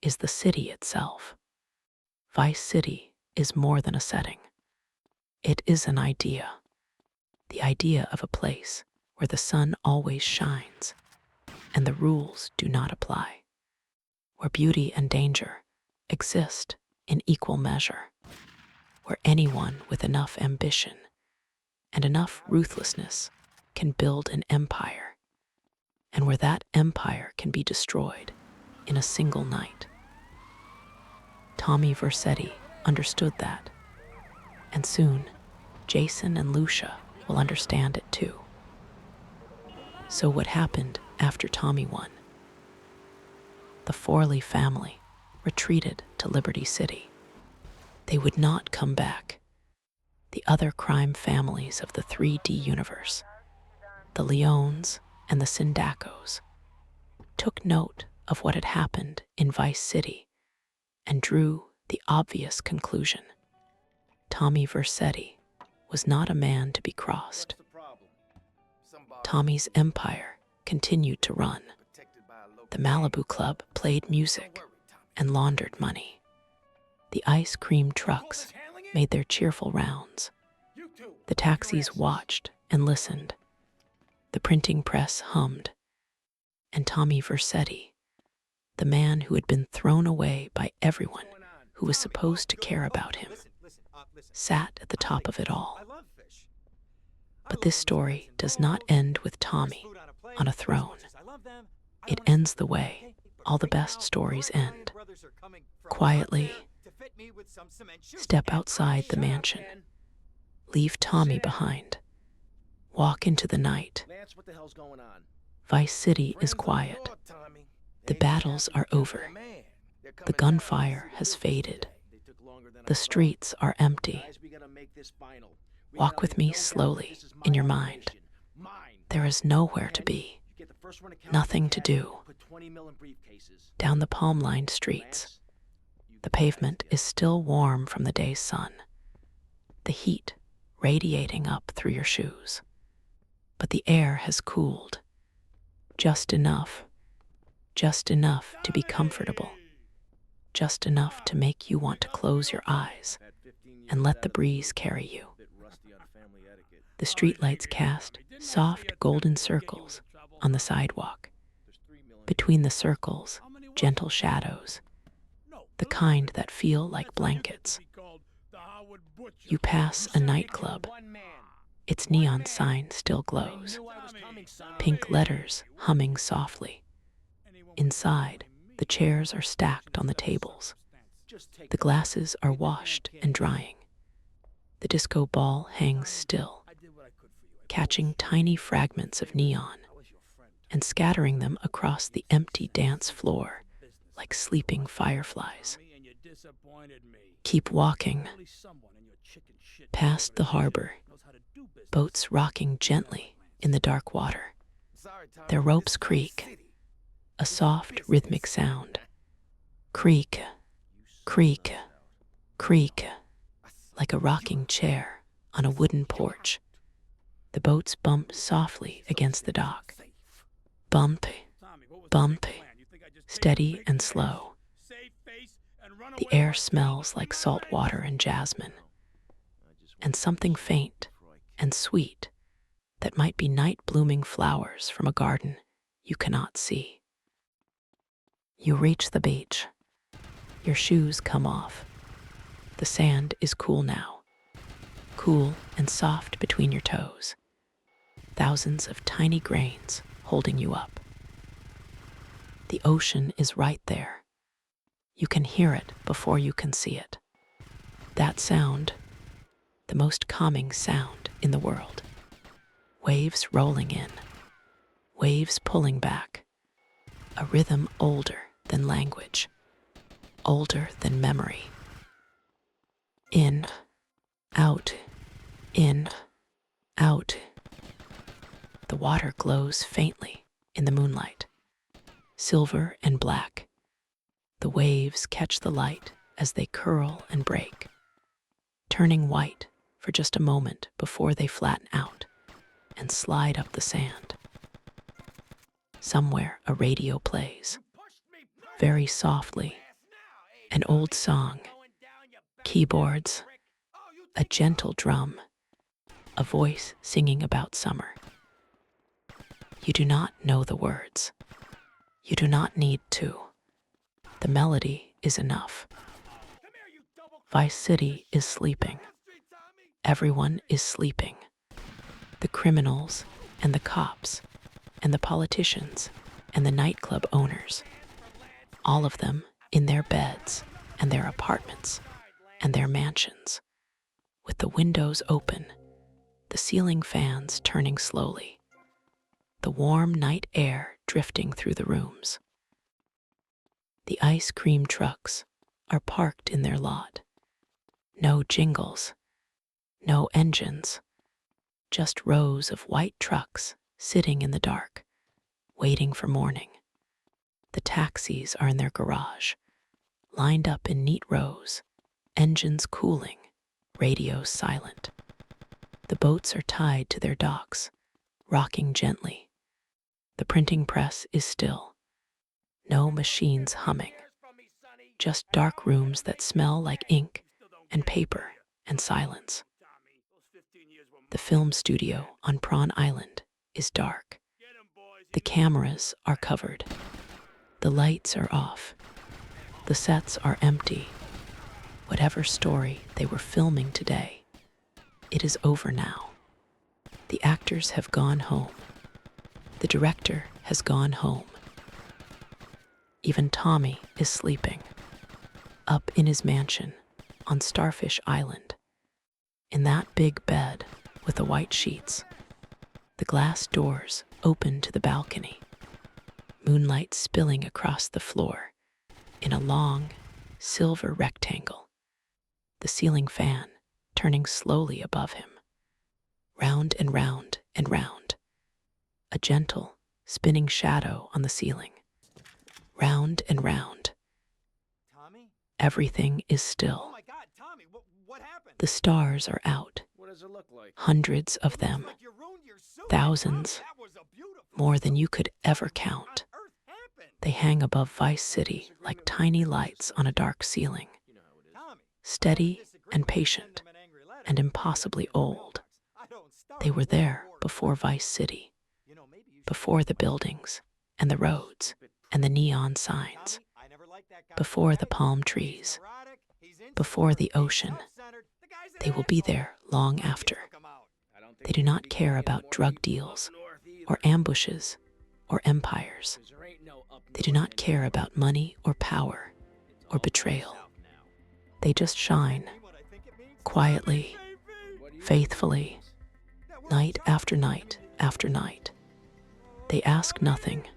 is the city itself. Vice City is more than a setting. It is an idea. The idea of a place where the sun always shines and the rules do not apply, where beauty and danger exist in equal measure, where anyone with enough ambition and enough ruthlessness can build an empire, and where that empire can be destroyed in a single night. Tommy Vercetti understood that, and soon Jason and Lucia will understand it too. So what happened after Tommy won? The Forelli family retreated to Liberty City. They would not come back. The other crime families of the 3D universe, the Leones and the Sindacos, took note of what had happened in Vice City and drew the obvious conclusion. Tommy Vercetti was not a man to be crossed. Tommy's empire continued to run. The Malibu Club played music and laundered money. The ice cream trucks made their cheerful rounds. The taxis watched and listened. The printing press hummed. And Tommy Vercetti, the man who had been thrown away by everyone who was supposed to care about him, sat at the top of it all. But this story does not end with Tommy on a throne. It ends the way all the best stories end. Quietly, step outside the mansion. Leave Tommy behind. Walk into the night. Vice City is quiet. The battles are over. The gunfire has faded. The streets are empty. Walk with me slowly in your mind. There is nowhere to be, nothing to do. Down the palm-lined streets, the pavement is still warm from the day's sun, the heat radiating up through your shoes. But the air has cooled, just enough to be comfortable, just enough to make you want to close your eyes and let the breeze carry you. The streetlights cast soft golden circles on the sidewalk. Between the circles, gentle shadows, the kind that feel like blankets. You pass a nightclub. Its neon sign still glows. Pink letters humming softly. Inside, the chairs are stacked on the tables. The glasses are washed and drying. The disco ball hangs still, catching tiny fragments of neon and scattering them across the empty dance floor like sleeping fireflies. Keep walking. Past the harbor, boats rocking gently in the dark water. Their ropes creak, a soft rhythmic sound. Creak, creak, creak, like a rocking chair on a wooden porch. The boats bump softly against the dock. Bump, bump, steady and slow. The air smells like salt water and jasmine, and something faint and sweet that might be night-blooming flowers from a garden you cannot see. You reach the beach. Your shoes come off. The sand is cool now, cool and soft between your toes. Thousands of tiny grains holding you up. The ocean is right there. You can hear it before you can see it. That sound, the most calming sound in the world. Waves rolling in, waves pulling back. A rhythm older than language, older than memory. In, out, in, out. The water glows faintly in the moonlight, silver and black. The waves catch the light as they curl and break, turning white for just a moment before they flatten out and slide up the sand. Somewhere a radio plays, very softly, an old song, keyboards, a gentle drum, a voice singing about summer. You do not know the words. You do not need to. The melody is enough. Vice City is sleeping. Everyone is sleeping. The criminals and the cops and the politicians and the nightclub owners. All of them in their beds and their apartments and their mansions, with the windows open, the ceiling fans turning slowly, the warm night air drifting through the rooms. The ice cream trucks are parked in their lot. No jingles, no engines, just rows of white trucks sitting in the dark, waiting for morning. The taxis are in their garage, lined up in neat rows, engines cooling, radios silent. The boats are tied to their docks, rocking gently. The printing press is still. No machines humming. Just dark rooms that smell like ink and paper and silence. The film studio on Prawn Island is dark. The cameras are covered. The lights are off. The sets are empty. Whatever story they were filming today, it is over now. The actors have gone home. The director has gone home. Even Tommy is sleeping, up in his mansion on Starfish Island, in that big bed with the white sheets. The glass doors open to the balcony, moonlight spilling across the floor in a long, silver rectangle, the ceiling fan turning slowly above him, round and round and round, a gentle, spinning shadow on the ceiling, round and round. Tommy? Everything is still. Oh my God, Tommy, what happened? The stars are out, What does it look like? hundreds of It them, looks like you ruined your suit. thousands, Tommy, that was a beautiful more than suit. you could ever What count. on earth happened? They hang above Vice City like tiny lights on a dark ceiling, You know how it is. Tommy, steady disagree and with you, patient send him an angry letter. and impossibly old. I don't start They were World there War before II. Vice City, You know, maybe you should before the think about buildings and the roads and the neon signs, Tommy, I never liked that kind of before guy. the palm He's trees, neurotic, he's before the insecure, he's ocean. self-centered. The guy's an They will be asshole. there long Why you after. took him out? I don't think They do you're gonna not be care getting any about more drug people deals up north either, or ambushes or empires. 'cause there ain't no up They do north not care anymore. about money or power It's or all betrayal. south now. They just shine, Mean what I think it means? quietly, Baby! What do you faithfully, think it means? That we're night tough. after night after night. They ask nothing.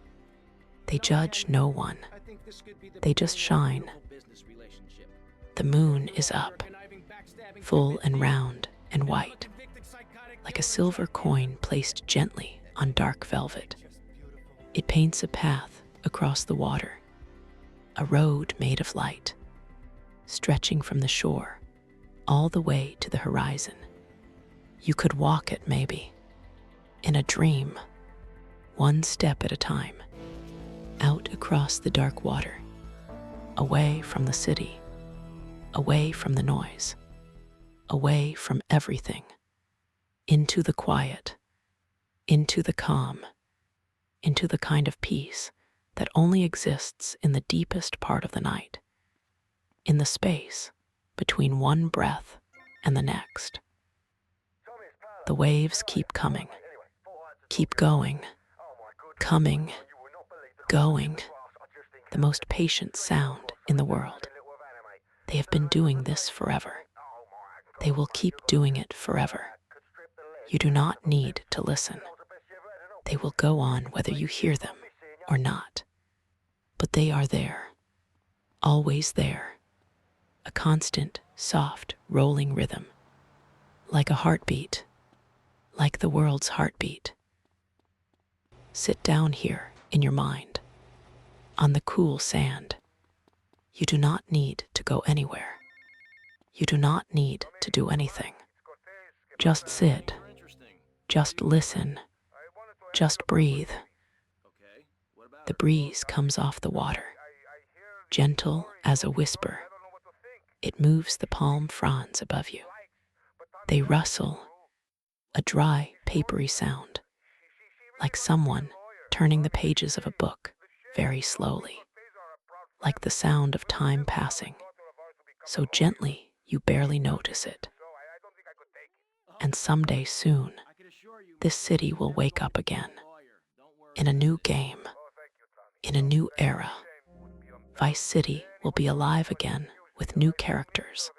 They judge no one. I think this could be the They just beginning of a shine. beautiful business relationship. The moon You're is all up, your conniving, backstabbing, full and convincing, round and and I'm a white, convicted psychotic like a killer silver junkie. coin placed gently on dark velvet. Just beautiful. It paints a path across the water, a road made of light, stretching from the shore all the way to the horizon. You could walk it, maybe, in a dream, one step at a time, out across the dark water, away from the city, away from the noise, away from everything, into the quiet, into the calm, into the kind of peace that only exists in the deepest part of the night, in the space between one breath and the next. The waves keep coming, keep going, coming, going, the most patient sound in the world. They have been doing this forever. They will keep doing it forever. You do not need to listen. They will go on whether you hear them or not. But they are there, always there, a constant, soft, rolling rhythm, like a heartbeat, like the world's heartbeat. Sit down here in your mind, on the cool sand. You do not need to go anywhere. You do not need to do anything. Just sit, More interesting. just listen, just breathe. Okay, what about The it? breeze comes off the water, gentle as a whisper. It moves the palm fronds above you. They rustle, a dry, papery sound, like someone turning the pages of a book very slowly, like the sound of time passing, so gently you barely notice it. And someday soon, I can assure you, this city will wake up again, lawyer. Don't worry in a about new it. game, in a new era. Vice City will be alive again with new characters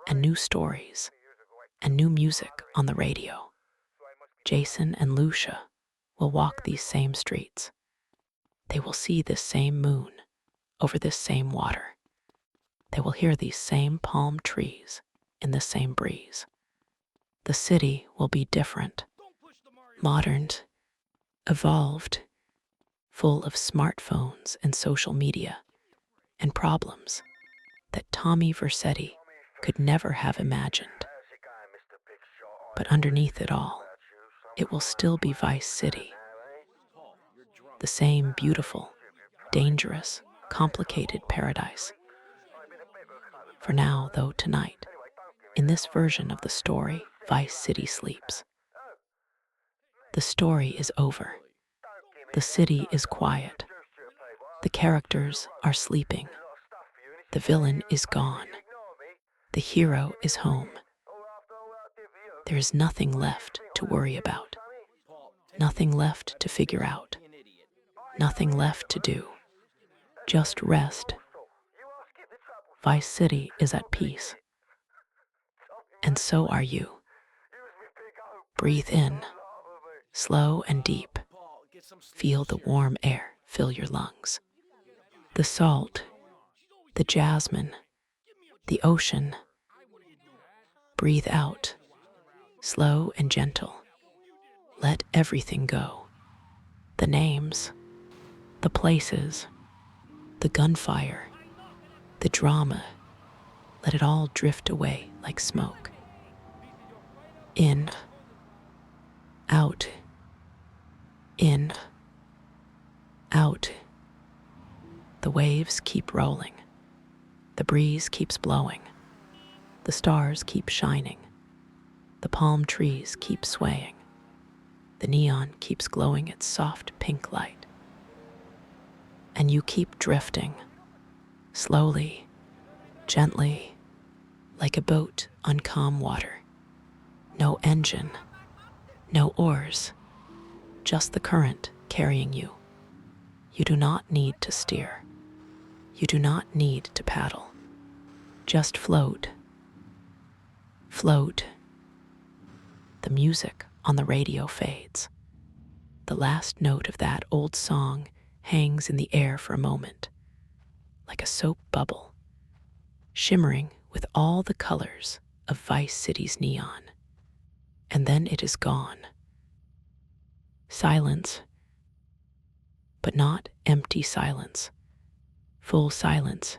and new stories and new music on the radio. Jason and Lucia will walk these same streets. They will see this same moon over this same water. They will hear these same palm trees in the same breeze. The city will be different, Don't push the Mario. moderned, evolved, full of smartphones and social media and problems that Tommy Vercetti could never have imagined. But underneath it all, it will still be Vice City, the same beautiful, dangerous, complicated paradise. For now, though, tonight, in this version of the story, Vice City sleeps. The story is over. The city is quiet. The characters are sleeping. The villain is gone. The hero is home. There is nothing left to worry about. Nothing left to figure out. Nothing left to do. Just rest. Vice City is at peace. And so are you. Breathe in, slow and deep. Feel the warm air fill your lungs. The salt, the jasmine, the ocean. Breathe out, slow and gentle. Let everything go. The names, the places, the gunfire, the drama. Let it all drift away like smoke. In, out, in, out. The waves keep rolling. The breeze keeps blowing. The stars keep shining. The palm trees keep swaying. The neon keeps glowing its soft pink light. And you keep drifting, slowly, gently, like a boat on calm water. No engine, no oars, just the current carrying you. You do not need to steer. You do not need to paddle. Just float. Float. The music on the radio fades. The last note of that old song hangs in the air for a moment, like a soap bubble, shimmering with all the colors of Vice City's neon. And then it is gone. Silence, but not empty silence. Full silence,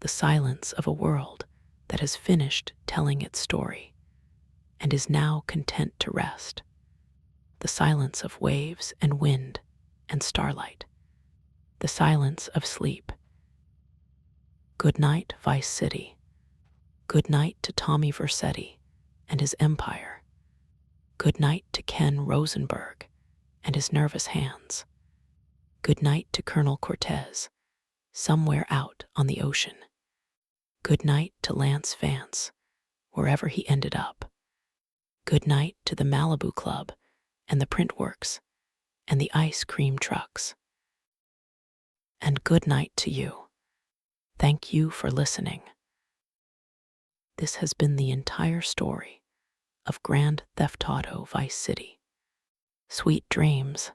the silence of a world that has finished telling its story and is now content to rest. The silence of waves and wind and starlight. The silence of sleep. Good night, Vice City. Good night to Tommy Vercetti and his empire. Good night to Ken Rosenberg and his nervous hands. Good night to Colonel Cortez, somewhere out on the ocean. Good night to Lance Vance, wherever he ended up. Good night to the Malibu Club and the Printworks and the ice cream trucks. And good night to you. Thank you for listening. This has been the entire story of Grand Theft Auto Vice City. Sweet dreams.